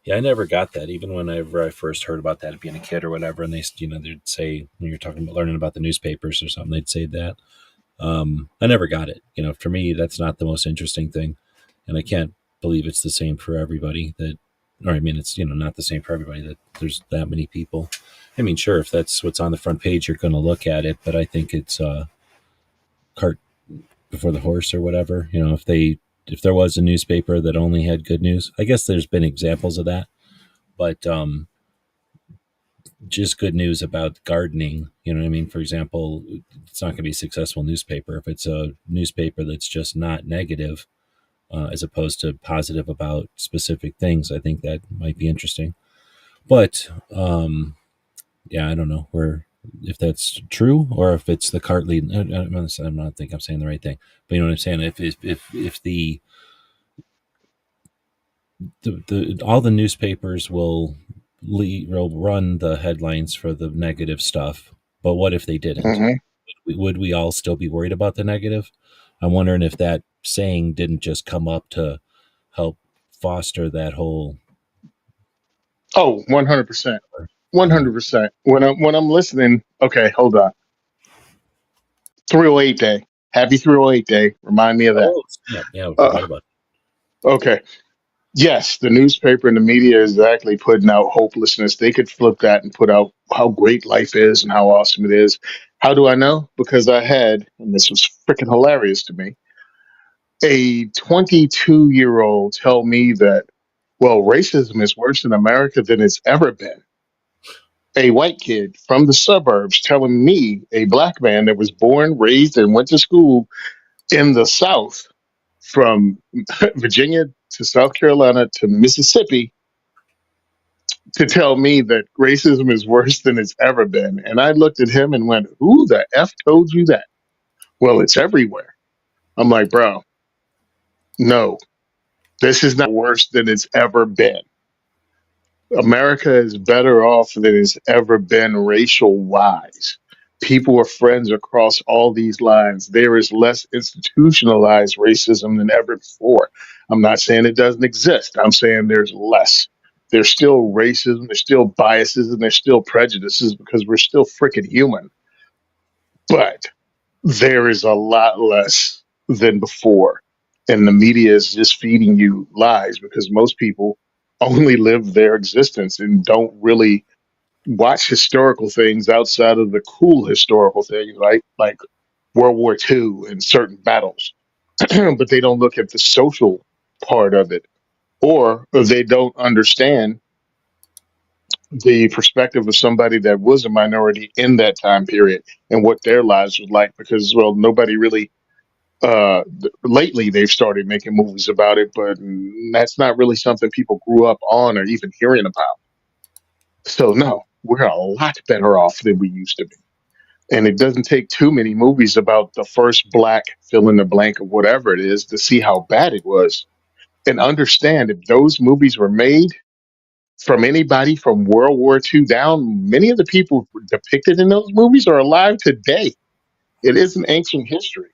Yeah, I never got that. Even whenever I first heard about that being a kid or whatever, and they'd say when you're talking about learning about the newspapers or something, they'd say that. I never got it. For me, that's not the most interesting thing, and I can't believe it's the same for everybody. That or I mean, it's not the same for everybody. That there's that many people. I mean, sure, if that's what's on the front page, you're going to look at it, but I think it's cart before the horse or whatever. If there was a newspaper that only had good news, I guess there's been examples of that, but just good news about gardening. You know what I mean? For example, it's not going to be a successful newspaper if it's a newspaper that's just not negative, as opposed to positive about specific things. I think that might be interesting. But yeah, I don't know where if that's true or if it's the cart lead. I'm not think I'm saying the right thing, but you know what I'm saying. If the all the newspapers will run the headlines for the negative stuff, but what if they didn't? Hmm. Would we all still be worried about the negative? I'm wondering if that saying didn't just come up to help foster that whole, Oh, 100%. you know. 100%. When I'm listening, okay, hold on. 308 day. Happy 308 day. Remind me of that. Oh, yeah, yeah, we Uh, forgot about okay. Yes, the newspaper and the media is exactly putting out hopelessness. They could flip that and put out how great life is and how awesome it is. How do I know? Because I had, and this was freaking hilarious to me, a 22-year-old tell me that, well, racism is worse in America than it's ever been. A white kid from the suburbs telling me, a black man that was born, raised, and went to school in the South, from Virginia to South Carolina to Mississippi, to tell me that racism is worse than it's ever been. And I looked at him and went, "Who the F told you that?" Well, it's everywhere. I'm like, bro, no, this is not worse than it's ever been. America is better off than it's ever been racial wise. People are friends across all these lines. There is less institutionalized racism than ever before. I'm not saying it doesn't exist. I'm saying there's less. There's still racism, there's still biases, and there's still prejudices because we're still freaking human. But there is a lot less than before. And the media is just feeding you lies because most people only live their existence and don't really watch historical things outside of the cool historical things, right? Like World War II and certain battles. But they don't look at the social part of it, or they don't understand the perspective of somebody that was a minority in that time period and what their lives was like because, well, nobody really lately they've started making movies about it, but that's not really something people grew up on or even hearing about. So no, we're a lot better off than we used to be. And it doesn't take too many movies about the first black fill in the blank of whatever it is to see how bad it was and understand if those movies were made from anybody from World War II down, many of the people depicted in those movies are alive today. It isn't ancient history.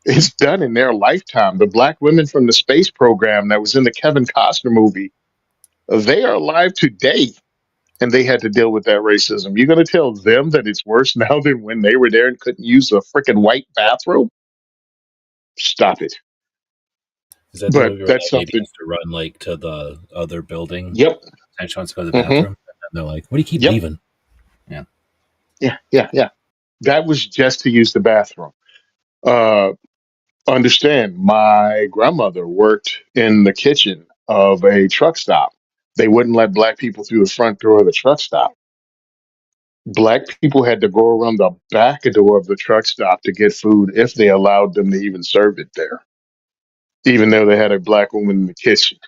It's done in their lifetime. The black women from the space program that was in the Kevin Costner movie, they are alive today, and they had to deal with that racism. You're going to tell them that it's worse now than when they were there and couldn't use a freaking white bathroom? Stop it. Is that the But movie where that's that lady something. has to run like to the other building Yep. and she wants to go to the Hmm. bathroom? And they're like, "What do you keep Yep. leaving?" Yeah. Yeah. Yeah. Yeah. That was just to use the bathroom. Uh, Understand, my grandmother worked in the kitchen of a truck stop. They wouldn't let black people through the front door of the truck stop. Black people had to go around the back door of the truck stop to get food if they allowed them to even serve it there, even though they had a black woman in the kitchen.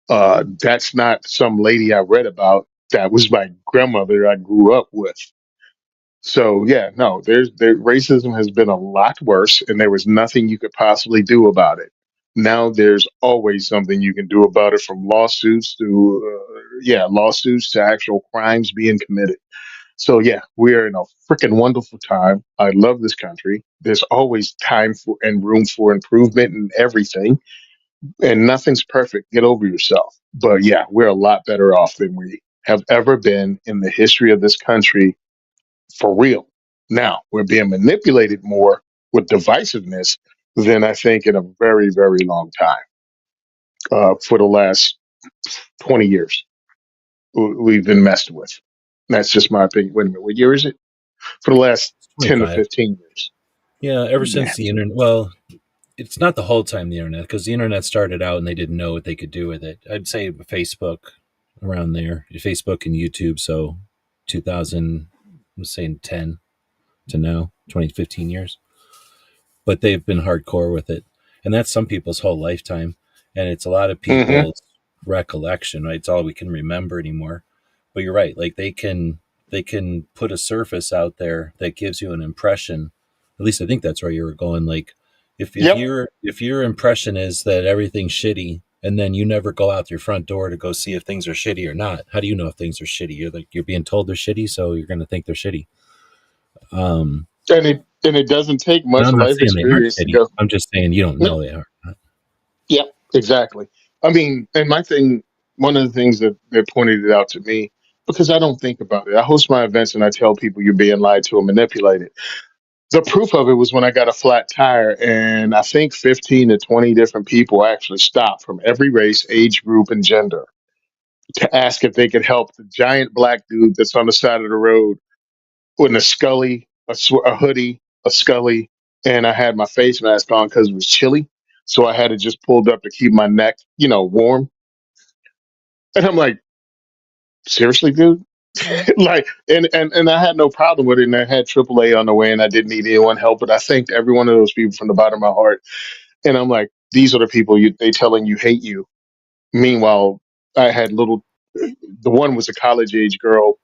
That's not some lady I read about. That was my grandmother I grew up with. So yeah, no, racism has been a lot worse, and there was nothing you could possibly do about it. Now there's always something you can do about it, from lawsuits to lawsuits to actual crimes being committed. So yeah, we're in a freaking wonderful time. I love this country. There's always time for and room for improvement and everything, and nothing's perfect. Get over yourself. But yeah, we're a lot better off than we have ever been in the history of this country, for real. Now we're being manipulated more with divisiveness than I think in a very, very long time. For the last 20 years we've been messed with. That's just my opinion. Wait a minute, what year is it? For the last It's 10 to 25. 15 years. Yeah, ever Yeah. since the internet. Well, it's not the whole time the internet, because the internet started out and they didn't know what they could do with it. I'd say Facebook around there, Facebook and YouTube. So 2000, I'm saying 10 to now, 20, 15 years. But they've been hardcore with it. And that's some people's whole lifetime. And it's a lot of Hmm. people's recollection, right? It's all we can remember anymore. But you're right. Like they can put a surface out there that gives you an impression. At least I think that's where you were going. Like Yep. if your impression is that everything's shitty, and then you never go out your front door to go see if things are shitty or not, how do you know if things are shitty? You're being told they're shitty, so you're going to think they're shitty. Um, And it doesn't take and much I'm not life saying they aren't experience to shitty. go. I'm just saying you don't No. know they are. Yep. Exactly. I mean, and my thing, one of the things that they pointed it out to me, because I don't think about it. I host my events and I tell people you're being lied to and manipulated. The proof of it was when I got a flat tire, and I think 15 to 20 different people actually stopped from every race, age group, and gender to ask if they could help the giant black dude that's on the side of the road with a scully, a hoodie, a scully, and I had my face mask on because it was chilly. So I had it just pulled up to keep my neck, warm. And I'm like, seriously, dude? Like, and I had no problem with it. And I had AAA on the way, and I didn't need anyone help. But I thanked every one of those people from the bottom of my heart. And I'm like, these are the people they telling you hate you. Meanwhile, I had little. The one was a college age girl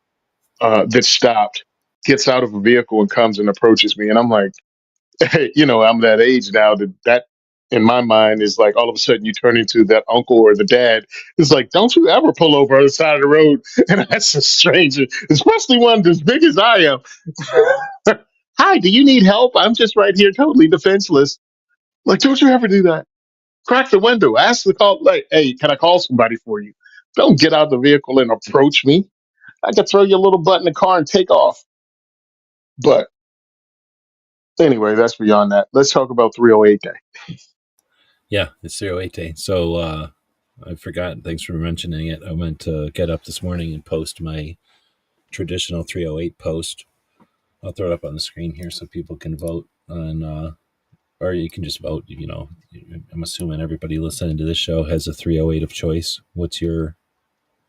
that stopped, gets out of a vehicle, and comes and approaches me, and I'm like, hey, I'm that age now that in my mind is like all of a sudden you turn into that uncle or the dad. It's like, don't you ever pull over on the side of the road and that's a stranger, especially one as big as I am. Hi, do you need help? I'm just right here, totally defenseless. Like, don't you ever do that? Crack the window, ask the call, like, hey, can I call somebody for you? Don't get out of the vehicle and approach me. I could throw your little butt in the car and take off. But anyway, that's beyond that. Let's talk about 308 day. Yeah, it's 08 day. So I forgot. Thanks for mentioning it. I meant to get up this morning and post my traditional 308 post. I'll throw it up on the screen here so people can vote on, or you can just vote. I'm assuming everybody listening to this show has a 308 of choice. What's your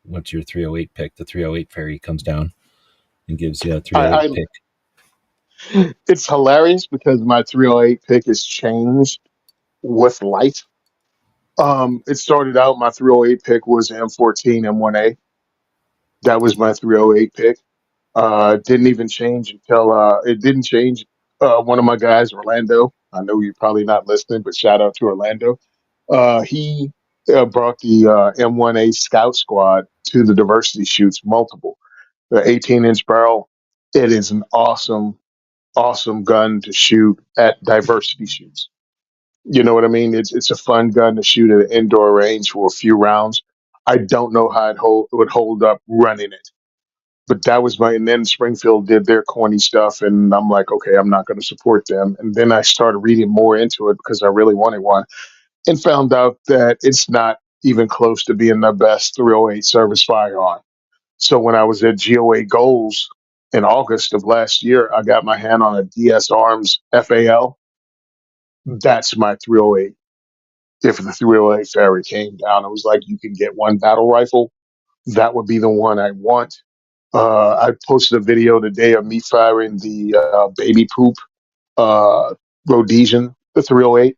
308 pick? The 308 fairy comes down and gives you a I, 308 I pick. It's hilarious because my 308 pick has changed with life. It started out my 308 pick was M14 M1A. That was my 308 pick. Didn't even change until it didn't change. One of my guys, Orlando. I know you're probably not listening, but shout out to Orlando. He brought the M1A Scout Squad to the diversity shoots, multiple. The 18-inch barrel. It is an awesome gun to shoot at diversity shoots. You know what I mean? It's a fun gun to shoot at an indoor range for a few rounds. I don't know how it would hold up running it, but that was my. And then Springfield did their corny stuff, and I'm like, okay, I'm not going to support them. And then I started reading more into it because I really wanted one, and found out that it's not even close to being the best 308 service firearm. So when I was at GOA Goals in August of last year, I got my hand on a DS Arms FAL. That's my 308. If the 308 Ferry came down, it was like you can get one battle rifle. That would be the one I want. I posted a video today of me firing the baby poop Rhodesian, the 308,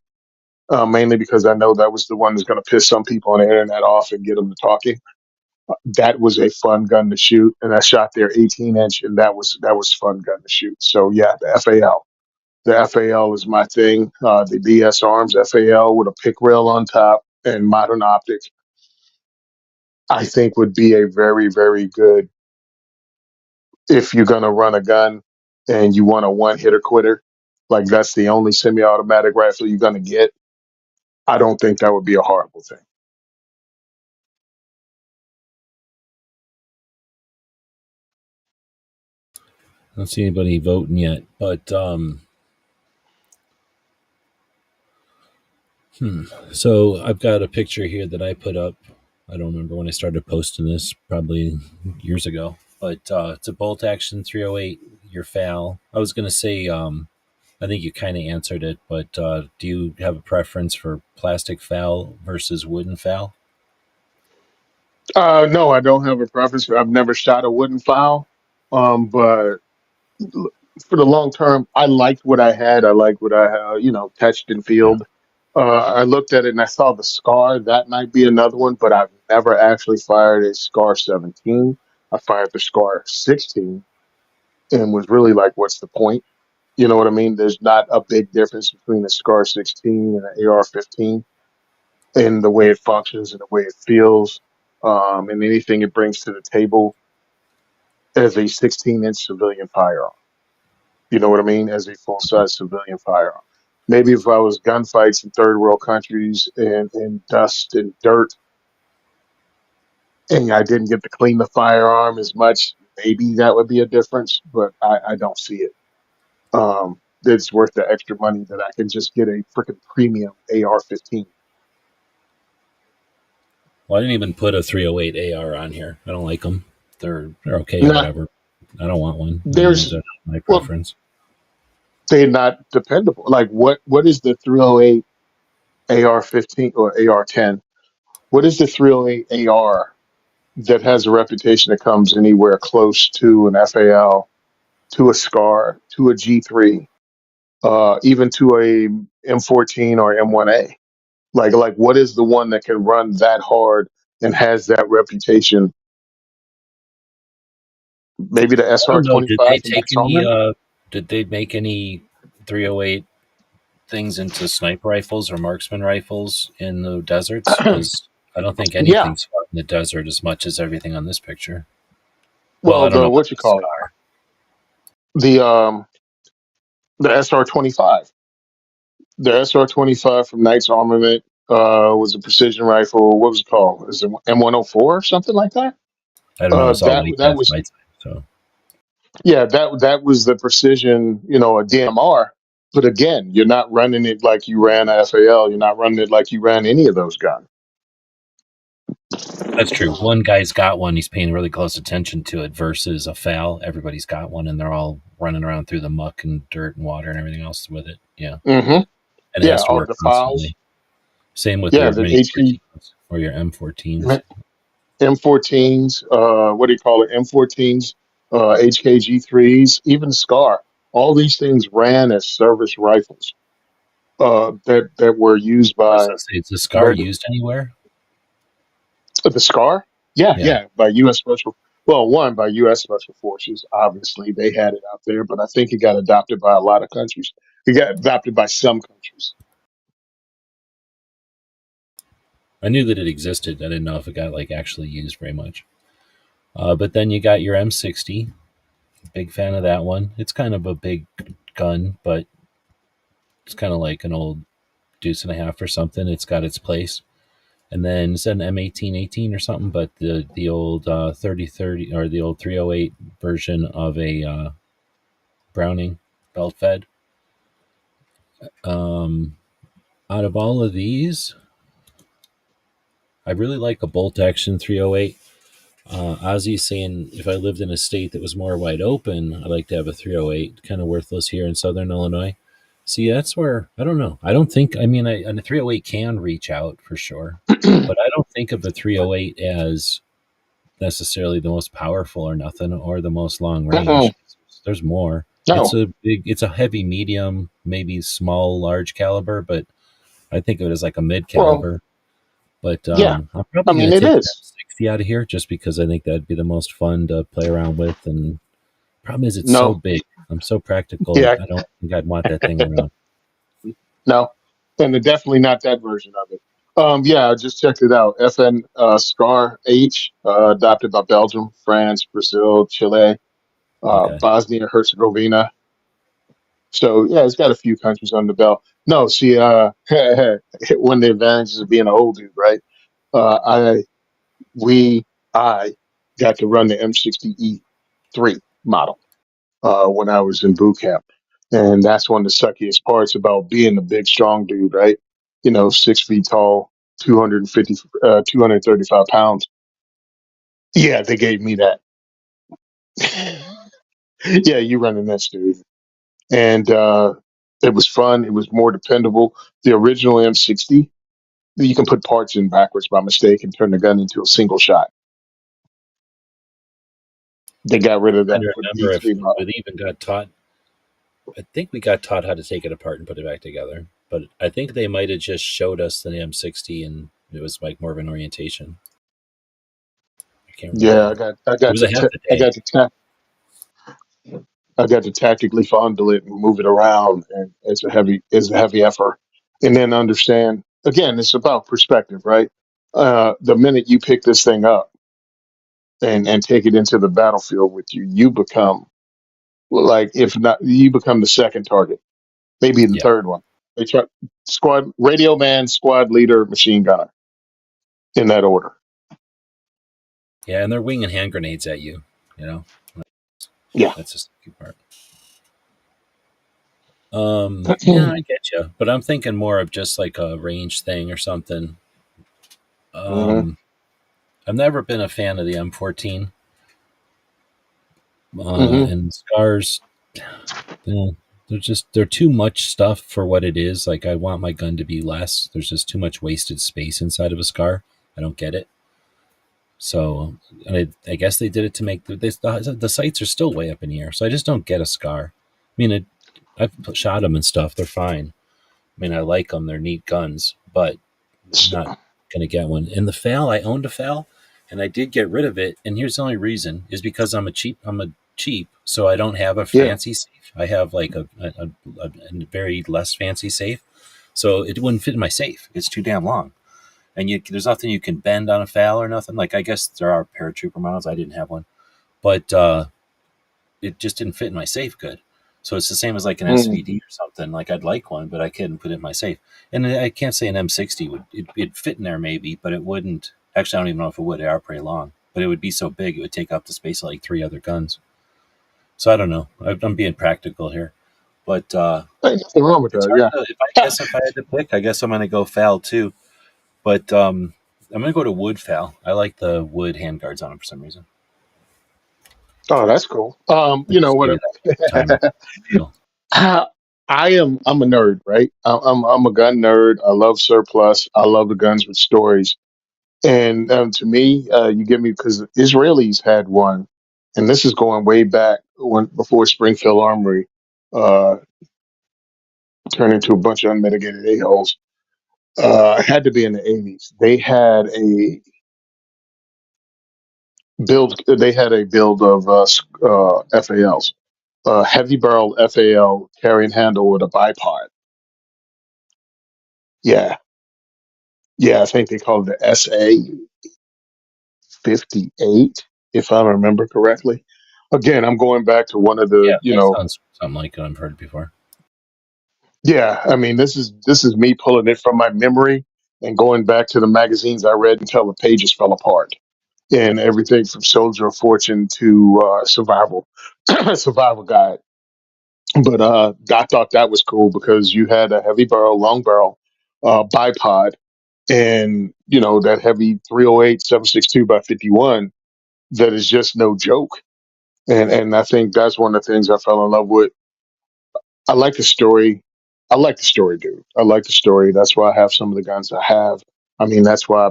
mainly because I know that was the one that's going to piss some people on the internet off and get them to talking. That was a fun gun to shoot, and I shot their 18-inch, and that was fun gun to shoot. So yeah, the FAL. The FAL is my thing. The DS Arms FAL with a pick rail on top and modern optics, I think would be a very, very good if you're gonna run a gun and you want a one hitter quitter. Like that's the only semi-automatic rifle you're gonna get. I don't think that would be a horrible thing. I don't see anybody voting yet, but so I've got a picture here that I put up. I don't remember when I started posting this, probably years ago. But it's a bolt action 308. Your FAL. I was gonna say, I think you kind of answered it, but do you have a preference for plastic FAL versus wooden FAL? No, I don't have a preference. I've never shot a wooden foul, but for the long term, I liked what I had. I liked what I had, touched and Yeah. feel. I looked at it and I saw the scar. That might be another one, but I've never actually fired a scar 17. I fired the scar 16 and was really like, what's the point? You know what I mean? There's not a big difference between a scar 16 and an AR 15 in the way it functions and the way it feels, and anything it brings to the table as a 16-inch civilian firearm. You know what I mean? As a full size civilian firearm. Maybe if I was gunfights in third world countries and dust and dirt and I didn't get to clean the firearm as much, maybe that would be a difference, but I don't see it. It's worth the extra money that I can just get a freaking premium AR 15. Well, I didn't even put a 308 AR on here. I don't like them. They're okay or Nah, whatever. I don't want one. I mean, there's, they're not my well, preference. they're not dependable. Like what is the 308 AR 15 or AR 10? What is the 308 AR that has a reputation that comes anywhere close to an FAL, to a SCAR, to a G3, even to a M14 or M1A? Like what is the one that can run that hard and has that reputation? Maybe the I don't know. Did they SR-25 from take Knights any? Armament? Did they make any 308 things into sniper rifles or marksman rifles in the deserts? Because I don't think Yeah. anything's fought in the desert as much as everything on this picture. Well, Well, I don't know the about what you the call it, scar. the um, the SR-25. The SR-25 from Knights Armament was a precision rifle. What was it called? Is it M104 or something like that? I don't know. It's all That white that past was my time. So yeah, that was the precision, a DMR. But again, you're not running it like you ran a FAL. You're not running it like you ran any of those guns. that's true. One guy's got one. He's paying really close attention to it versus a foul. Everybody's got one, and they're all running around through the muck and dirt and water and everything else with it. Yeah, Hmm. and it Yeah, has to all work the files. constantly. Same with Yeah, your the mini HK 14s or your M14s. M14s. What do you call it? M14s, HKG3s, even SCAR. All these things ran as service rifles that were used I was by gonna say, is the scar regular. used anywhere? The SCAR? Yeah, Yeah, yeah, by U.S. Special. Well, one by U.S. Special Forces. Obviously, they had it out there, but I think it got adopted by a lot of countries. It got adopted by some countries. I knew that it existed. I didn't know if it got like actually used very much. But then you got your M60. Big fan of that one. It's kind of a big gun, but it's kind of like an old deuce and a half or something. It's got its place. And then it's an M1818 or something, but the old 3030 or the old 308 version of a Browning belt fed. Um, Out of all of these, I really like a bolt action 308. Ozzy's saying if I lived in a state that was more wide open, I'd like to have a 308. Kind of worthless here in Southern Illinois. See, that's where I don't know. I don't think. I mean, and a 308 can reach out for sure, but I don't think of a 308 as necessarily the most powerful or nothing, or the most long Mm-mm. range. There's more. It's No. a big. It's a heavy medium, maybe small, large caliber, but I think of it as like a mid Well, caliber. But yeah. I'm I probably going mean, to it take an is. M60 out of here just because I think that'd be the most fun to play around with. And problem is, it's so No. big. I'm so practical. Yeah. I don't think I'd want that thing around. No. And they're definitely not that version of it. Yeah, I just checked it out. FN SCAR H, adopted by Belgium, France, Brazil, Chile, Okay. Bosnia Herzegovina. So yeah, it's got a few countries on the belt. No, see, one of the advantages of being an old dude, right? I we I got to run the M60E3 model when I was in boot camp, and that's one of the suckiest parts about being a big, strong dude, right? 6 feet tall. 250, 235 pounds. Yeah, they gave me that. Yeah, you running this, dude. And it was fun. It was more dependable. The original M60, you can put parts in backwards by mistake and turn the gun into a single shot. They got rid of trying that to for the remember if D3 model. we even got taught. I think we got taught how to take it apart and put it back together. But I think they might have just showed us the M60 and it was like more of an orientation. I can't Yeah, remember. I It got was a half a I day. got to I got to tactically fondle it and move it around, and it's a heavy effort. And then understand again, it's about perspective, right? The minute you pick this thing up and take it into the battlefield with you, you become like if not you become the second target, maybe the Yeah. third one. They try squad radio man, squad leader, machine gunner in that order. Yeah. And they're winging hand grenades at you, you know? Yeah. That's just the part. Yeah, I get you. But I'm thinking more of just like a range thing or something. Hmm. Um, I've never been a fan of the M14 Hmm. and scars. You know, they're too much stuff for what it is. Like I want my gun to be less. There's just too much wasted space inside of a scar. I don't get it. So I guess they did it to make the sights are still way up in the air. So I just don't get a scar. I mean, I've shot them and stuff. They're fine. I mean, I like them. They're neat guns, but I'm not gonna get one. In the FAL, I owned a FAL, and I did get rid of it. And here's the only reason is because I'm a cheap. So I don't have a Yeah. fancy safe. I have like a very less fancy safe, so it wouldn't fit in my safe. It's too damn long, and there's nothing you can bend on a FAL or nothing. Like I guess there are paratrooper models. I didn't have one, but it just didn't fit in my safe good. So it's the same as like an Mm. SVD or something. Like I'd like one, but I couldn't put it in my safe. And I can't say an M60 it'd fit in there maybe, but it wouldn't. Actually, I don't even know if it would. They are pretty long, but it would be so big it would take up the space of like three other guns. So I don't know. I'm being practical here, but Ain't nothing wrong with it's that. hard Yeah. to. If I had to pick, I guess I'm going to go FAL too. But I'm going to go to wood FAL. I like the wood handguards on them for some reason. Oh, that's cool. I You know just what? hear that all the time. Feel. I, I'm a nerd, right? I'm a gun nerd. I love surplus. I love the guns with stories. And to me, you give me because the Israelis had one, and this is going way back when before Springfield Armory uh, turned into a bunch of unmitigated a-holes. It had to be in the 80s. They had a build. They had a build of FALs, heavy barrel FAL carrying handle with a bipod. Yeah, yeah. I think they called it the SA 58, if I remember correctly. Again, I'm going back to one of the, Yeah, that sounds something like I've heard before. yeah. I mean, this is me pulling it from my memory and going back to the magazines I read until the pages fell apart, and everything from Soldier of Fortune to Survival, Survival Guide. But I thought that was cool because you had a heavy barrel, long barrel, bipod, and that heavy 308 7.62 by 51 that is just no joke. And I think that's one of the things I fell in love with. I like the story. I like the story, dude. I like the story. That's why I have some of the guns I have. I mean, that's why I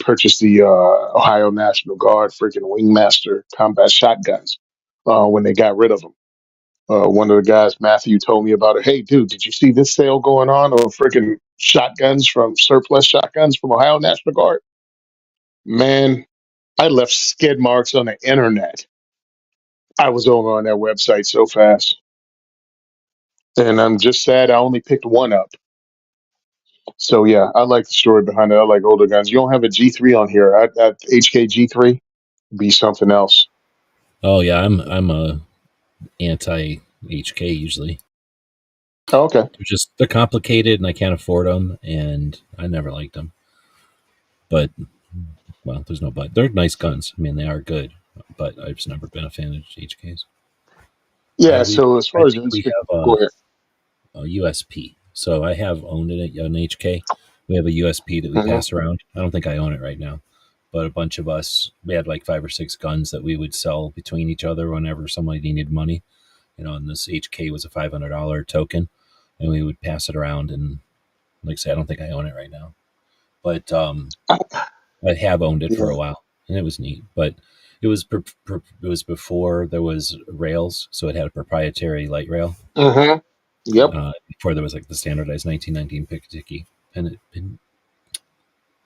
purchased the Ohio National Guard freaking Wingmaster combat shotguns when they got rid of them. One of the guys, Matthew, told me about it. Hey, dude, did you see this sale going on of freaking shotguns from surplus shotguns from Ohio National Guard? Man, I left skid marks on the internet. I was over on that website so fast. And I'm just sad I only picked one up. So yeah, I like the story behind it. I like older guns. You don't have a G3 on here. At HK G3 be something else. Oh yeah, I'm a anti HK usually. Oh, okay. They're complicated and I can't afford them, and I never liked them. But well, there's no but. They're nice guns. I mean, they are good, but I've just never been a fan of HKs. Yeah. So as I far as think we instinct, have go ahead. a USP. So I have owned an HK, We have a USP that we Hmm. pass around. I don't think I own it right now, but a bunch of us, we had like 5 or 6 guns that we would sell between each other whenever somebody needed money. And this HK was a $500 token, and we would pass it around. And like I say, I don't think I own it right now, but I have owned it for Yeah. a while, and it was neat. But it was before there was rails, so it had a proprietary light rail. Hmm. Yep. Before there was like the standardized 1919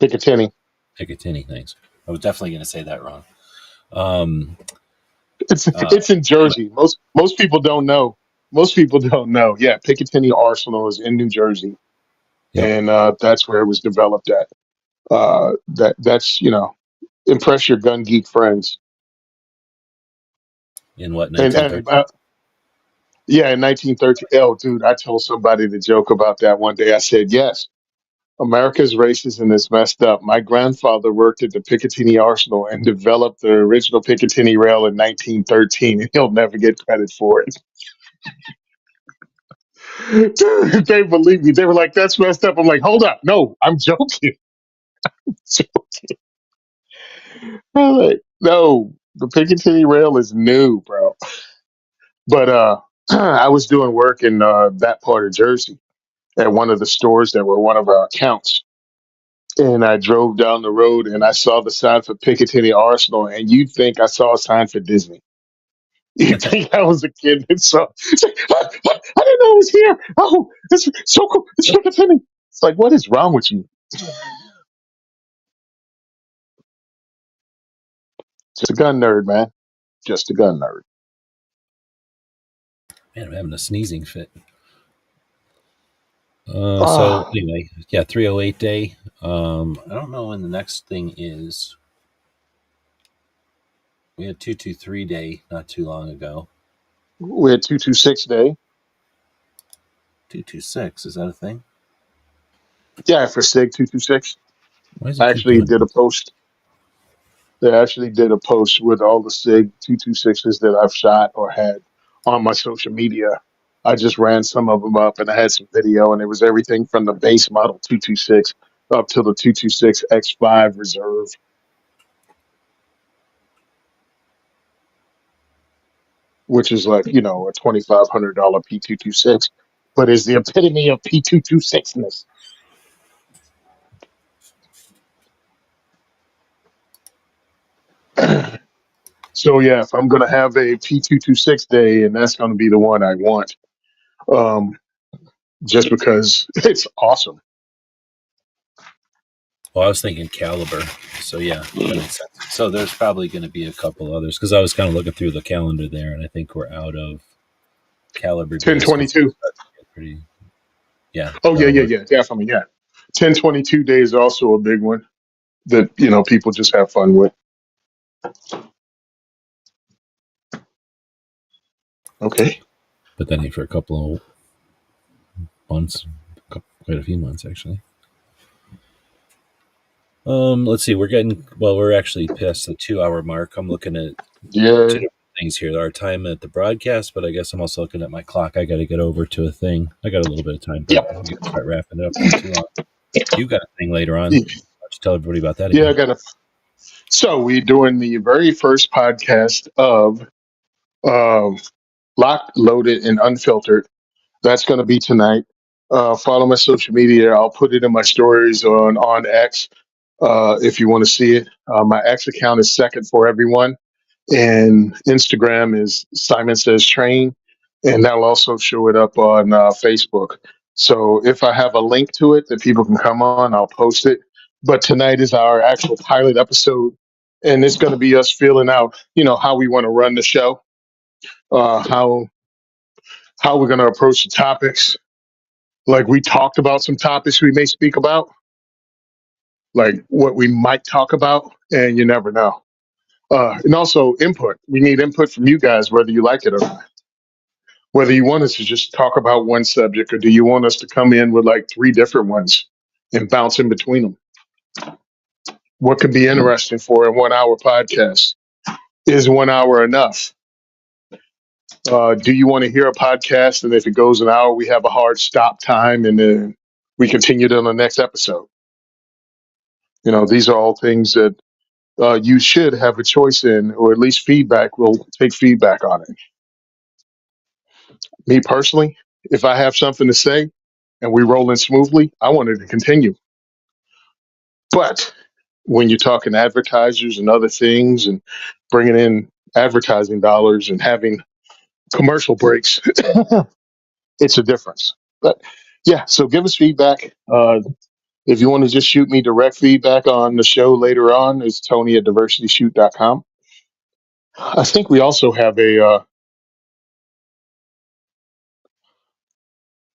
Picatinny. Picatinny things. I was definitely going to say that wrong. Um, uh, It's in Jersey. Most people don't know. Most people don't know. Yeah, Picatinny Arsenal is in New Jersey, yep. and that's where it was developed at. That's impress your gun geek friends. In what, And 1913? yeah, in 1913. Oh, dude, I told somebody the joke about that one day. I said, yes, America's racist and it's messed up. My grandfather worked at the Picatinny Arsenal and developed the original Picatinny rail in 1913, and he'll never get credit for it. Dude, they believe me. They were like, that's messed up. I'm like, hold up. No, I'm joking. I'm like, no, the Picatinny rail is new, bro. But I was doing work in that part of Jersey at one of the stores that were one of our accounts. And I drove down the road and I saw the sign for Picatinny Arsenal, and you'd think I saw a sign for Disney. You'd think I was a kid that saw. It's like, what? I didn't know it was here. Oh, it's so cool. It's Picatinny. It's like, what is wrong with you? Just a gun nerd, man. Just a gun nerd. Man, I'm having a sneezing fit. So Ah, anyway, yeah, 308 day. I don't know when the next thing is. We had 223 day not too long ago. we're at 226 day. 226, is that a thing? Yeah, for SIG 226. Why does it I keep actually doing did a that? post. They actually did a post with all the SIG 226s that I've shot or had on my social media. I just ran some of them up and I had some video, and it was everything from the base model 226 up to the 226 X5 Reserve, which is like, a $2,500 P226, but is the epitome of P226ness. So, yeah, if I'm going to have a P226 day, and that's going to be the one I want, um, just because it's awesome. Well, I was thinking caliber. So yeah, that makes sense. So there's probably going to be a couple others because I was kind of looking through the calendar there, and I think we're out of caliber days once it 1022. starts to get pretty. Yeah, Oh yeah, that'll yeah, work. yeah, definitely, yeah. 1022 day is also a big one that people just have fun with. Okay. But that ain't for a couple of months, quite a few months actually. Let's see. We're actually past the 2 hour mark. I'm looking at two Yeah. different things here. Our time at the broadcast, but I guess I'm also looking at my clock. I got to get over to a thing. I got a little bit of time, but Yep. we got to start wrapping it up here too long. You got a thing later on. Yeah, Why don't you tell everybody about that yeah, I again? got to. So we're doing the very first podcast of um, Locked, Loaded, and Unfiltered. That's going to be tonight. Follow my social media. I'll put it in my stories on X if you want to see it. My X account is second for everyone, and Instagram is SimonSaysTrain, and that'll also show it up on Facebook. So if I have a link to it that people can come on, I'll post it. But tonight is our actual pilot episode, and it's going to be us feeling out, how we want to run the show, how we're going to approach the topics. Like we talked about some topics we may speak about, like what we might talk about, and you never know. And also input. We need input from you guys, whether you like it or not. Whether you want us to just talk about one subject, or do you want us to come in with like three different ones and bounce in between them? What could be interesting for a 1 hour podcast? Is 1 hour enough? Do you want to hear a podcast and if it goes an hour, we have a hard stop time and then we continued on the next episode. These are all things that you should have a choice in, or at least feedback. We'll take feedback on it. Me personally, if I have something to say and we rolling smoothly, I wanted to continue. But when you're talking advertisers and other things and bringing in advertising dollars and having commercial breaks, it's a difference. But yeah, so give us feedback. If you want to just shoot me direct feedback on the show later on, it's Tony at diversityshoot.com. I think we also have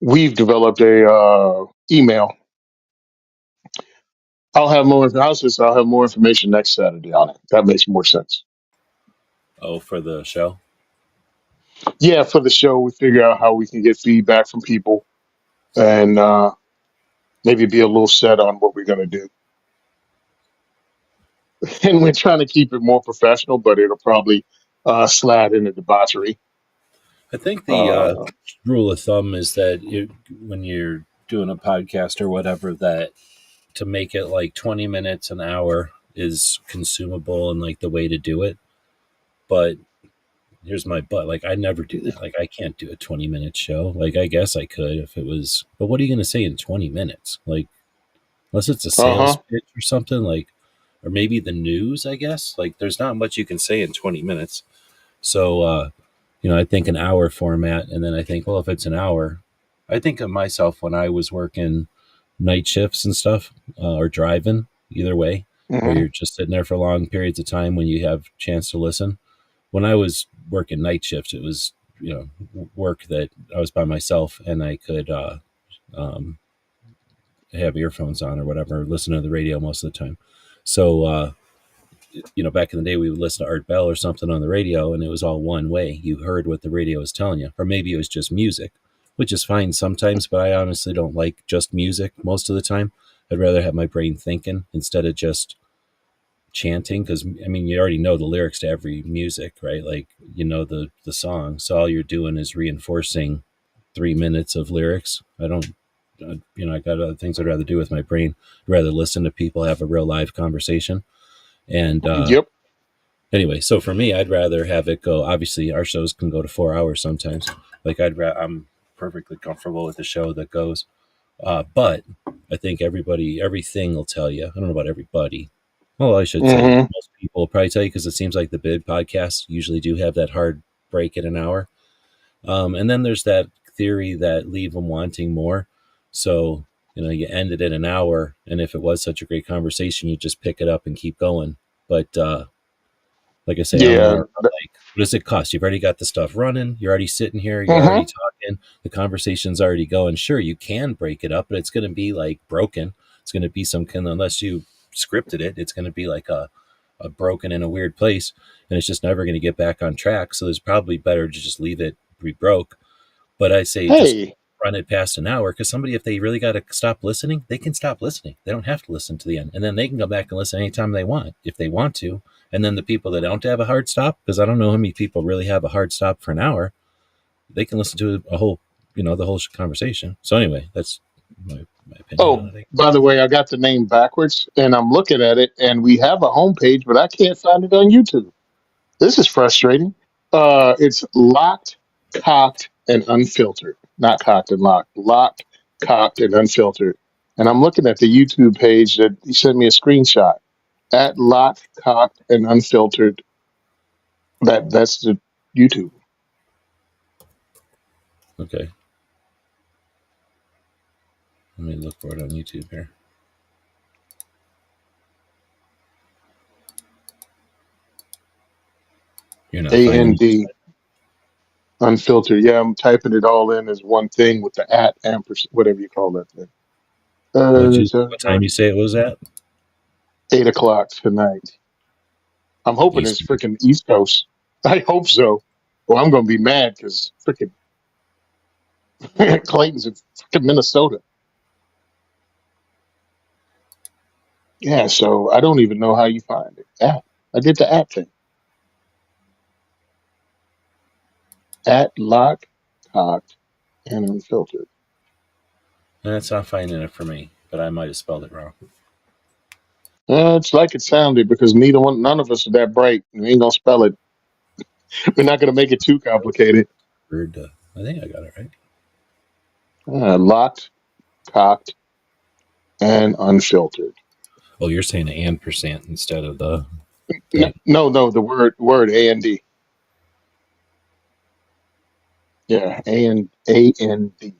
we've developed a email. I'll have more information next Saturday on it. That makes more sense. Oh, for the show. Yeah, for the show, we figure out how we can get feedback from people and maybe be a little set on what we're going to do. And we're trying to keep it more professional, but it'll probably slide into debauchery. I think the Uh, rule of thumb is that when you're doing a podcast or whatever, that to make it like 20 minutes an hour is consumable and like the way to do it. But here's my but. Like, I never do that. Like, I can't do a 20-minute show. Like, I guess I could if it was, but what are you going to say in 20 minutes? Like, unless it's a sales huh. pitch or something, like, or maybe the news, I guess. Like, there's not much you can say in 20 minutes. So, I think an hour format. And then I think, well, if it's an hour, I think of myself when I was working night shifts and stuff, or driving, either way, where Hmm. you're just sitting there for long periods of time when you have a chance to listen. When I was working night shifts, it was, work that I was by myself and I could um, have earphones on or whatever, listen to the radio most of the time. So, back in the day, we would listen to Art Bell or something on the radio, and it was all one way. You heard what the radio was telling you, or maybe it was just music, which is fine sometimes. But I honestly don't like just music most of the time. I'd rather have my brain thinking instead of just chanting. Because I mean, you already know the lyrics to every music, right? Like the song, so all you're doing is reinforcing 3 minutes of lyrics. I don't. I got other things I'd rather do with my brain. I'd rather listen to people have a real live conversation. And Yep. anyway, so for me, I'd rather have it go. Obviously, our shows can go to 4 hours sometimes. Like I'm perfectly comfortable with the show that goes. But I think everything will tell you. I don't know about everybody. Well, I should say Hmm. most people will probably tell you because it seems like the bid podcasts usually do have that hard break in an hour. And then there's that theory that leave them wanting more. So you end it at an hour, and if it was such a great conversation, you just pick it up and keep going. But like I say, I'm Yeah. more like, what does it cost? You've already got the stuff running. You're already sitting here. You're already Hmm. talking. The conversation's already going. Sure, you can break it up, but it's going to be like broken. It's going to be some kind of, unless you scripted it, it's going to be like a broken in a weird place, and it's just never going to get back on track. So it's probably better to just leave it be broke. But I say just Hey, run it past an hour because somebody, if they really got to stop listening, they can stop listening. They don't have to listen to the end. And then they can go back and listen anytime they want if they want to. And then the people that don't have a hard stop, because I don't know how many people really have a hard stop for an hour, they can listen to a whole, the whole conversation. So anyway, that's my opinion on oh, it. by the way, I got the name backwards and I'm looking at it and we have a homepage, but I can't find it on YouTube. This is frustrating. It's locked, cocked, and unfiltered. Not cocked and locked. Locked, cocked, and unfiltered. And I'm looking at the YouTube page that he sent me a screenshot at locked, cocked, and unfiltered. That's the YouTube. Okay. Let me look for it on YouTube here. You're not finding it. AND unfiltered. Yeah, I'm typing it all in as one thing with the at ampersand, whatever you call that thing. What time you say it was at? 8 o'clock tonight. I'm hoping it's Eastern. freaking East Coast. I hope so. Well, I'm going to be mad because freaking Clayton's in freaking Minnesota. Yeah, so I don't even know how you find it. App. I did the app thing. At lock, cocked, and unfiltered. And it's not finding it for me, but I might have spelled it wrong. It's like it sounded because none of us are that bright. We ain't gonna spell it. We're not gonna make it too complicated. Word. I think I got it right. Locked, cocked, and unfiltered. Oh, you're saying an percent instead of the No, thing. no, no. The word A and D. Yeah, A and D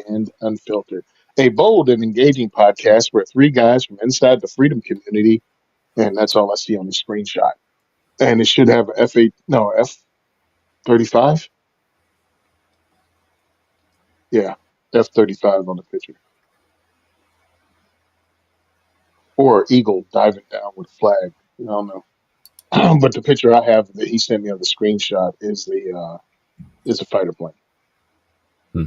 and unfiltered. A bold and engaging podcast where three guys from inside the freedom community, and that's all I see on the screenshot. And it should have F8, no, F35. Yeah, F35 on the picture. Or eagle diving down with a flag. I don't know. But the picture I have that he sent me on the screenshot is a fighter plane. Hmm.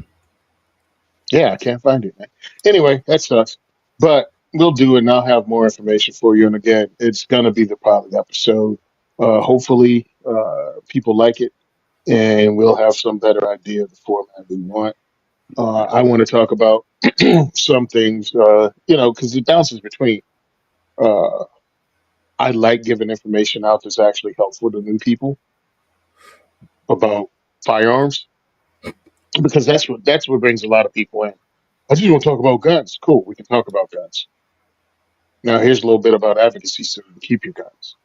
Yeah, I can't find it, man. Anyway, that sucks. But we'll do it and I'll have more information for you. And again, it's gonna be the pilot episode. Hopefully people like it and we'll have some better idea of the format we want. I want to talk about some things, because it bounces between. Uh, I like giving information out that's actually helpful to new people about firearms because that's what brings a lot of people in. I just want to talk about guns. Cool, we can talk about guns. Now here's a little bit about advocacy so you can keep your guns.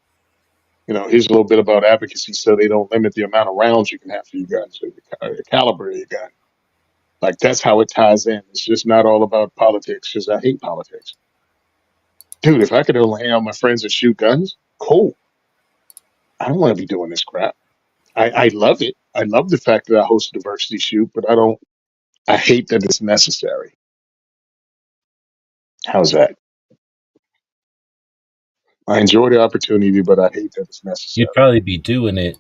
Here's a little bit about advocacy so they don't limit the amount of rounds you can have for your guns or the caliber of your gun. Like that's how it ties in. It's just not all about politics because I hate politics. Dude, if I could only hang out with my friends and shoot guns, cool. I don't want to be doing this crap. I love it. I love the fact that I host a diversity shoot, but I hate that it's necessary. How's that? I enjoy the opportunity, but I hate that it's You'd necessary. probably be doing it,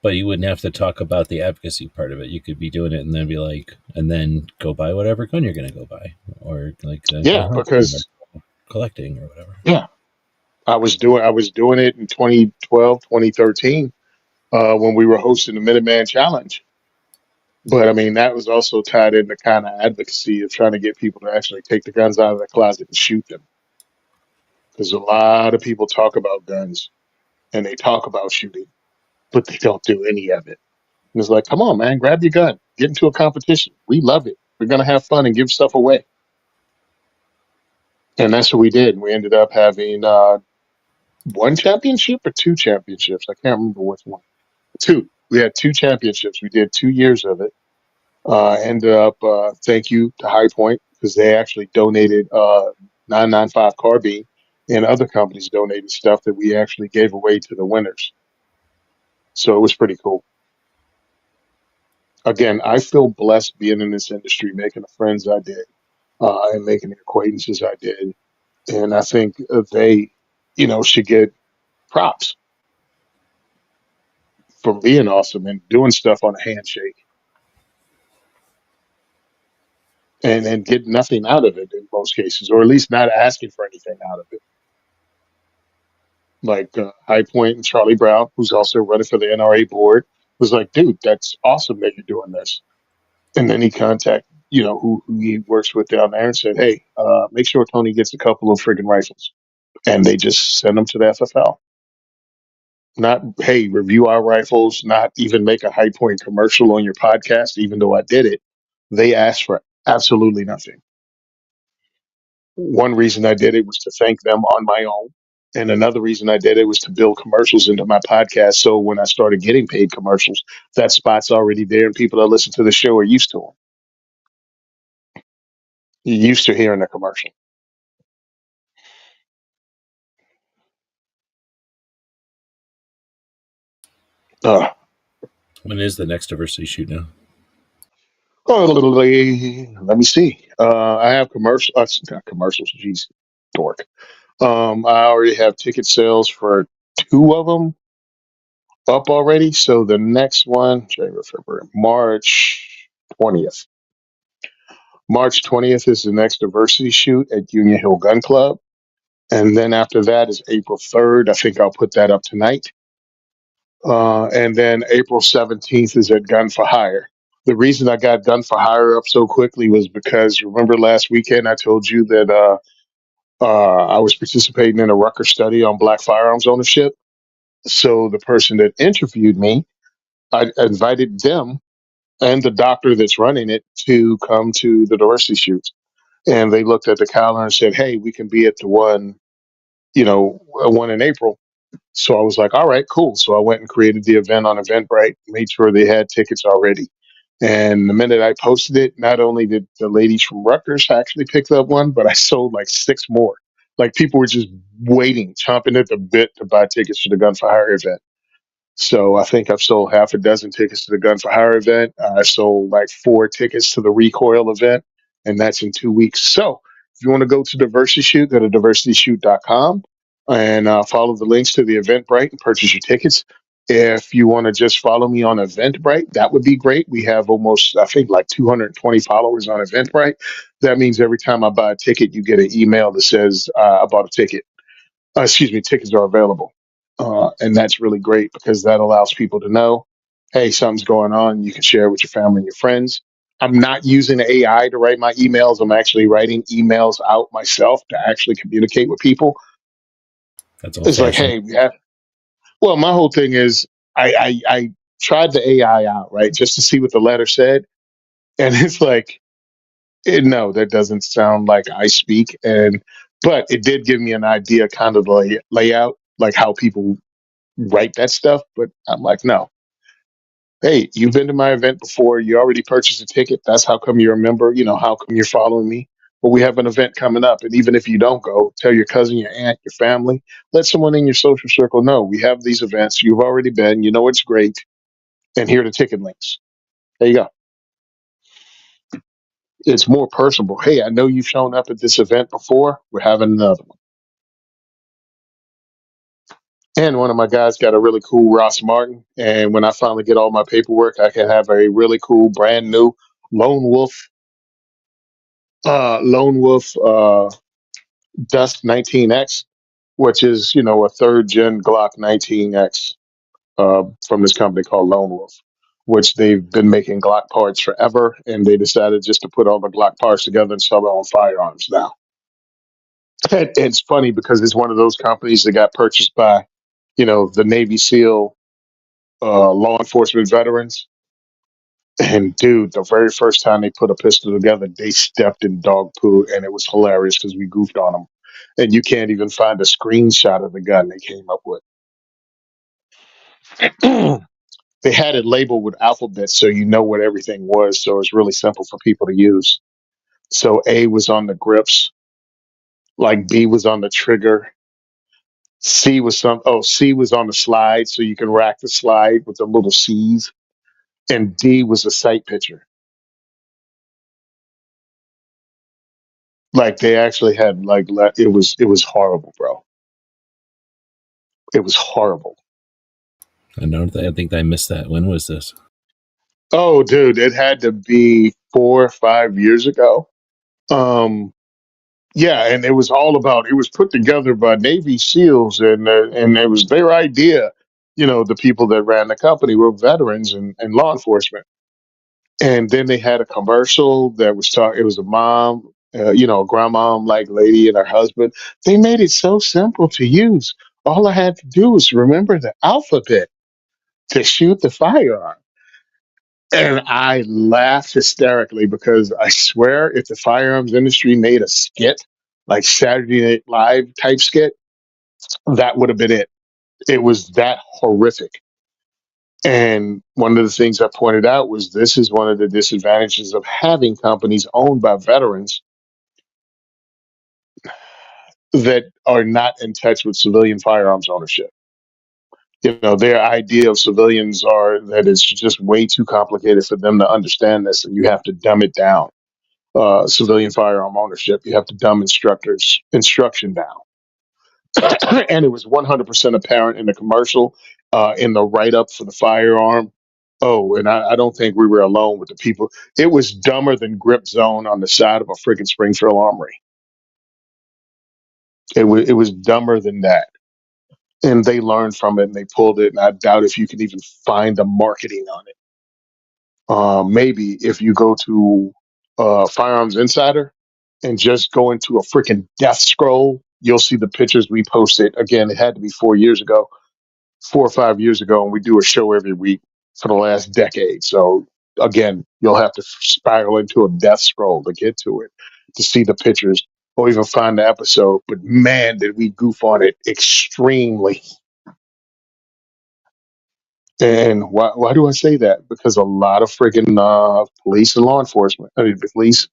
but you wouldn't have to talk about the advocacy part of it. You could be doing it and then be like, and then go buy whatever gun you're going to go buy, or like then go Yeah, hunting or because collecting or whatever. yeah, I was doing it in 2012, 2013, when we were hosting the Minuteman Challenge. But I mean, that was also tied into kind of advocacy of trying to get people to actually take the guns out of the closet and shoot them. Because a lot of people talk about guns and they talk about shooting, but they don't do any of it. And it's like, come on, man, grab your gun, get into a competition. We love it. We're gonna have fun and give stuff away. And that's what we did. We ended up having one championship or two championships. I can't remember which one. Two. We had two championships. We did 2 years of it. Ended up, thank you to High Point because they actually donated 995 carbine, and other companies donated stuff that we actually gave away to the winners. So it was pretty cool. Again, I feel blessed being in this industry, making the friends I did, and making the acquaintances I did. And I think they, should get props for being awesome and doing stuff on a handshake and get nothing out of it in most cases, or at least not asking for anything out of it. Like High Point and Charlie Brown, who's also running for the NRA board, was like, dude, that's awesome that you're doing this. And then he contacted, who he works with down there and said, hey, make sure Tony gets a couple of friggin' rifles. And they just send them to the FFL. Not, hey, review our rifles, not even make a High Point commercial on your podcast, even though I did it. They asked for absolutely nothing. One reason I did it was to thank them on my own. And another reason I did it was to build commercials into my podcast. So when I started getting paid commercials, that spot's already there and people that listen to the show are used to them. You're used to hearing a commercial. Uh, When is the next diversity shoot now? let me see. I have not commercials. Geez, dork. I already have ticket sales for two of them up already. So the next one, January, February, March 20th. March 20th is the next diversity shoot at Union Hill Gun Club. And then after that is April 3rd. I think I'll put that up tonight. And then April 17th is at Gun for Hire. The reason I got gun for hire up so quickly was because remember last weekend I told you that I was participating in a Rutgers study on black firearms ownership. So the person that interviewed me, I invited them and the doctor that's running it to come to the diversity shoots. And they looked at the calendar and said, "Hey, we can be at the one, one in April." So I was like, "All right, cool." So I went and created the event on Eventbrite, made sure they had tickets already. And the minute I posted it, not only did the ladies from Rutgers actually pick up one, but I sold like six more. Like people were just waiting, chomping at the bit to buy tickets for the Gun for Hire event. So I think I've sold half a dozen tickets to the Gun for Hire event. I sold like four tickets to the Recoil event, and that's in 2 weeks. So if you want to go to Diversity Shoot, go to diversityshoot.com and follow the links to the Eventbrite and purchase your tickets. If you want to just follow me on Eventbrite, that would be great. We have almost, I think, like 220 followers on Eventbrite. That means every time I buy a ticket, you get an email that says I bought a ticket. Excuse me, tickets are available. And that's really great because that allows people to know, hey, something's going on. You can share it with your family and your friends. I'm not using AI to write my emails. I'm actually writing emails out myself to actually communicate with people. That's old It's like, fashioned. hey, yeah. Well, my whole thing is I tried the AI out, right, just to see what the letter said. And it's like, no, that doesn't sound like I speak. But it did give me an idea, kind of the layout, like how people write that stuff. But I'm like, no. Hey, you've been to my event before. You already purchased a ticket. That's how come you're a member. How come you're following me? But we have an event coming up. And even if you don't go, tell your cousin, your aunt, your family, let someone in your social circle know we have these events. You've already been. You know it's great. And here are the ticket links. There you go. It's more personable. Hey, I know you've shown up at this event before. We're having another one. And one of my guys got a really cool Ross Martin. And when I finally get all my paperwork, I can have a really cool, brand new Lone Wolf, Lone Wolf Dust 19X, which is, a third gen Glock 19X from this company called Lone Wolf, which they've been making Glock parts forever. And they decided just to put all the Glock parts together and sell their own firearms now. And it's funny because it's one of those companies that got purchased by, the Navy SEAL law enforcement veterans. And dude, the very first time they put a pistol together, they stepped in dog poo, and it was hilarious because we goofed on them. And you can't even find a screenshot of the gun they came up with. They had it labeled with alphabets so you know what everything was. So it's really simple for people to use. So A was on the grips, like B was on the trigger. C was on the slide, so you can rack the slide with the little C's. And D was a sight picture. Like they actually had it was horrible, bro. It was horrible. I think I missed that. When was this? Oh, dude, it had to be 4 or 5 years ago. Um, yeah, and it was all about. It was put together by Navy SEALs, and it was their idea. The people that ran the company were veterans and law enforcement. And then they had a commercial that was talking. It was a mom, a grandmom like lady and her husband. They made it so simple to use. All I had to do was remember the alphabet to shoot the firearm. And I laughed hysterically because I swear if the firearms industry made a skit, like Saturday Night Live type skit, that would have been it. It was that horrific. And one of the things I pointed out was this is one of the disadvantages of having companies owned by veterans that are not in touch with civilian firearms ownership. Their idea of civilians are that it's just way too complicated for them to understand this, and you have to dumb it down. Civilian firearm ownership, you have to dumb instructors instruction down. And it was 100% apparent in the commercial, in the write up for the firearm. Oh, and I don't think we were alone with the people. It was dumber than Grip Zone on the side of a freaking Springfield Armory. It was dumber than that. And they learned from it and they pulled it. And I doubt if you can even find the marketing on it. Maybe if you go to Firearms Insider and just go into a freaking death scroll, you'll see the pictures we posted. Again, it had to be 4 years ago, 4 or 5 years ago, and we do a show every week for the last decade. So again, you'll have to spiral into a death scroll to get to it, to see the pictures or even find the episode. But man, did we goof on it extremely. And why do I say that? Because a lot of friggin' police and law enforcement, I mean, police,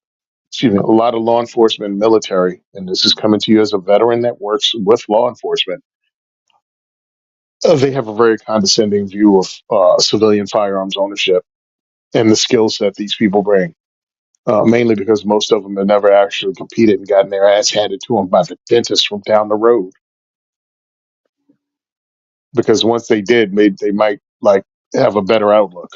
excuse me, a lot of law enforcement and military, and this is coming to you as a veteran that works with law enforcement, they have a very condescending view of civilian firearms ownership and the skills that these people bring. Mainly because most of them have never actually competed and gotten their ass handed to them by the dentist from down the road. Because once they did, they might like have a better outlook.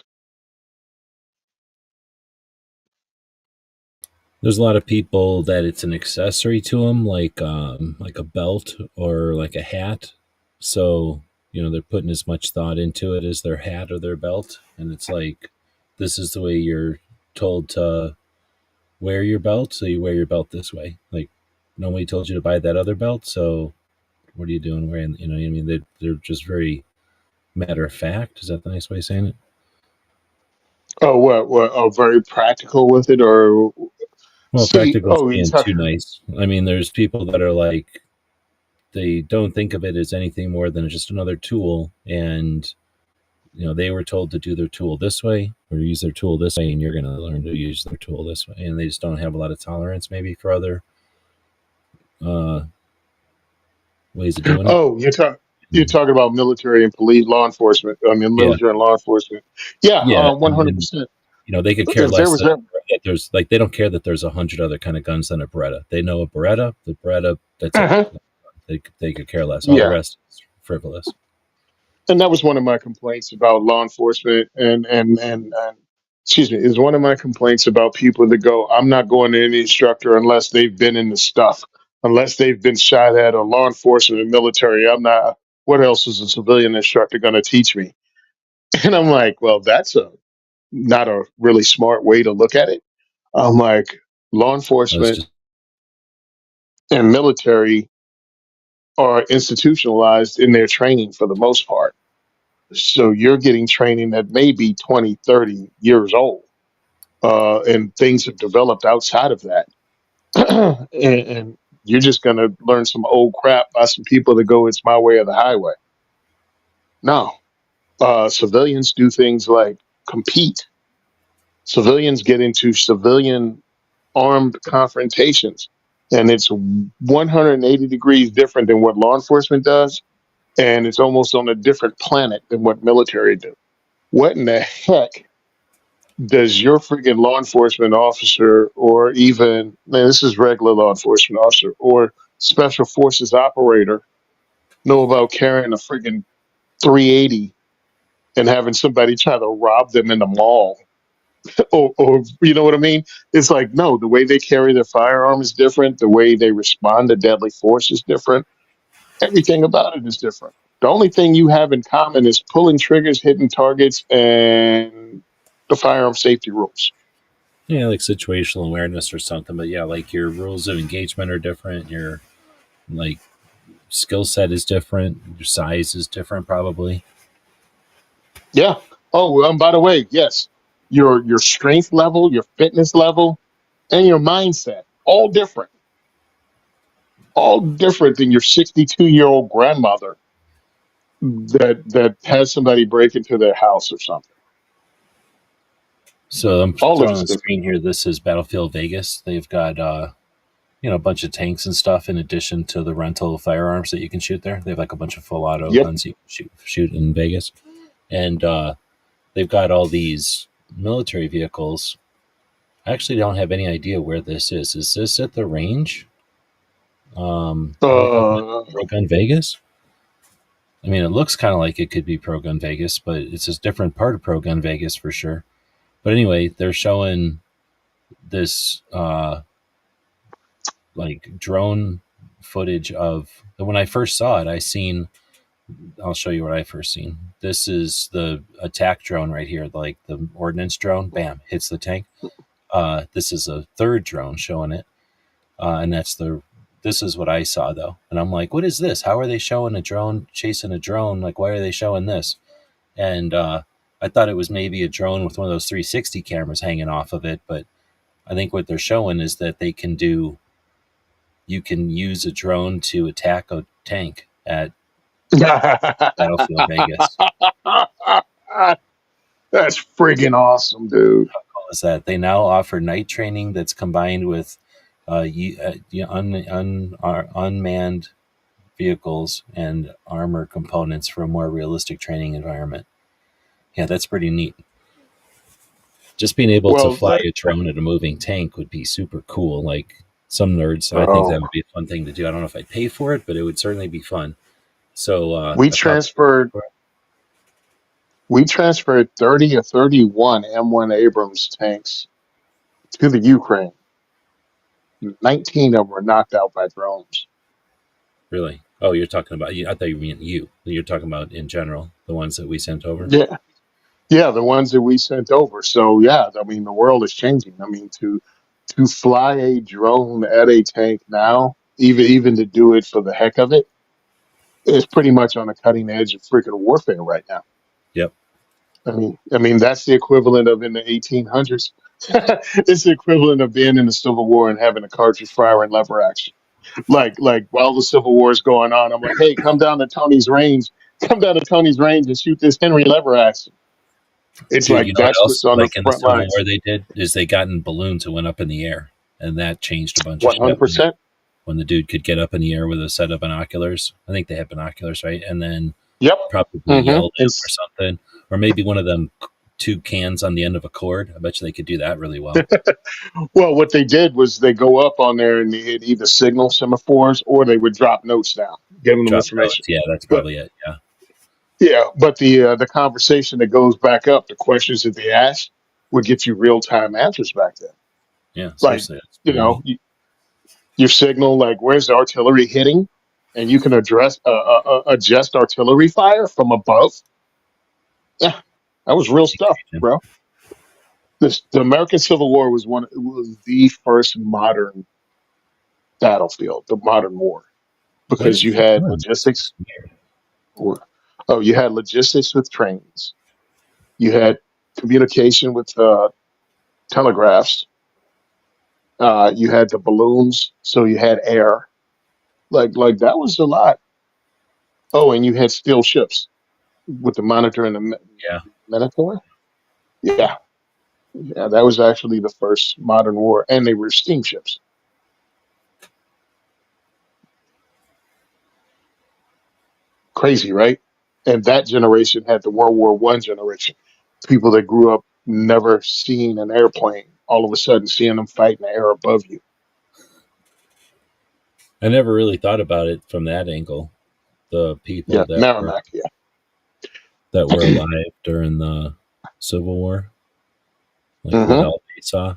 There's a lot of people that it's an accessory to them, like a belt or like a hat. So they're putting as much thought into it as their hat or their belt, and it's like this is the way you're told to wear your belt, so you wear your belt this way. Like nobody told you to buy that other belt, so what are you doing wearing? You know what I mean? They're just very matter of fact. Is that the nice way of saying it? Oh, what? Oh, very practical with it, or Well, see? practical is Oh, you being talk. too nice. I mean, there's people that are like they don't think of it as anything more than just another tool, and they were told to do their tool this way or use their tool this way, and you're going to learn to use their tool this way, and they just don't have a lot of tolerance maybe for other uh, ways of doing it. Oh, you're talking about military and police, law enforcement. I mean, Yeah, military and law enforcement. Yeah, yeah, one hundred and percent. they could care If there less was that, ever, that there's like they don't care that there's 100 other kind of guns than a Beretta. They know a Beretta, the Beretta. That's it. uh They could care less. All the yeah, rest is frivolous. and that was one of my complaints about law enforcement, and excuse me, is one of my complaints about people that go, I'm not going to any instructor unless they've been in the stuff, unless they've been shot at, or law enforcement and military. I'm not. What else is a civilian instructor going to teach me? And I'm like, well, that's a not a really smart way to look at it. I'm like, law That's enforcement just and military are institutionalized in their training for the most part. So you're getting training that may be 20, 30 years old. And things have developed outside of that. And you're just going to learn some old crap by some people that go, it's my way or the highway. No, civilians do things like compete. Civilians get into civilian armed confrontations. And it's 180 degrees different than what law enforcement does. And it's almost on a different planet than what military do. What in the heck does your freaking law enforcement officer, or even, man, this is regular law enforcement officer or special forces operator, know about carrying a freaking 380 and having somebody try to rob them in the mall? Or you know what I mean? It's like, no, the way they carry their firearm is different. The way they respond to deadly force is different. Everything about it is different. The only thing you have in common is pulling triggers, hitting targets, and the firearm safety rules. yeah, like situational awareness or something. But yeah, like your rules of engagement are different. Your like skill set is different. Your size is different, probably. Yeah. Oh, by the way, yes, your strength level, your fitness level, and your mindset, all different than your 62-year-old grandmother that has somebody break into their house or something. So I'm All of throwing on it's the different. screen here. This is Battlefield Vegas. They've got a bunch of tanks and stuff in addition to the rental firearms that you can shoot there. They have like a bunch of full auto Yep. guns you can shoot in Vegas, and they've got all these military vehicles. I actually don't have any idea where this is. Is this at the range? Are they calling it Uh, Pro Gun Vegas? I mean, it looks kind of like it could be Pro Gun Vegas, but it's a different part of Pro Gun Vegas for sure. But anyway, they're showing this like drone footage of when I first saw it. I seen I'll show you what I first seen. This is the attack drone right here, like the ordnance drone. Bam, hits the tank. This is a third drone showing it, and that's the. This is what I saw though, and I'm like, what is this? How are they showing a drone chasing a drone? Like, why are they showing this? And I thought it was maybe a drone with one of those 360 cameras hanging off of it, but I think what they're showing is that they can do. You can use a drone to attack a tank at Battlefield Vegas. That's friggin' awesome, dude. Is that they now offer night training that's combined with unmanned vehicles and armor components for a more realistic training environment. Yeah, that's pretty neat. Just being able to Well, fly a drone at a moving tank would be super cool. Like some nerds, I think that oh, would be a fun thing to do. I don't know if I'd pay for it, but it would certainly be fun. So we I probably transferred we transferred 30 or 31 M1 Abrams tanks to the Ukraine. 19 of them were knocked out by drones. really. Oh, you're talking about you. I thought you meant you. You're talking about in general the ones that we sent over. Yeah, yeah, the ones that we sent over. So yeah, I mean the world is changing. I mean to fly a drone at a tank now, even to do it for the heck of it, is pretty much on the cutting edge of freaking warfare right now. Yep. I mean that's the equivalent of in the 1800s. It's the equivalent of being in the Civil War and having a cartridge fire and lever action. Like while the Civil War is going on, I'm like, hey, come down to Tony's range and shoot this Henry lever action. It's Dude, you like know what that's what's else? on the Like in the front Civil lines. War, they did is they got in balloons and went up in the air, and that changed a bunch of shit. 100%. When the dude could get up in the air with a set of binoculars, I think they had binoculars, right? And then Yep. probably Hmm. yelled at him or something, or maybe one of them two cans on the end of a cord. I bet you they could do that really well. Well, what they did was they go up on there and they'd either signal semaphores or they would drop notes down, giving them Drop information. notes, yeah, that's But probably it. Yeah, yeah, but the conversation that goes back up, the questions that they ask, would get you real time answers back then. yeah, Like seriously, that's you pretty know, neat. your signal, like where's the artillery hitting, and you can adjust artillery fire from above. Yeah, that was real stuff, bro. The American Civil War was the first modern battlefield, the modern war, When because did you it had begin? logistics. Oh, you had logistics with trains. You had communication with telegraphs. You had the balloons, so you had air. Like that was a lot. Oh, and you had steel ships with the Monitor and the Yeah, Minotaur. Yeah, yeah, that was actually the first modern war, and they were steamships. Crazy, right? And that generation had the World War I generation. People that grew up never seeing an airplane, all of a sudden seeing them fight in the air above you. I never really thought about it from that angle. The people Yeah, that were Merrimack. Yeah. alive during the Civil War, like what Hmm. all they saw.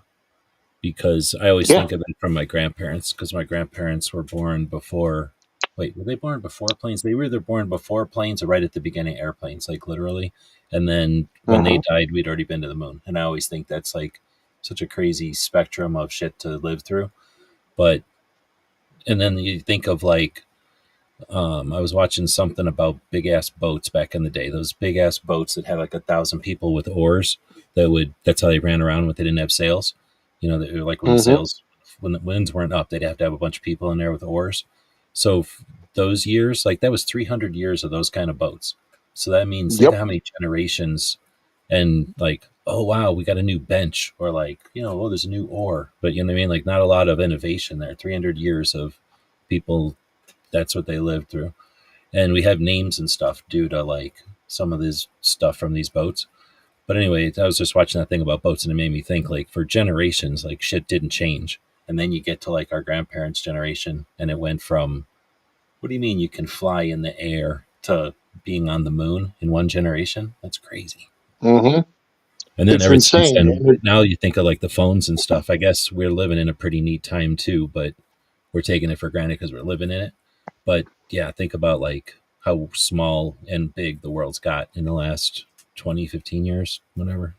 Because I always Yeah. think of it from my grandparents, because my grandparents were born before. Wait, were they born before planes? They were either born before planes or right at the beginning of airplanes, like literally. And then when they Hmm. died, we'd already been to the moon. And I always think that's like such a crazy spectrum of shit to live through. But and then you think of like I was watching something about big ass boats back in the day. Those big ass boats that had like 1,000 people with oars that would. That's how they ran around with. They didn't have sails. You know, they were like when the Hmm. sails, when the winds weren't up, they'd have to have a bunch of people in there with oars. So those years, like that was 300 years of those kind of boats. So that means think Yep. of how many generations, and like, oh wow, we got a new bench, or like, oh, there's a new oar. But you know what I mean? Like not a lot of innovation there. 300 years of people. That's what they lived through, and we have names and stuff due to like some of this stuff from these boats. But anyway, I was just watching that thing about boats, and it made me think like for generations, like shit didn't change, and then you get to like our grandparents' generation, and it went from what do you mean you can fly in the air to being on the moon in one generation? That's crazy. Hmm. And then It's ever since insane. then, And it, now you think of like the phones and stuff. I guess we're living in a pretty neat time too, but we're taking it for granted because we're living in it. But yeah, think about like how small and big the world's got in the last 20, 15 years, whatever.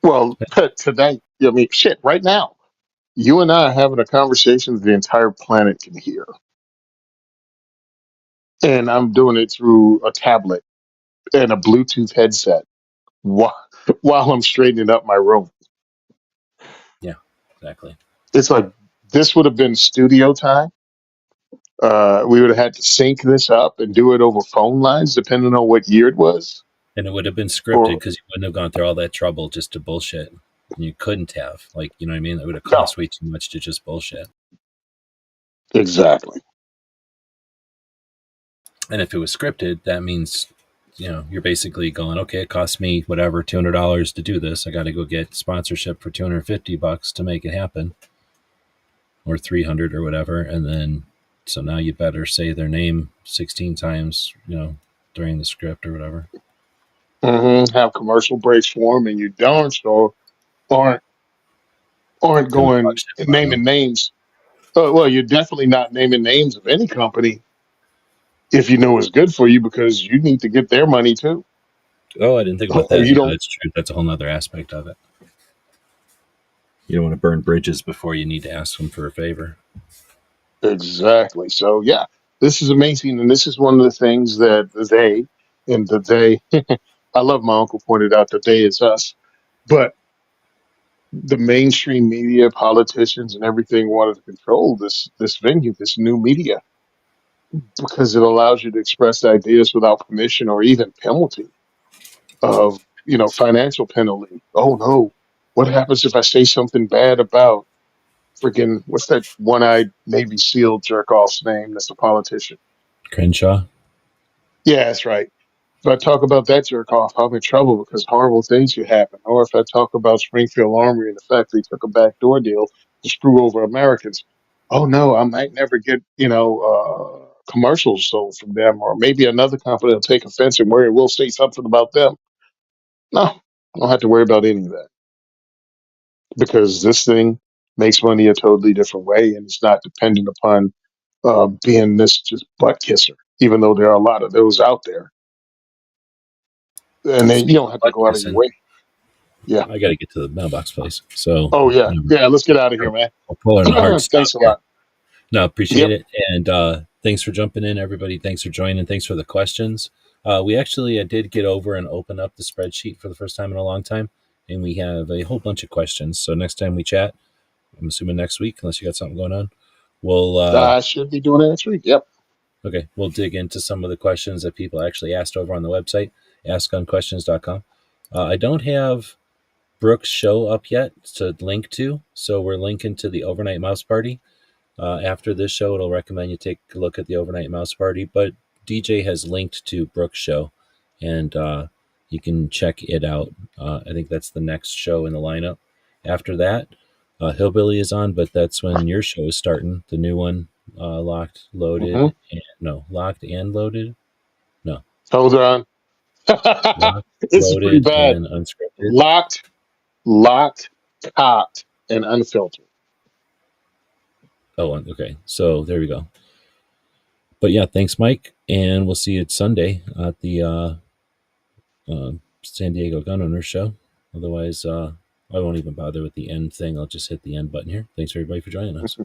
Well, today, I mean, shit, right now, you and I are having a conversation that the entire planet can hear. And I'm doing it through a tablet and a Bluetooth headset while, while I'm straightening up my room. Yeah, exactly. It's like this would have been studio time. We would have had to sync this up and do it over phone lines, depending on what year it was. And it would have been scripted Or because you wouldn't have gone through all that trouble just to bullshit. And you couldn't have. Like, you know what I mean? It would have no, cost way too much to just bullshit. exactly. And if it was scripted, that means, you're basically going, okay, it cost me whatever, $200 to do this. I got to go get sponsorship for $250 to make it happen, or 300 or whatever. And then, so now you better say their name 16 times, during the script or whatever. Have commercial breaks for them, and you don't, so aren't aren't Couldn't have going watched it and by naming now. names. Well, you're definitely not naming names of any company if you know it's good for you because you need to get their money too. Oh, I didn't think about Or that. you Yeah, don't that's true. That's a whole nother aspect of it. You don't want to burn bridges before you need to ask them for a favor. exactly. So yeah, this is amazing, and this is one of the things that they and the they. I love my uncle pointed out that they is us, but the mainstream media, politicians, and everything wanted to control this venue, this new media, because it allows you to express ideas without permission or even penalty of financial penalty. Oh no, what happens if I say something bad about freaking what's that one-eyed Navy SEAL jerk off's name? That's a politician. Crenshaw. Yeah, that's right. If I talk about that jerk off, I'm in trouble because horrible things could happen. Or if I talk about Springfield Armory and the fact they took a backdoor deal to screw over Americans, oh no, I might never get commercials sold from them, or maybe another company will take offense and where it will say something about them. No, I don't have to worry about any of that because this thing makes money a totally different way, and it's not dependent upon being this just butt kisser. Even though there are a lot of those out there, and then you Speaking don't of have to butt go out of your kissing, way. Yeah. I got to get to the mailbox place. So, Oh yeah, yeah. Let's get out of here, man. I'll pull in a hard stop Thanks a here. lot. No, appreciate Yep. it. And thanks for jumping in, everybody. Thanks for joining. Thanks for the questions. We actually did get over and open up the spreadsheet for the first time in a long time. And we have a whole bunch of questions. So next time we chat, I'm assuming next week, unless you got something going on, we'll I should be doing it next week. Yep. okay, we'll dig into some of the questions that people actually asked over on the website, askunquestions.com. I don't have Brooke's show up yet to link to, so we're linking to the overnight mouse party. After this show, it'll recommend you take a look at the overnight mouse party, but DJ has linked to Brooke's show, and you can check it out. I think that's the next show in the lineup. After that, Hillbilly is on, but that's when your show is starting. The new one, locked, Hmm. loaded, and no, locked and loaded. No, Hold on. locked, This is pretty loaded, bad. and unscripted. Locked, locked, cocked, and unfiltered. Oh, okay. So there we go. But yeah, thanks, Mike, and we'll see you Sunday at the San Diego Gun Owners Show. Otherwise, I won't even bother with the end thing. I'll just hit the end button here. Thanks everybody for joining us.